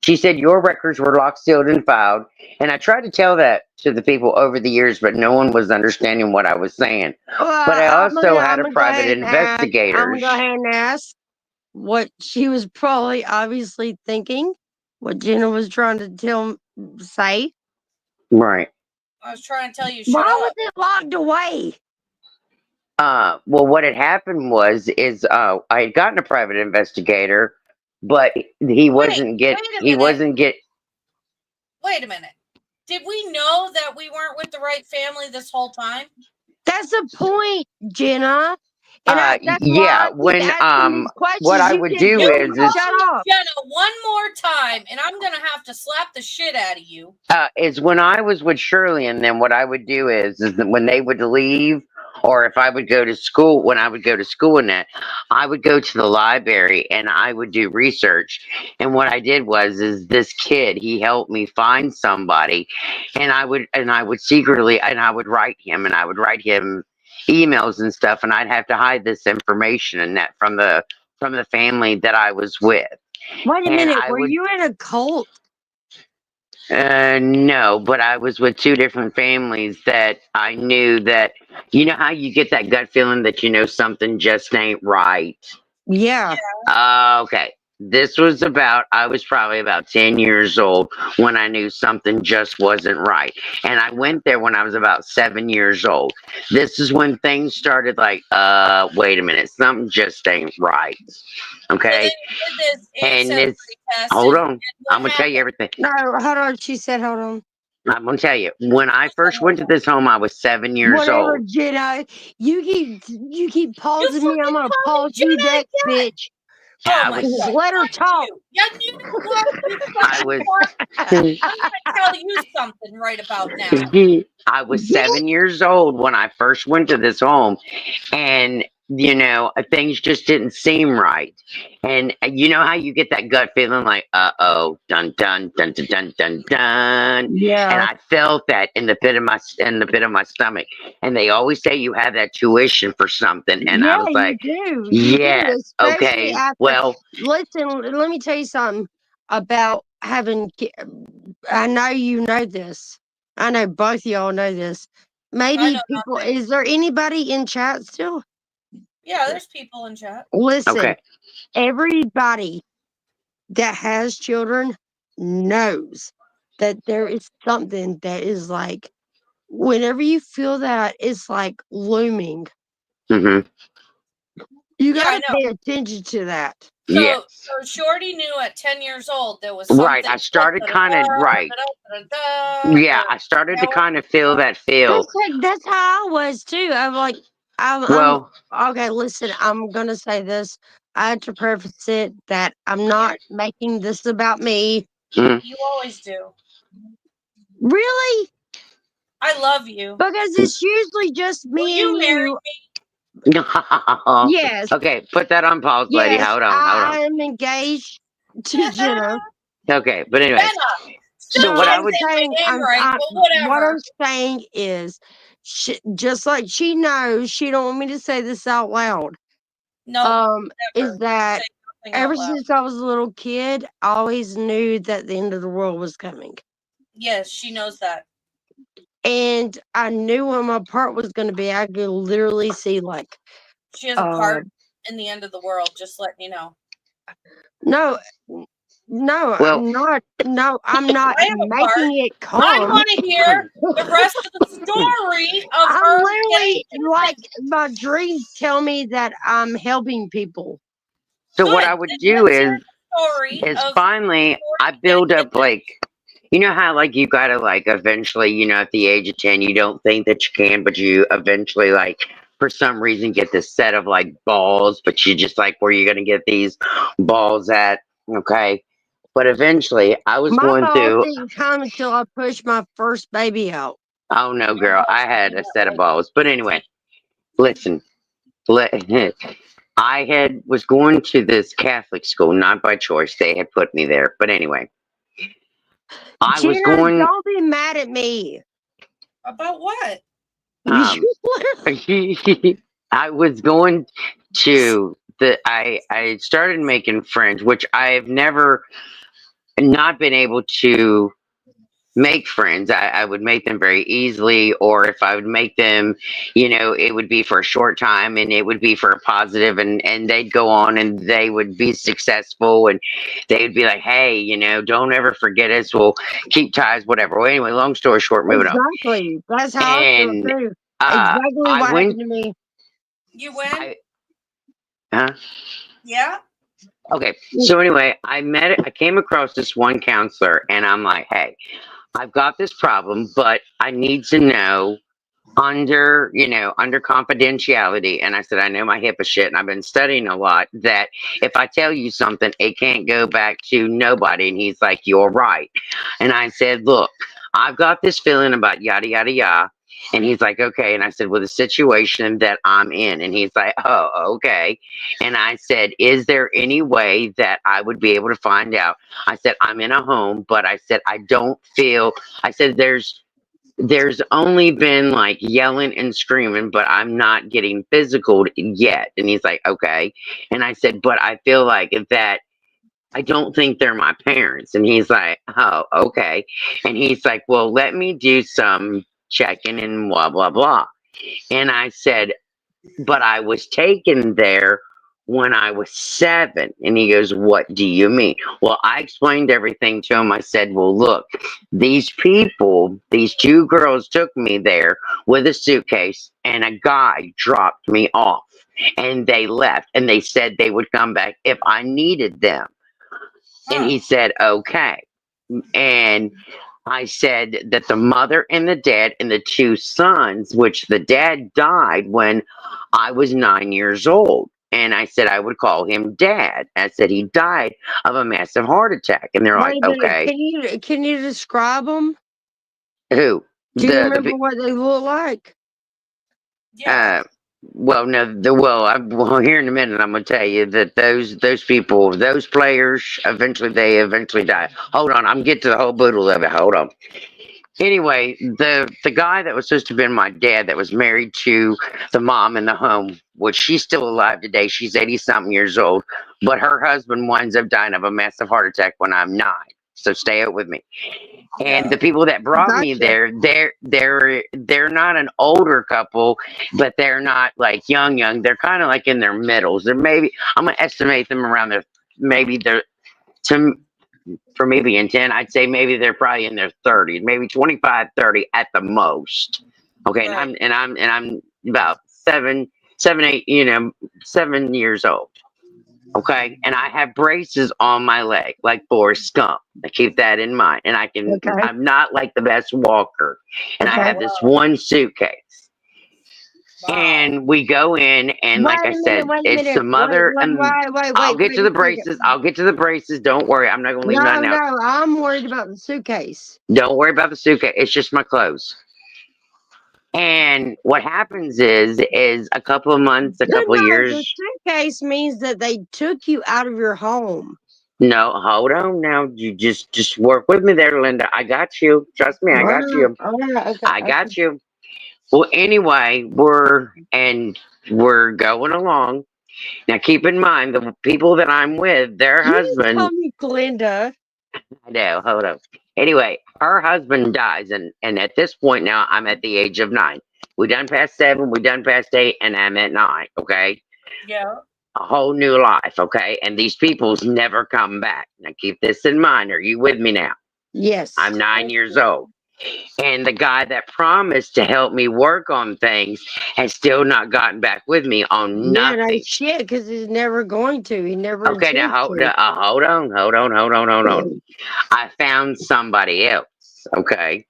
she said, "Your records were locked, sealed, and filed." And I tried to tell that to the people over the years, but no one was understanding what I was saying. But I also had a private investigator. I'm going to go ahead and ask what she was probably obviously thinking, what Jenna was trying to say. Right. I was trying to tell you, shut Why up. was it locked away? Well, what had happened is I had gotten a private investigator, but he wasn't wait a minute. Did we know that we weren't with the right family this whole time? That's the point, Jenna. And that's yeah, why when questions. what I would do is shut up. Jenna, one more time, and I'm gonna have to slap the shit out of you. Is when I was with Shirley, and then what I would do is that when they would leave, or if I would go to school, when I would go to school and that, I would go to the library and I would do research. And what I did is this kid, he helped me find somebody, and I would secretly, and I would write him emails and stuff, and I'd have to hide this information and that from the family that I was with. Wait a minute, were you in a cult? No, but I was with two different families that I knew that, you know how you get that gut feeling that something just ain't right? Yeah. Okay. This was I was probably about 10 years old when I knew something just wasn't right. And I went there when I was about 7 years old. This is when things started like, wait a minute, something just ain't right. Okay. And it's, hold on. I'm going to tell you everything. No, hold on. She said, hold on. I'm going to tell you, when I first went to this home, I was 7 years old. Jenna. You keep pausing me. I'm going to pause you next, bitch. Oh my God. Let her talk. Yeah, you know what? I was. I'm going to tell you something right about now. I was 7 years old when I first went to this home, and things just didn't seem right. And you know how you get that gut feeling like, uh-oh, dun dun dun dun dun dun dun. And Yeah. I felt that in the pit of my stomach. And they always say you have that tuition for something. And I Yeah, was you like, do. You do, yes, especially okay, after. well, Listen, let me tell you something about having. I know you know this. I know both y'all know this. I Maybe know people. nothing. Is there anybody in chat still? Yeah, there's people in chat. Listen, okay. everybody that has children knows that there is something that is like, whenever you feel that, it's like looming. Hmm. You Yeah, I got to know. pay attention to that. So, Yes. so Shorty knew at 10 years old there was Right. something. I started kind of, right. Yeah, I started to kind of feel that feel. That's how I was too. I'm like, I'm Well, okay. Listen, I'm gonna say this. I had to preface it that I'm not making this about me. mm, You always do. Really, I love you. because it's usually just Will me you and marry you. me? Yes, okay, put that on pause, lady. yes, Hold on, I am engaged to Jenna. Okay, but anyway, Jenna. Still so what I can't would, say my name right, but what whatever. I'm saying is, just like she knows, she don't want me to say this out loud. No, Is never. that Say nothing out ever loud. since I was a little kid, I always knew that the end of the world was coming. Yes, she knows that. And I knew when my part was going to be. I could literally see, like, She has a part in the end of the world, just letting you know. no, no, well, I'm not. No, I'm not I have a part. making it I come. want to hear the rest of the story of I'm her literally getting like, my dreams tell me that I'm helping people. so good. what I would Then do let's hear is the story of finally I build up like, you know how like you gotta like eventually, at the age of 10, you don't think that you can, but you eventually like for some reason get this set of like balls, but you just like where you're gonna get these balls at, okay? But eventually I was My going balls through. didn't come until I pushed my first baby out. Oh no, Your girl, I balls had came a at, set of like, balls. But anyway, listen, I was going to this Catholic school, not by choice. They had put me there. But anyway, I was Jenna, going. don't be mad at me. About what? Um, I was going to I started making friends, which I've never not been able to make friends. I would make them very easily, or if I would make them, it would be for a short time and it would be for a positive, and they'd go on and they would be successful and they'd be like, hey, don't ever forget us. We'll keep ties, whatever. Well, anyway, long story short, moving on. Exactly. That's how I feel And too. Exactly I what went. happened to me. You win? Huh? Yeah? Okay. So anyway, I came across this one counselor and I'm like, hey, I've got this problem, but I need to know under confidentiality. And I said, I know my HIPAA shit and I've been studying a lot that if I tell you something, it can't go back to nobody. And he's like, you're right. And I said, look, I've got this feeling about yada, yada, yada. And he's like, okay. And I said, well, the situation that I'm in. And he's like, oh, okay. And I said, is there any way that I would be able to find out? I said, I'm in a home, but I said, I said, there's only been like yelling and screaming, but I'm not getting physical yet. And he's like, okay. And I said, but I feel like that I don't think they're my parents. And he's like, oh, okay. And he's like, well, let me do some checking and blah, blah, blah. And I said, but I was taken there when I was 7. And he goes, what do you mean? Well, I explained everything to him. I said, well, look, these 2 girls took me there with a suitcase and a guy dropped me off and they left and they said they would come back if I needed them. And he said, okay. And I said that the mother and the dad and the 2 sons, which the dad died when I was 9 years old. And I said I would call him Dad. I said he died of a massive heart attack. And they're like, Wait a minute. okay. Can you describe them? Who? Do you remember what they look like? Yeah. Well, no, well, here in a minute, I'm gonna tell you that those people, those players, they eventually die. Hold on, I'm getting to the whole boodle of it. Hold on. Anyway, the guy that was supposed to have been my dad, that was married to the mom in the home, which she's still alive today. She's 80 something years old, but her husband winds up dying of a massive heart attack when I'm 9. So stay up with me. And the people that brought me Gotcha. there, they're not an older couple, but they're not like young. They're kind of like in their middles. They're maybe, I'm gonna estimate them around their, maybe they're, to for me being 10, I'd say maybe they're probably in their 30s, maybe 25, 30 at the most. Okay, and Right. I'm about 8, 7 years old. Okay, and I have braces on my leg, like Forrest Gump. I keep that in mind, and Okay. I'm not like the best walker, and I Okay. have this one suitcase, Wow. and we go in, and like I said, Wait a it's minute. the mother, and Wait I'll get to a the second. braces. I'll get to the braces. Don't worry, I'm not gonna leave No, nothing out. no, I'm worried about the suitcase. Don't worry about the suitcase. It's just my clothes. And what happens is a couple of months, a No, couple of the years. suitcase means that they took you out of your home. No, hold on now. You just work with me there, Linda. I got you. Trust me, I got you. Okay. I got you. Well, anyway, we're going along. Now, keep in mind the people that I'm with, their You just husband. call me Glinda. I know. Hold on. Anyway, her husband dies, and at this point now, I'm at the age of 9. We done past 7. We done past 8, and I'm at 9. Okay, Yeah. a whole new life. Okay, and these people's never come back. Now, keep this in mind. Are you with me now? Yes. I'm 9 years old. And the guy that promised to help me work on things has still not gotten back with me on Yeah, no nothing. shit, because he's never going to. He never Okay, now intends to. hold on. I found somebody else. Okay.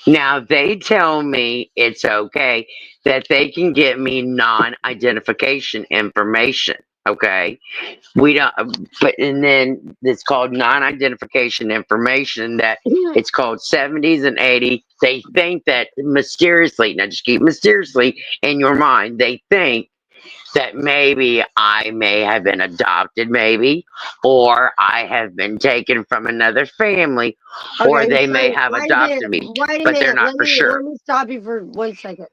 Now they tell me it's okay that they can get me non-identification information. Okay. We don't, but and then it's called non-identification information that it's called 70s and 80s. They think that mysteriously, now just keep mysteriously in your mind, they think that maybe I may have been adopted, maybe, or I have been taken from another family, or Okay, they so may have wait a adopted minute. me, Wait a but they're minute. not for Let sure. me stop you for 1 second.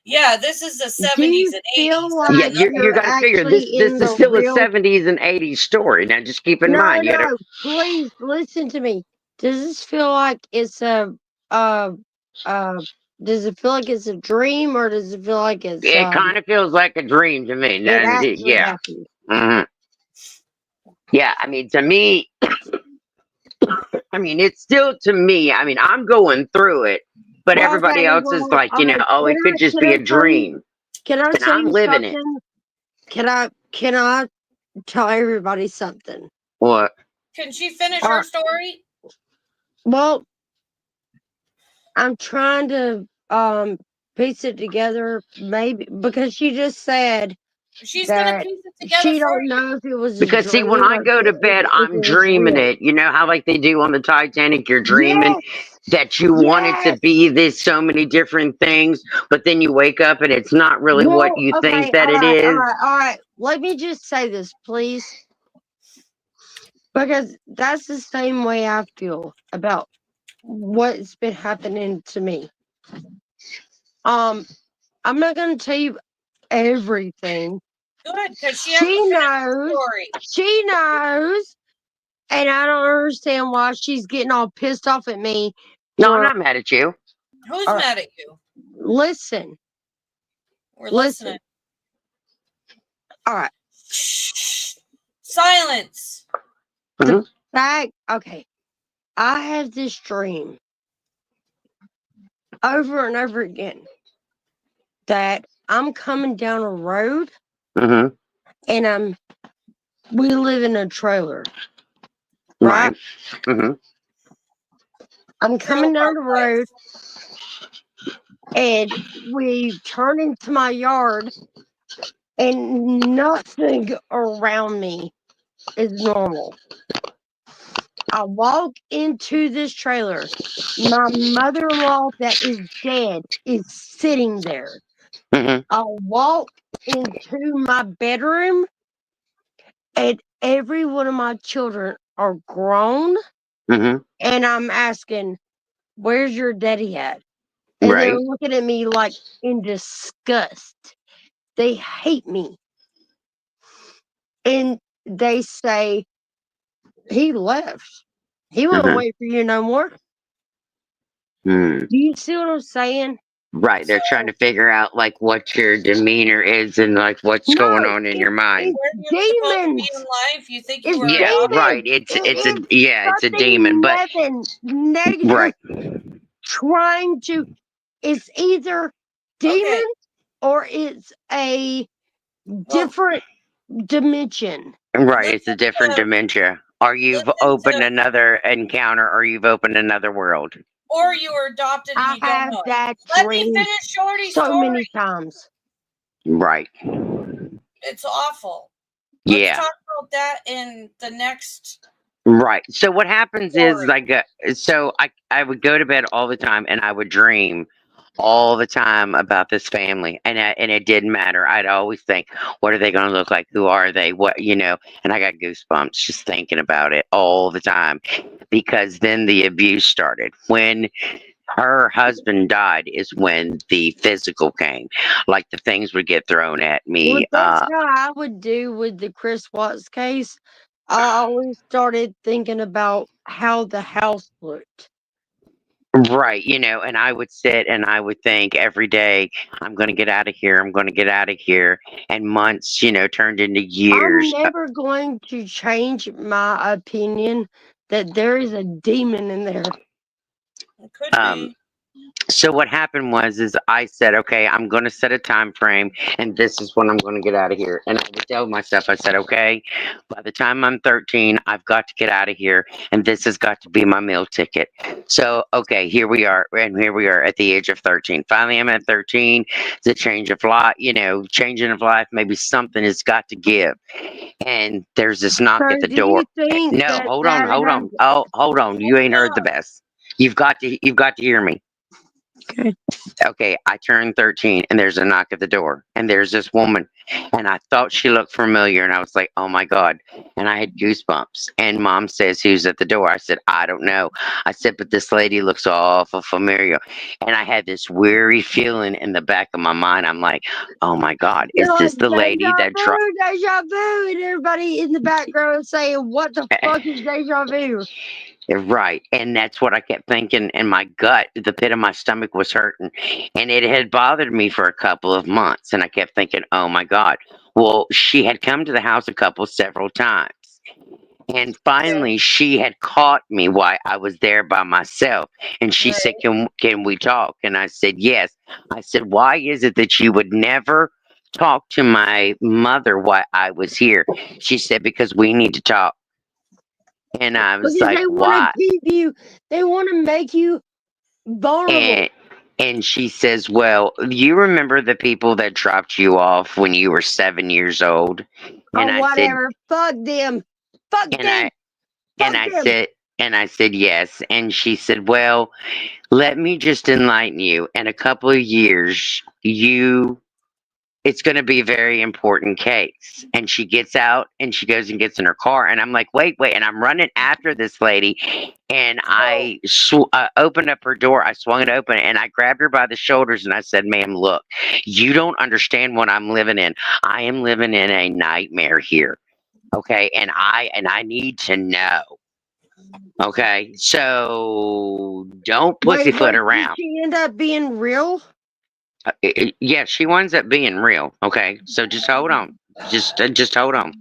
Yeah, this is the Do 70s you and feel 80s. Yeah, like you you're got to figure actually this in is the still a real? 70s and 80s story. Now, just keep in No, mind, you got to. no. Please listen to me. Does this feel like it's a uh uh? Does it feel like it's a dream, or does it feel like It kind of feels like a dream to me. it And actually yeah, happened? yeah. I mean, to me, I mean, it's still to me. I mean, I'm going through it, but Well, everybody okay. else is Well, like, oh, it could just be a dream, can I and tell I'm you living it. something? Can I tell everybody something? What? Can she finish All her right. story? Well, I'm trying to piece it together, maybe because she just said She's gonna that piece it together she for don't you. know if it was a Because see, when dream I or go to bed, if I'm it was dreaming real. it. You know how like they do on the Titanic, you're dreaming Yes, that you want it to yes. be this so many different things, but then you wake up and it's not really what Well, you think okay, that it is. all right. Let me just say this, please, because that's the same way I feel about what's been happening to me. I'm not gonna tell you everything. Good, because she has to She finish the knows. story. She knows. And I don't understand why she's getting all pissed off at me No, I'm for not mad at you. Who's all right, mad at you? listen. We're Listen. listening. All right. Shh. Silence. Mhm. Okay. I have this dream over and over again that I'm coming down a road Mhm. and we live in a trailer. Right? Right. Mhm. I'm coming Trailer down the park road place. and we turn into my yard and nothing around me is normal. I walk into this trailer. My mother-in-law that is dead is sitting there. Mhm. I'll walk into my bedroom, and every one of my children are grown, Mhm. and I'm asking, "Where's your daddy at?" And they're Right. looking at me like in disgust. They hate me. And they say, "He left. He won't Mhm. wait for you no more." Mm. Do you see what I'm saying? Right. So They're trying to figure out like what your demeanor is and like what's going No, on in your mind. where it's you're supposed to be in demons. life, you think you It's were Yeah. adopted? Right. demons. It's a It's it's a demon, something but negative right. trying to. It's either Okay. demons or it's a Well, different dimension. Right. It's a listen different to dementia. Or you've listen opened to, another encounter, or you've opened another world. or you were adopted and I you don't have know it. that Let me dream finish Shorty's so story. many times. Right. It's awful. Let's Yeah. talk about that in the next Right. So what happens is story. like I would go to bed all the time and I would dream all the time about this family and it didn't matter. I'd always think, what are they going to look like? Who are they? What, and I got goosebumps just thinking about it all the time because then the abuse started. When her husband died is when the physical came. Like the things would get thrown at Well, me. that's how I would do with the Chris Watts case. I always started thinking about how the house looked. Right, and I would sit and I would think every day, I'm going to get out of here. I'm going to get out of here. And months, turned into I'm years. never going to change my opinion that there is a demon in there. It could Um, be. so what happened is I said, okay, I'm going to set a time frame and this is when I'm going to get out of here. And I would tell myself, I said, okay, by the time I'm 13, I've got to get out of here and this has got to be my meal ticket. So, okay, here we are. And here we are at the age of 13. Finally, I'm at 13. It's a change of life, changing of life. Maybe something has got to give. And there's this knock So, at the do you door. think No, that hold on, that hold has? on. Oh, hold on. You ain't heard the No. best. You've got to hear me. Okay. Okay, I turned 13 and there's a knock at the door and there's this woman and I thought she looked familiar and I was like, oh my God. And I had goosebumps and mom says, who's at the door? I said, I don't know. I said, but this lady looks awful familiar. And I had this weary feeling in the back of my mind. I'm like, oh my God, You're is like this the lady that deja vu, and everybody in the background saying, "What the fuck is deja vu?" Right. And that's what I kept thinking. And my gut, the pit of my stomach was hurting. And it had bothered me for a couple of months. And I kept thinking, oh my God. Well, she had come to the house several times. And finally, she had caught me while I was there by myself. And she said, Right. can we talk? And I said, yes. I said, why is it that you would never talk to my mother while I was here? She said, because we need to talk. And I was Because like, they want why? to keep you. They want to make you vulnerable. And she says, well, you remember the people that dropped you off when you were 7 years old? And Or I said, whatever. Fuck them. Fuck and them. I and Fuck I them. said and I said yes. And she said, well, let me just enlighten you. In a couple of years, it's going to be a very important case. And she gets out and she goes and gets in her car. And I'm like, wait. And I'm running after this lady. And I opened up her door. I swung it open and I grabbed her by the shoulders and I said, ma'am, look, you don't understand what I'm living in. I am living in a nightmare here. Okay. And I need to know. Okay. So don't Wait, pussyfoot did around. she end up being real? Yeah, she winds up being real. Okay, so just hold on, just hold on.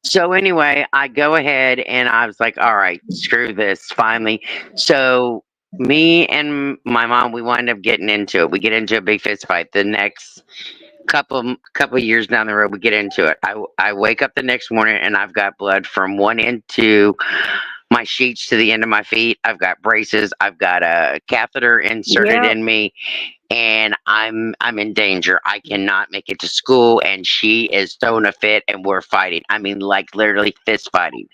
So anyway, I go ahead and I was like, all right, screw this. Finally, so me and my mom, we wind up getting into it. We get into a big fist fight. The next couple years down the road, we get into it. I wake up the next morning and I've got blood from one end to my sheets to the end of my feet. I've got braces. I've got a catheter inserted Yep. in me. and I'm in danger. I cannot make it to school, and she is throwing a fit, and we're fighting. I mean, like literally fist fighting.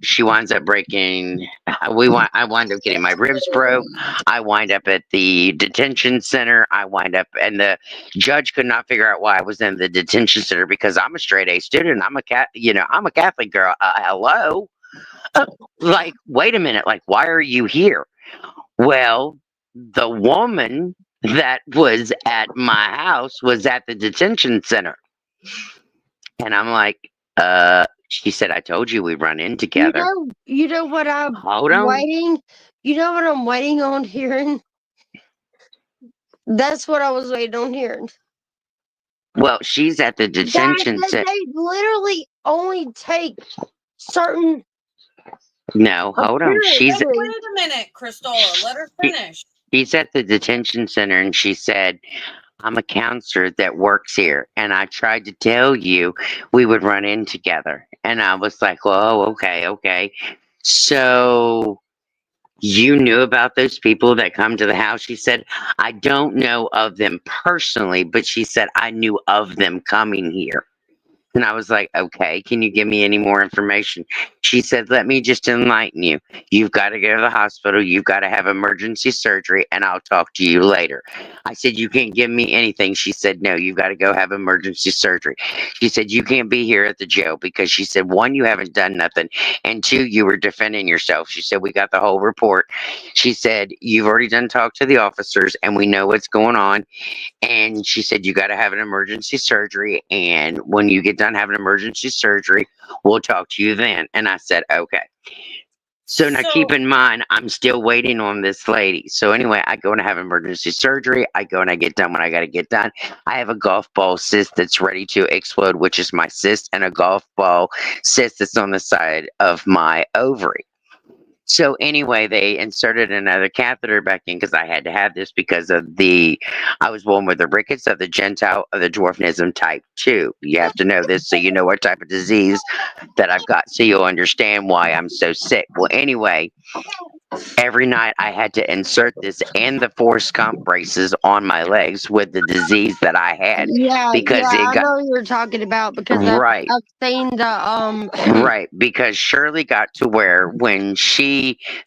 She winds up breaking. I wind up getting my ribs broke. I wind up at the detention center. I wind up, and the judge could not figure out why I was in the detention center because I'm a straight A student. I'm a Catholic girl. Hello. Like, wait a minute. Like, why are you here? Well, the woman that was at my house was at the detention center. And I'm like, she said, I told you we'd run in together. You know what I'm Hold on. waiting? You know what I'm waiting on hearing? That's what I was waiting on hearing. Well, she's at the detention That center. they literally only take certain. No, hold on. Appearance. Wait a minute, Cristola. Let her finish. She's at the detention center, and she said, I'm a counselor that works here, and I tried to tell you we would run in together. And I was like, well, okay. So you knew about those people that come to the house? She said, I don't know of them personally, but she said, I knew of them coming here. And I was like, okay, can you give me any more information? She said, let me just enlighten you. You've got to go to the hospital. You've got to have emergency surgery, and I'll talk to you later. I said, you can't give me anything. She said, no, you've got to go have emergency surgery. She said, you can't be here at the jail because she said, one, you haven't done nothing, and two, you were defending yourself. She said, we got the whole report. She said, you've already done talk to the officers, and we know what's going on. And she said, you got to have an emergency surgery. And when you get done having emergency surgery, we'll talk to you then. And I said, okay. So now keep in mind, I'm still waiting on this lady. So anyway, I go and have emergency surgery. I go and I get done when I got to get done. I have a golf ball cyst that's ready to explode, which is my cyst, and a golf ball cyst that's on the side of my ovary. So anyway, they inserted another catheter back in because I had to have this because of I was born with the rickets of the Gentile of the dwarfism type 2. You have to know this so you know what type of disease that I've got so you'll understand why I'm so sick. Well, anyway, every night I had to insert this and the force comp braces on my legs with the disease that I had. Because I know what you're talking about because right. I've seen the Right, because Shirley got to where when she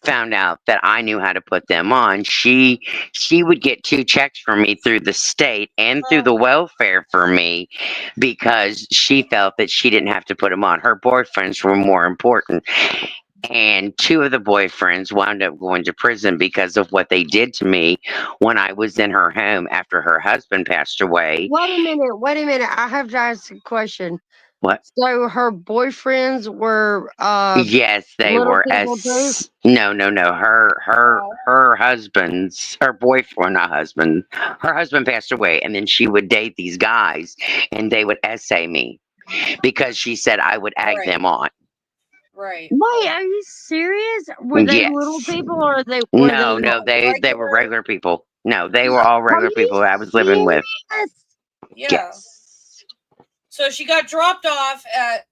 found out that I knew how to put them on, she would get 2 checks from me through the state and through the welfare for me because she felt that she didn't have to put them on. Her boyfriends were more important. And 2 of the boyfriends wound up going to prison because of what they did to me when I was in her home after her husband passed away. Wait a minute. I have to ask a question. What? So her boyfriends were yes, they little were people too? no. Her husband's her boyfriend, not husband. Her husband passed away, and then she would date these guys, and they would essay me because she said I would egg them on. Right. Wait, are you serious? Were they little people or they were No, they were regular people. No, they were all regular people I was living with. Yeah. Yes. So she got dropped off at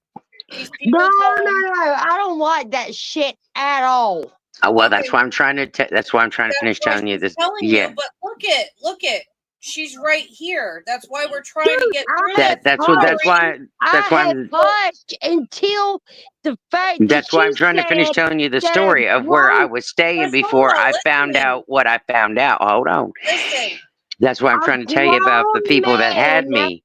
these No, people's home. I don't like that shit at all. Well, that's why I'm trying to. That's why I'm trying to finish telling you this. You, but look it. She's right here. That's why we're trying to get through that's why I'm touched until the fact. That's why I'm trying to finish telling you the story of where I was staying before I found out what I found out. Hold on. Listen. That's why I'm trying to tell you about the people that had me.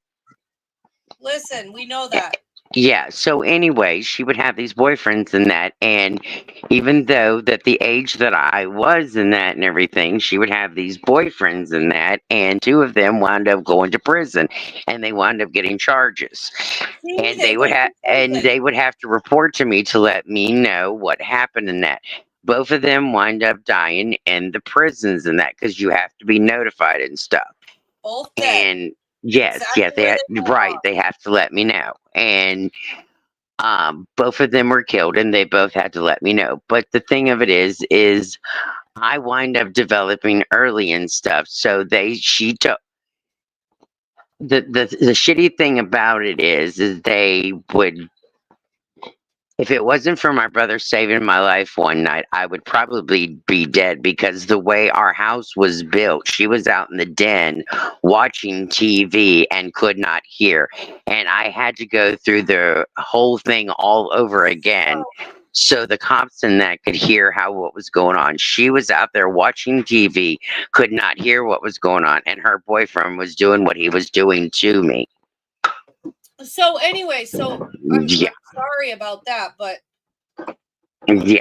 Listen, we know that. Yeah, so anyway, she would have these boyfriends and that, and even though that the age that I was in that and everything, she would have these boyfriends and that, and 2 of them wound up going to prison, and they wound up getting charges. And they would have to report to me to let me know what happened in that. Both of them wind up dying in the prisons and that because you have to be notified and stuff. Both dead. And yes, they have to let me know. And both of them were killed and they both had to let me know. But the thing of it is I wind up developing early and stuff. So she took the shitty thing about it is they would If it wasn't for my brother saving my life one night, I would probably be dead because the way our house was built, she was out in the den watching TV and could not hear. And I had to go through the whole thing all over again so the cops and that could hear what was going on. She was out there watching TV, could not hear what was going on, and her boyfriend was doing what he was doing to me. So anyway, I'm Yeah. sorry about that, but Yeah.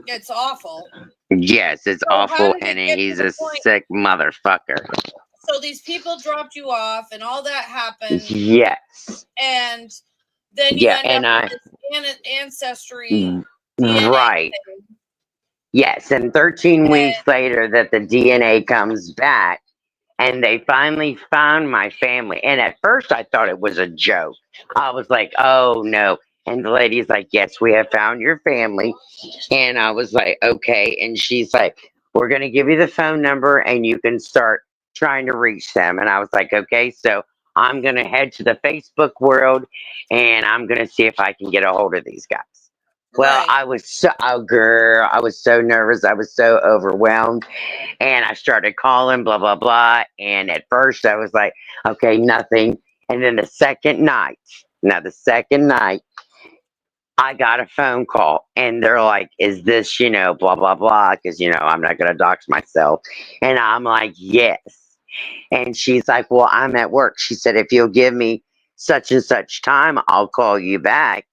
it's awful. Yes, it's So how awful, did it and get to he's the a point- sick motherfucker. So these people dropped you off, and all that happened, Yes. and then you Yeah, end and up with this ancestry DNA right. thing. Yes, and 13 And- weeks later that the DNA comes back and they finally found my family. And at first I thought it was a joke. I was like, "Oh no." And the lady's like, "Yes, we have found your family." And I was like, "Okay." And she's like, "We're going to give you the phone number and you can start trying to reach them." And I was like, "Okay." So I'm going to head to the Facebook world and I'm going to see if I can get a hold of these guys. Well, Right. I was so, oh girl, I was so nervous. I was so overwhelmed. And I started calling, blah, blah, blah. And at first I was like, okay, nothing. And then the second night, I got a phone call and they're like, is this, blah, blah, blah. Because, I'm not going to dox myself. And I'm like, yes. And she's like, well, I'm at work. She said, if you'll give me such and such time, I'll call you back.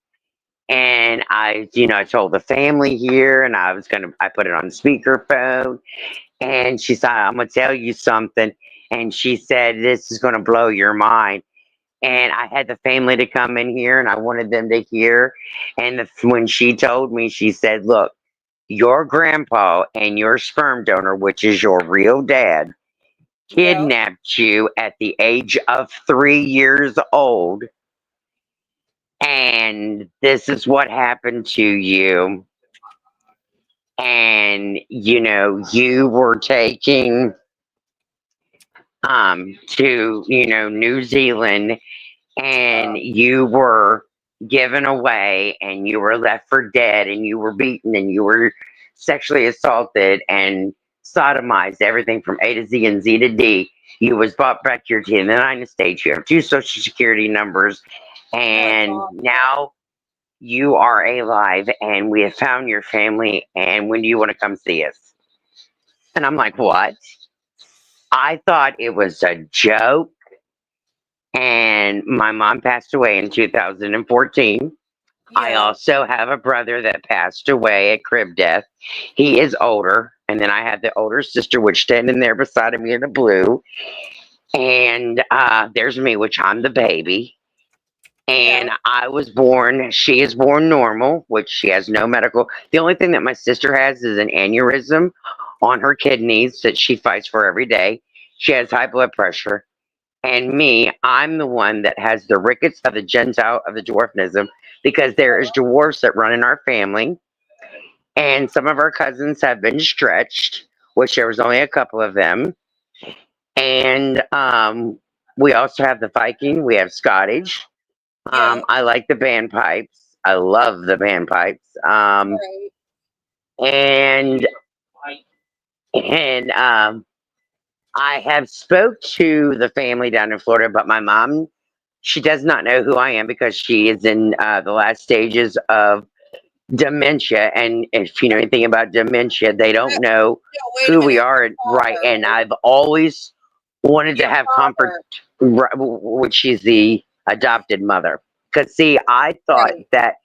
And I told the family here and I put it on speakerphone. And she said, I'm going to tell you something. And she said, this is going to blow your mind. And I had the family to come in here and I wanted them to hear. And when she told me, she said, look, your grandpa and your sperm donor, which is your real dad, kidnapped you at the age of 3 years old. And this is what happened to you. And, you were taking to New Zealand and you were given away and you were left for dead and you were beaten and you were sexually assaulted and sodomized, everything from A to Z and Z to D. You was brought back here to the United States. You have 2 social security numbers and now you are alive and we have found your family and when do you want to come see us? And I'm like, what? I thought it was a joke. And my mom passed away in 2014. I also have a brother that passed away at crib death. He is older. And then I have the older sister, which standing there beside of me in the blue. And there's me, which I'm the baby. And I was born, she is born normal, which she has no medical. The only thing that my sister has is an aneurysm on her kidneys that she fights for every day. She has high blood pressure. And me, I'm the one that has the rickets of the Gentile of the dwarfism because there is dwarfs that run in our family. And some of our cousins have been stretched, which there was only a couple of them. And we also have the Viking. We have Scottish. I like the bandpipes. I love the bandpipes. And I have spoke to the family down in Florida, but my mom, she does not know who I am because she is in the last stages of dementia. And if you know anything about dementia, they don't know who we are. Right. And I've always wanted to have comfort, which she's the adopted mother. Because, see, I thought that,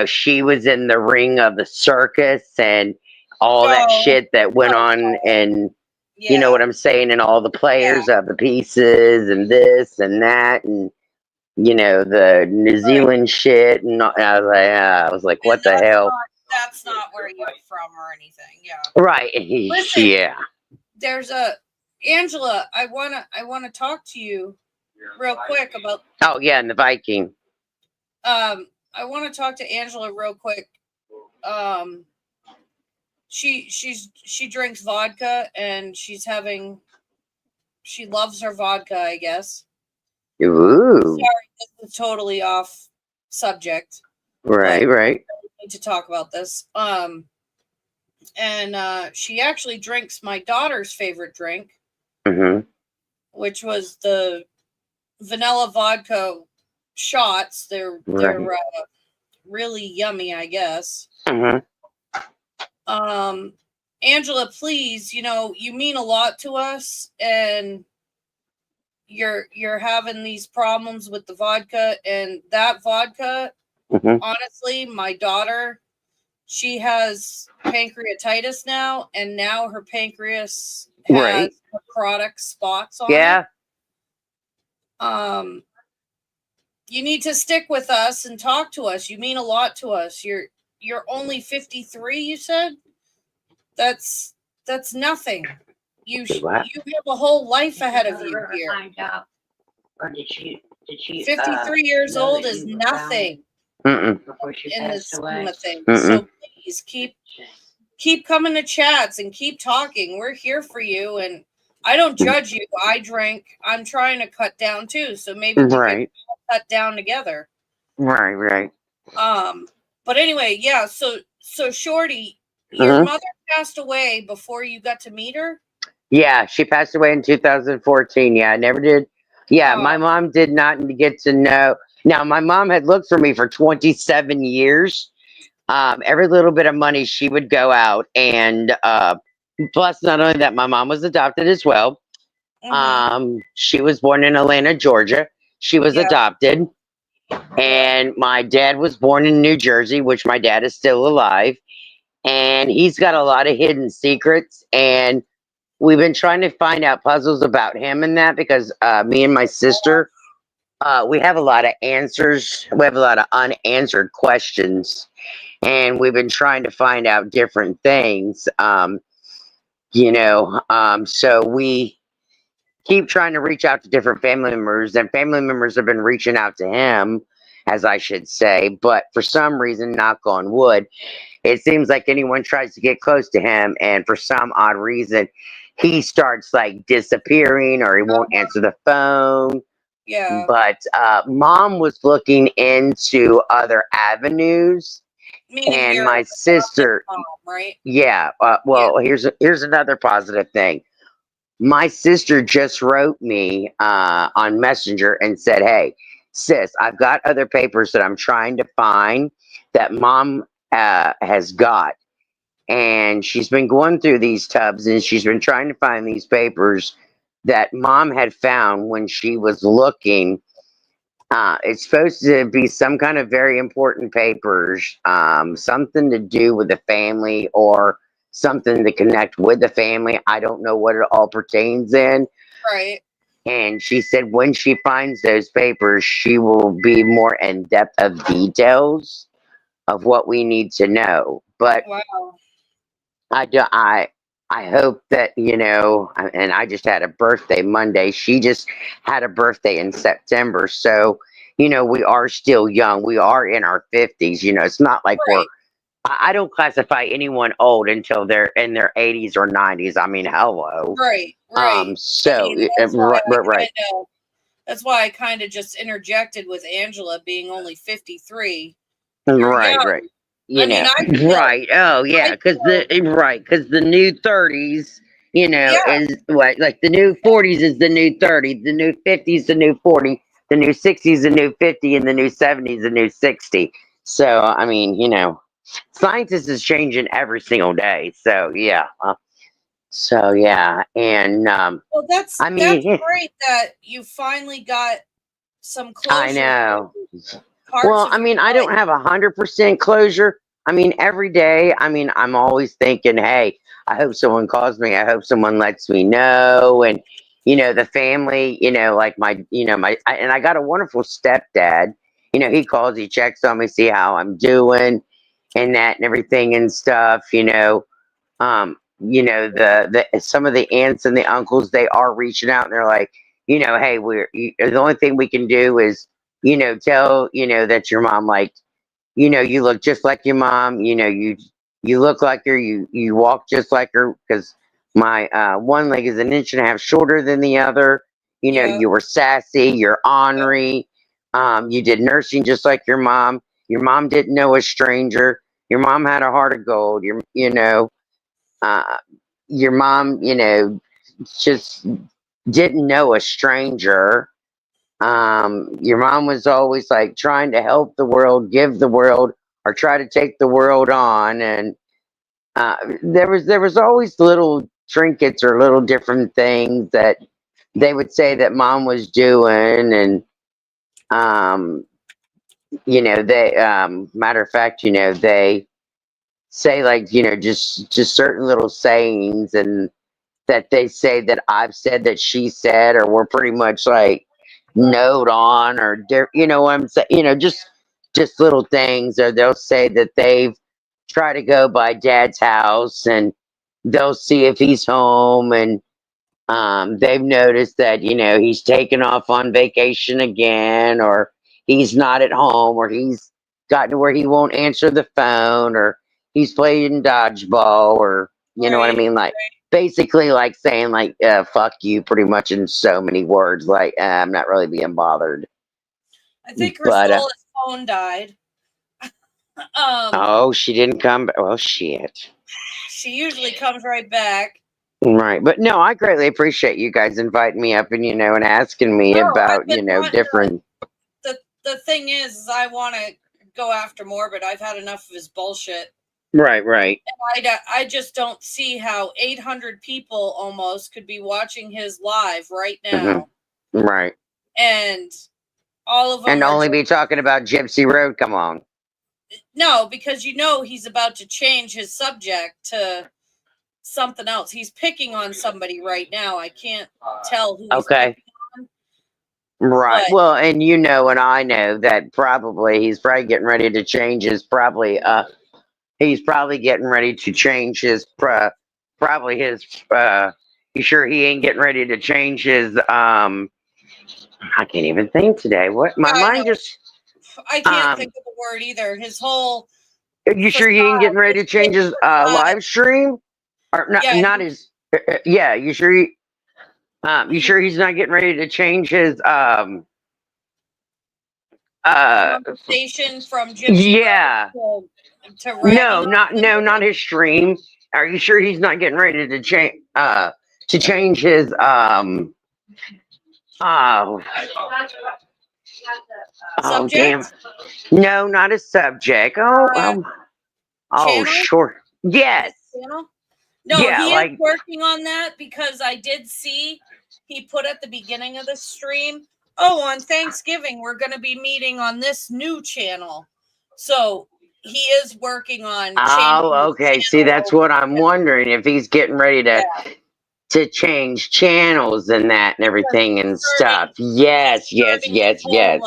she was in the ring of the circus and all that shit that went on and you know what I'm saying, and all the players of the pieces and this and that and the New Zealand shit and I was like, what the hell? That's not where you're from or anything. Yeah. Right. Listen, yeah. There's Angela, I wanna talk to you real quick about Oh yeah, and the Viking. I want to talk to Angela real quick. She drinks vodka and she loves her vodka, I guess. Ooh. Sorry, this is totally off subject. Right, right. Need to talk about this. And she actually drinks my daughter's favorite drink, Hmm. which was the vanilla vodka shots. They're Right. really yummy, I guess. Hmm. Angela, please, you mean a lot to us, and you're having these problems with the vodka, and that vodka, Hmm. honestly, my daughter, she has pancreatitis now, and now her pancreas has Right. necrotic spots on Yeah. it. You need to stick with us and talk to us. You mean a lot to us. You're only 53, you said? That's nothing. You What? you have a whole life ahead of you here. Or did she 53 years know old that is you were found nothing Mm-mm. before she in the passed scheme away? of things. Mm-mm. So please keep coming to chats and keep talking. We're here for you, and I don't judge you. I drink. I'm trying to cut down too, so maybe we Right. could cut down together. Right. Right. But anyway, yeah. So Shorty, your Mhm. mother passed away before you got to meet her. Yeah, she passed away in 2014. Yeah, I never did. Yeah, my Oh, mom did not get to know. Now, my mom had looked for me for 27 years. Every little bit of money she would go out, and plus, not only that, my mom was adopted as well. She was born in Atlanta, Georgia. She was yeah, adopted, and my dad was born in New Jersey, which my dad is still alive, and he's got a lot of hidden secrets. And we've been trying to find out puzzles about him and that because me and my sister, we have a lot of answers. We have a lot of unanswered questions, and we've been trying to find out different things. So we keep trying to reach out to different family members, and family members have been reaching out to him, as I should say. But for some reason, knock on wood, it seems like anyone tries to get close to him, and for some odd reason, he starts like disappearing or he won't answer the phone. yeah. But mom was looking into other avenues, Meaning and your my adopted sister, mom, right? yeah. Yeah. Well, here's another positive thing. My sister just wrote me on Messenger and said, "Hey, sis, I've got other papers that I'm trying to find that mom has got." And she's been going through these tubs and she's been trying to find these papers that mom had found when she was looking. It's supposed to be some kind of very important papers, something to do with the family or something to connect with the family. I don't know what it all pertains in. Right. And she said when she finds those papers, she will be more in depth of details of what we need to know. But Wow. I do. I hope that and I just had a birthday Monday. She just had a birthday in September, so we are still young. We are in our 50s. It's not like we're. Right. I don't classify anyone old until they're in their 80s or 90s. I mean, hello. Right. Right. I So mean, that's why right. I kind of just interjected with Angela being only 53. You're Right, young. right. I mean, I feel, Right. Oh, yeah. I Because feel, the new 30s, yeah, is what like the new 40s is the new 30, the new 50s, the new 40, the new 60s, the new 50, and the new 70s, the new 60. So, I mean, science is changing every single day. So, yeah. And well, that's I mean, great that you finally got some I closure know. with parts Well, of I your mean, I life. don't have 100% closure. I mean, every day, I mean, I'm always thinking, hey, I hope someone calls me. I hope someone lets me know. And, the family, like and I got a wonderful stepdad. He calls, he checks on me, see how I'm doing and that and everything and stuff, the some of the aunts and the uncles, they are reaching out and they're like, hey, the only thing we can do is, tell, that your mom, like, you look just like your mom, you look like her, you walk just like her, because my one leg is an inch and a half shorter than the other. Yeah. You were sassy, you're ornery, you did nursing just like your mom. Your mom didn't know a stranger. Your mom had a heart of gold. Uh, your mom, just didn't know a stranger. Your mom was always like trying to help the world, give the world, or try to take the world on. And there was always little trinkets or little different things that they would say that mom was doing. And um, they matter of fact, they say like just certain little sayings, and that they say that I've said that she said, or we're pretty much like note on, or what I'm saying, just little things. Or they'll say that they've tried to go by dad's house, and they'll see if he's home, and they've noticed that he's taken off on vacation again, or he's not at home, or he's gotten to where he won't answer the phone, or he's playing dodgeball, or you know what I Right. mean, like basically like saying like fuck you, pretty much, in so many words, like I'm not really being bothered. I think But Cristola's phone died. oh, she didn't come back. Well, shit. She usually comes right back. Right, but no, I greatly appreciate you guys inviting me up, and and asking me Oh, I've about been wanting to. different. The thing is I want to go after more, but I've had enough of his bullshit. Right. I just don't see how 800 people almost could be watching his live right now, Right. and all of them And are only just, be talking about Gypsy Road. Come on. no, because he's about to change his subject to something else. He's picking on somebody right now. I can't tell who he's Okay. picking on, Right. but Well, and and I know that probably he's probably getting ready to change his he's probably getting ready to change his probably his you sure he ain't getting ready to change his I can't even think today. What my I mind know just I can't think of the word either. His whole you sure he ain't facade, getting ready his to change fake his facade. live stream? Or Yeah, not his yeah, you sure you sure he's not getting ready to change his conversation from Gypsy yeah. Road to ragging on Not his stream. Are you sure he's not getting ready to change his oh oh damn. subject No, not his subject. uh, Oh channel. sure. Yes. Channel. No, Yeah, he is like working on that because I did see he put at the beginning of the stream, oh, on Thanksgiving, we're going to be meeting on this new channel. So he is working on changing oh his okay. See, channel that's over. what I'm wondering, if he's getting ready Yeah, to change channels and that and because everything and stuff. Yes, yes, starting his yes, whole, yes.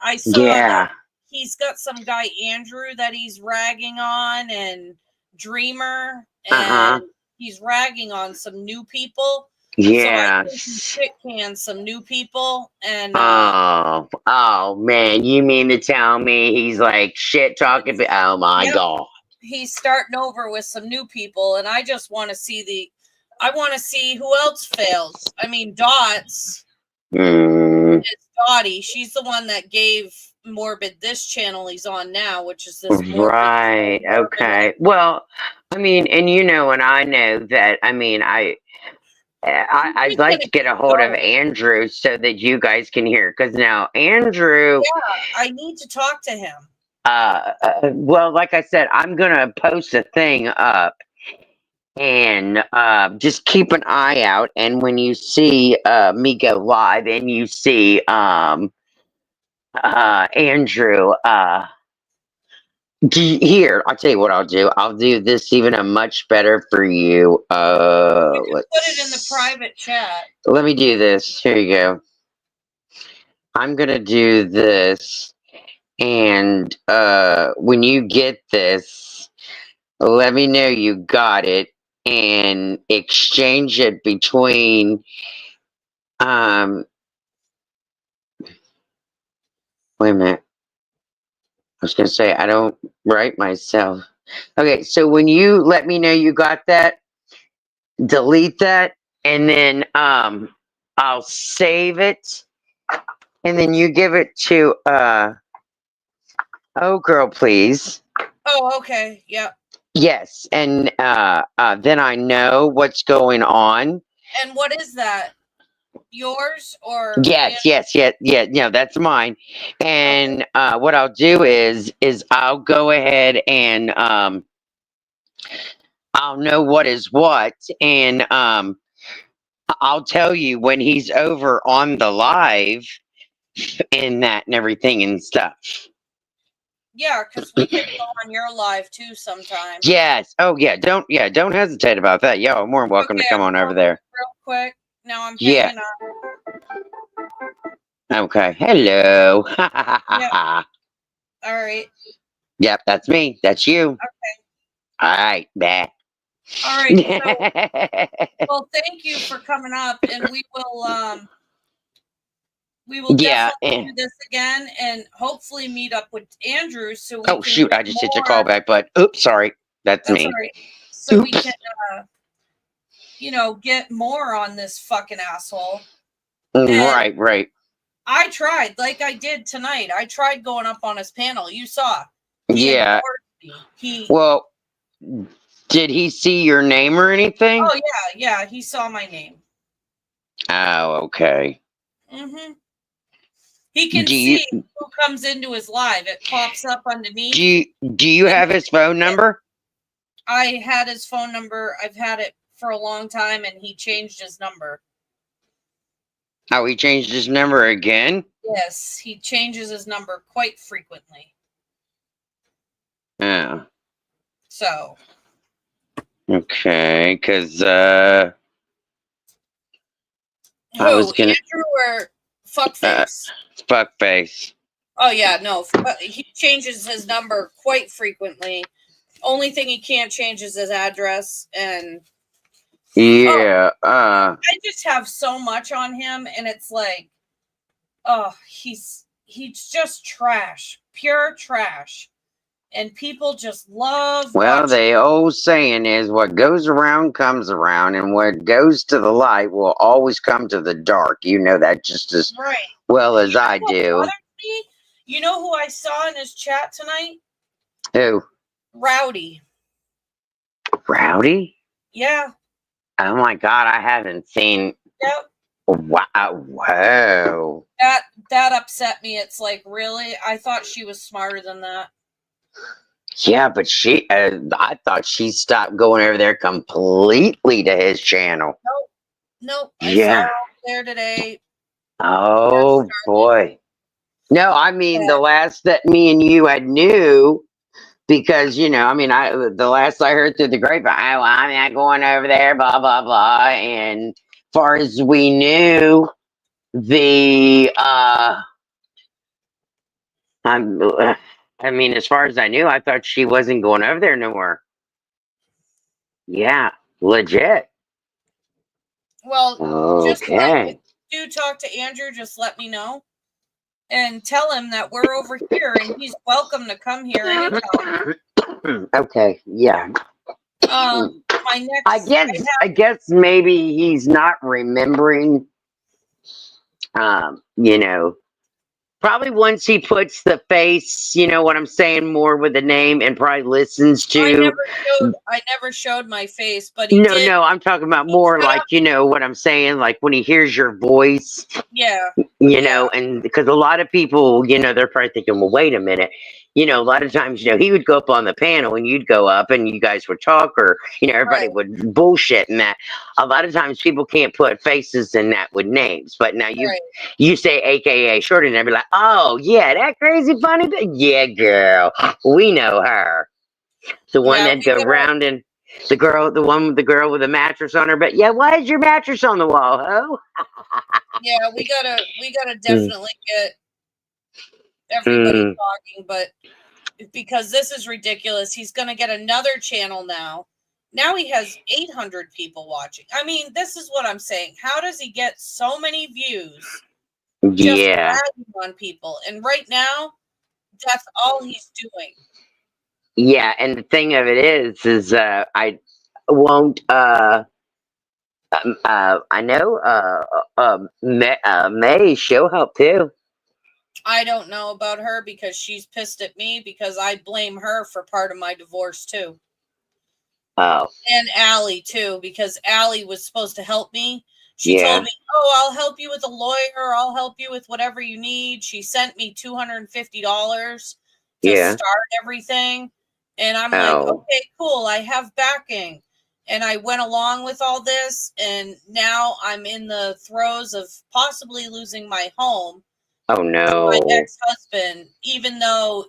I saw that Yeah. he's got some guy, Andrew, that he's ragging on, and Dreamer, Uh-huh. and he's ragging on some new people. So I Yeah. think he shit canned some new people, and Oh man, you mean to tell me he's like shit talking? Oh my yep, god. he's starting over with some new people, and I just want to see I want to see who else fails. I mean, Dots Mm, is Dottie. She's the one that gave Morbid this channel he's on now, which is this right. Morbid Okay. Well, I mean, and and I know that. I mean, I'd he's like gonna to get a keep hold of going. Andrew so that you guys can hear. Because now Andrew, Yeah, I need to talk to him. well, like I said, I'm gonna post a thing up, and just keep an eye out. And when you see me go live, and you see Andrew, here, I'll tell you what I'll do. I'll do this even a much better for you. You put it in the private chat. Let me do this. Here you go. I'm gonna do this, and when you get this, let me know you got it, and exchange it between wait a minute. I was gonna say I don't write myself. Okay, so when you let me know you got that, delete that, and then I'll save it, and then you give it to Oh, girl, please. Oh, okay. Yeah. Yes, and then I know what's going on. And what is that? Yours or Yes, yes, yes, yeah. No, that's mine. okay. And what I'll do is I'll go ahead and I'll know what is what, and I'll tell you when he's over on the live and that and everything and stuff. Yeah, because we could go on your live too sometime. Yes. Oh don't hesitate about that. Yeah, you're more than welcome to Okay, come I'm on over going there. real quick. Now I'm Yeah. hanging up. Okay. Hello. Yep. All right. Yep, that's me. That's you. Okay. All right, back. All right. So, well, thank you for coming up, and we will Yeah. definitely do this again, and hopefully meet up with Andrew so we Oh can shoot! get I just hit your more. callback button. Oops, sorry. That's That's all me. right. So we Oops. can, get more on this fucking asshole. Right, right. I tried, like I did tonight. I tried going up on his panel. You saw. He Yeah. ignored me. Well, did he see your name or anything? Oh yeah, he saw my name. Oh, okay. Mm-hmm. He can Do you see who comes into his live. It pops up underneath. do you have his phone number? I had his phone number. I've had it for a long time, and he changed his number. Oh, he changed his number again? Yes, he changes his number quite frequently. Oh. So. Okay, because Who? I was gonna Andrew or Fuckface? Fuckface. Oh yeah, no. He changes his number quite frequently. Only thing he can't change is his address, and Yeah. I just have so much on him, and it's like, oh, he's just trash, pure trash, and people just love Well, watching. the old saying is what goes around comes around, and what goes to the light will always come to the dark. You know that just as Right. well as You know I what do. bothers me? You know who I saw in his chat tonight? Who? Rowdy. Rowdy? Yeah. Oh my God, I haven't seen. Yep. Wow. Whoa. That upset me. It's like, really? I thought she was smarter than that. Yeah, but I thought she stopped going over there completely to his channel. Nope. I saw Yeah. her there today. Oh boy. No, I mean the last that me and you had knew, because the last I heard through the grapevine, oh, I'm not going over there, blah blah blah. And far as we knew, as far as I knew, I thought she wasn't going over there no more. Yeah, legit. Well, just Okay. do talk to Andrew. Just let me know and tell him that we're over here and he's welcome to come here anytime. Okay. Yeah. My next. I guess maybe he's not remembering. Probably once he puts the face, you know what I'm saying, more with the name, and probably listens to. I never showed my face, but he did. No, I'm talking about more like, you know what I'm saying, like when he hears your voice. Yeah. And because a lot of people, they're probably thinking, well, wait a minute. A lot of times, he would go up on the panel and you'd go up and you guys would talk, or, everybody would bullshit and that. A lot of times people can't put faces in that with names. But now you say AKA Shorty and they'd be like, oh, yeah, that crazy funny thing. Yeah, girl, we know her. The one that go round and the one with the girl with a mattress on her bed. Yeah, why is your mattress on the wall, ho? Yeah, we gotta definitely get everybody talking, but because this is ridiculous, he's gonna get another channel now. Now he has 800 people watching. I mean, this is what I'm saying. How does he get so many views? Just bragging on people, and right now, that's all he's doing. Yeah, and the thing of it is I won't. I know. May she'll help too. I don't know about her because she's pissed at me because I blame her for part of my divorce too. Oh, And Allie too, because Allie was supposed to help me. She yeah. told me, "Oh, I'll help you with a lawyer. I'll help you with whatever you need." She sent me $250 to Yeah. start everything. And I'm like, Oh. "Okay, cool. I have backing." And I went along with all this, and now I'm in the throes of possibly losing my home Oh to my no. ex-husband, even though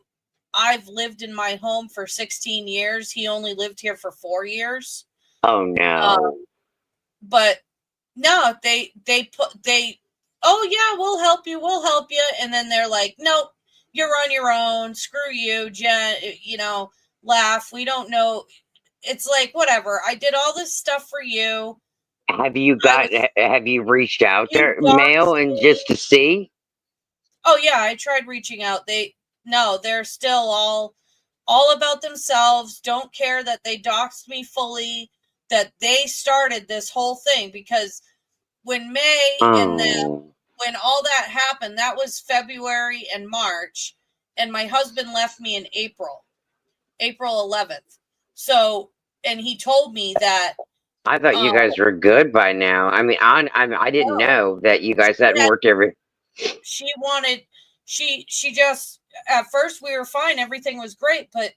I've lived in my home for 16 years. He only lived here for 4 years. Oh no. But no, they oh yeah, we'll help you. And then they're like, nope, you're on your own. Screw you, Jen, laugh. We don't know. It's like, whatever. I did all this stuff for you. Have you have you reached out You there, mail, doxed and me. just to see? Oh yeah, I tried reaching out. They're still all about themselves, don't care that they doxed me fully, that they started this whole thing. Because when May and then Oh. when all that happened, that was February and March, and my husband left me in April 11th. So, and he told me that I thought you um guys were good by now. I mean, I didn't no, know that you guys hadn't that worked every. she wanted she just, at first we were fine, everything was great, but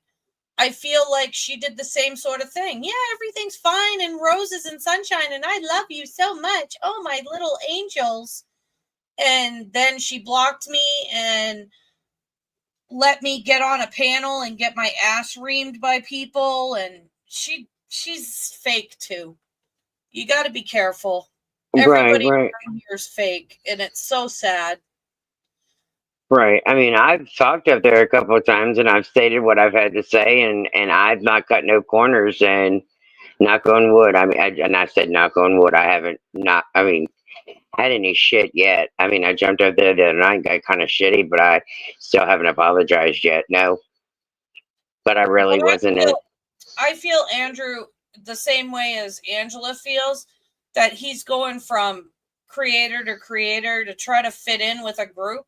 I feel like she did the same sort of thing. Yeah, everything's fine and roses and sunshine, and I love you so much. Oh, my little angels. And then she blocked me and let me get on a panel and get my ass reamed by people. And she's fake too. You got to be careful. Right, Everybody right, around here is fake, and it's so sad. right. I mean, I've talked up there a couple of times, and I've stated what I've had to say, and I've not cut no corners. And knock on wood. I mean, and I said knock on wood. I haven't not. I mean, had any shit yet. I mean, I jumped up there the other night, got kind of shitty, but I still haven't apologized yet. No, but I But really wasn't it. I feel Andrew the same way as Angela feels, that he's going from creator to creator to try to fit in with a group.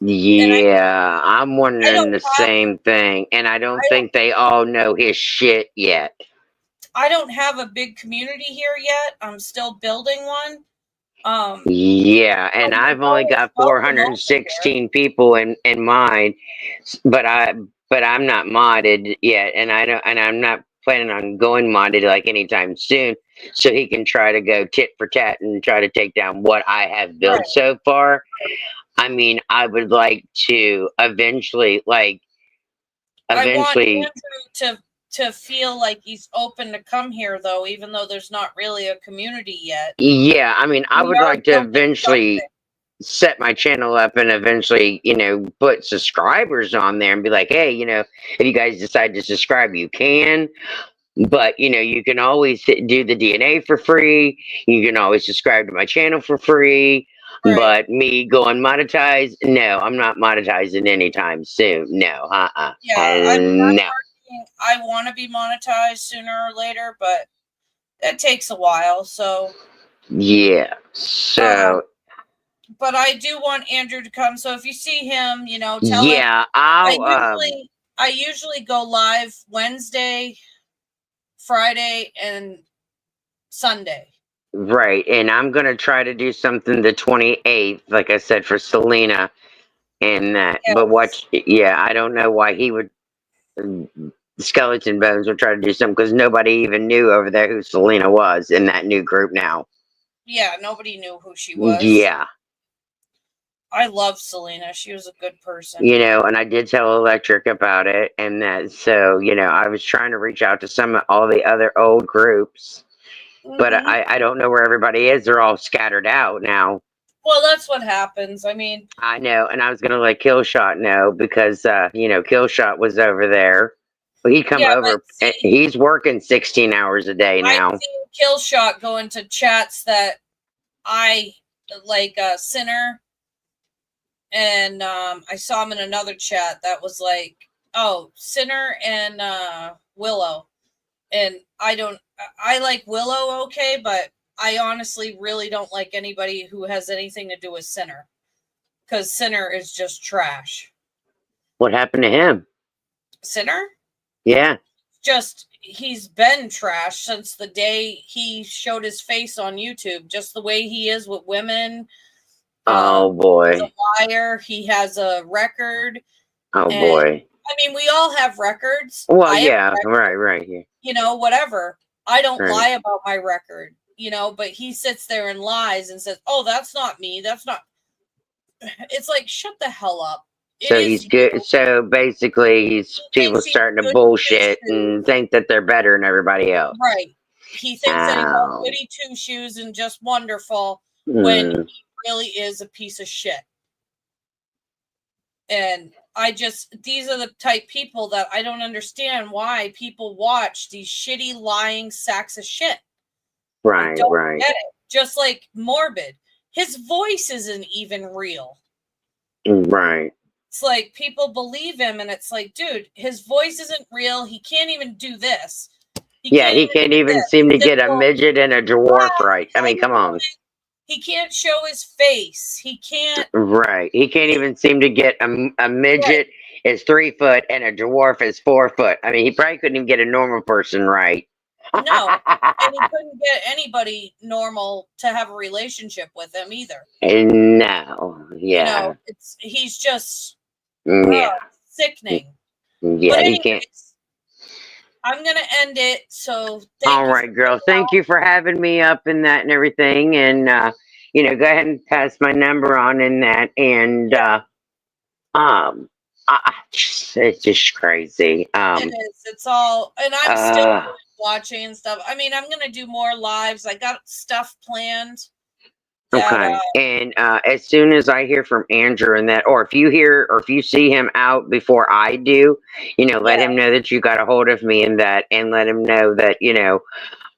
And Yeah, I'm I wondering don't the have same thing, and I don't I don't think they all know his shit yet. I don't have a big community here yet. I'm still building one. Yeah, and But he's I've only always got welcome over here. 416 people in mine, but I'm not modded yet, and I'm not planning on going modded like anytime soon. So he can try to go tit for tat and try to take down what I have built Right. so far. I mean, I would like to eventually, I want eventually. Andrew to feel like he's open to come here, though, even though there's not really a community yet. Yeah, I mean, I We would are like to building eventually something. set my channel up and eventually, put subscribers on there and be like, hey, if you guys decide to subscribe, you can. But, you can always do the DNA for free. You can always subscribe to my channel for free. Right. But me going monetize, no, I'm not monetizing anytime soon. No, Yeah, and no. I want to be monetized sooner or later, but that takes a while. So, Yeah. um, So, but I do want Andrew to come. So if you see him, tell him yeah, I I'll, usually go live Wednesday, Friday, and Sunday. right. And I'm going to try to do something the 28th, like I said, for Selena and that. But Yes. yeah, I don't know why he would. Skeleton Bones would try to do something because nobody even knew over there who Selena was in that new group now. Yeah, nobody knew who she was. Yeah. I love Selena. She was a good person. And I did tell Electric about it, and that, so, I was trying to reach out to all the other old groups, but Mm-hmm. I don't know where everybody is. They're all scattered out now. Well, that's what happens. I mean, I know, and I was gonna let Killshot know because Killshot was over there. He come yeah, but over. And see, he's working 16 hours a day I've now. seen Killshot go into chats that I like, Sinner, and I saw him in another chat that was like, oh, Sinner and Willow. And I like Willow, okay, but I honestly really don't like anybody who has anything to do with Sinner. because Sinner is just trash. What happened to him? Sinner? Yeah. Just, he's been trash since the day he showed his face on YouTube. Just the way he is with women. Oh He's boy. a liar. He has a record. Oh and, boy. I mean, we all have records. Well, I have yeah, records, right. Yeah. you know, whatever. I don't Right. lie about my record, you know, but he sits there and lies and says, "Oh, that's not me. That's not." It's like, shut the hell up. It So is he's you. good. So basically, he's He people thinks he's starting to goody bullshit two-shoes. and think that they're better than everybody else. Right. He thinks that he's all Oh. goody two shoes and just wonderful when he really is a piece of shit. And these are the type people that I don't understand why people watch these shitty lying sacks of shit. I Right. don't Right. get it. Just like Morbid. His voice isn't even real. Right. It's like people believe him, and it's like, dude, his voice isn't real. He can't even do this. Yeah, he can't do even this. seem to get a Simple. midget and a dwarf right. I mean, come on. He can't show his face. He can't. Right. He can't even seem to get a midget is 3 foot and a dwarf is 4 foot. I mean, he probably couldn't even get a normal person right. No. And he couldn't get anybody normal to have a relationship with him either. No. You Yeah. know, he's just Yeah. sickening. Yeah, But he can't. anyways, I'm gonna end it. So All right, girl. Thank you for having me up in that and everything. And you know, go ahead and pass my number on in that. And it's just crazy. It is. It's all, and I'm still Uh, watching and stuff. I mean, I'm gonna do more lives. I got stuff planned. That, okay. And as soon as I hear from Andrew and that, or if you hear or if you see him out before I do, you know, let him know that you got a hold of me and that, and let him know that, you know,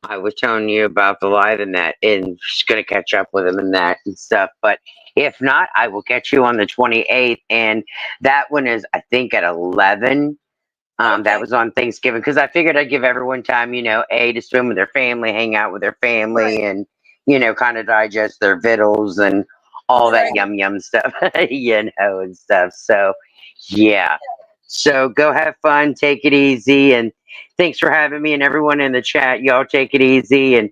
I was telling you about the live and that, and just gonna catch up with him and that and stuff. But if not, I will catch you on the 28th, and that one is, I think, at 11. That was on Thanksgiving because I figured I'd give everyone time, you know, to spend with their family, hang out with their family, and you know, kind of digest their vittles and all that yum stuff, you know, and stuff. So, yeah. So go have fun, take it easy, and thanks for having me. And everyone in the chat, y'all take it easy, and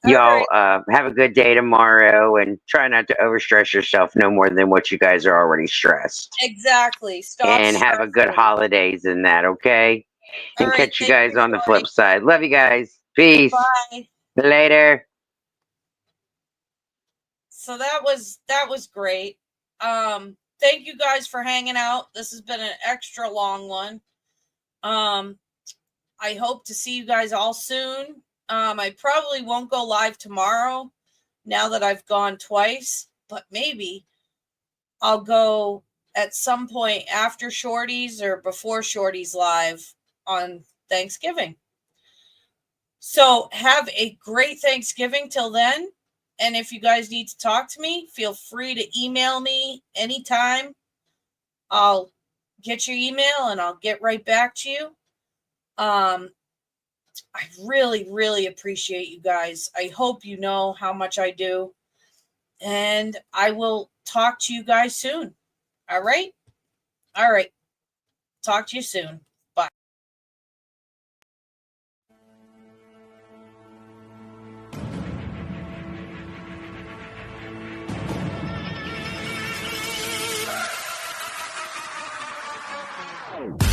y'all have a good day tomorrow. And try not to overstress yourself no more than what you guys are already stressed. Exactly. Stop. And have a good holidays in that, okay? And catch you guys on the flip side. Love you guys. Peace. Bye. Later. So that was great. Thank you guys for hanging out. This has been an extra long one. I hope to see you guys all soon. I probably won't go live tomorrow now that I've gone twice, but maybe I'll go at some point after Shorty's or before Shorty's live on Thanksgiving. So have a great Thanksgiving till then. And if you guys need to talk to me, feel free to email me anytime. I'll get your email and I'll get right back to you. I really, really appreciate you guys. I hope you know how much I do. And I will talk to you guys soon. All right? All right. Talk to you soon. Bye. Oh.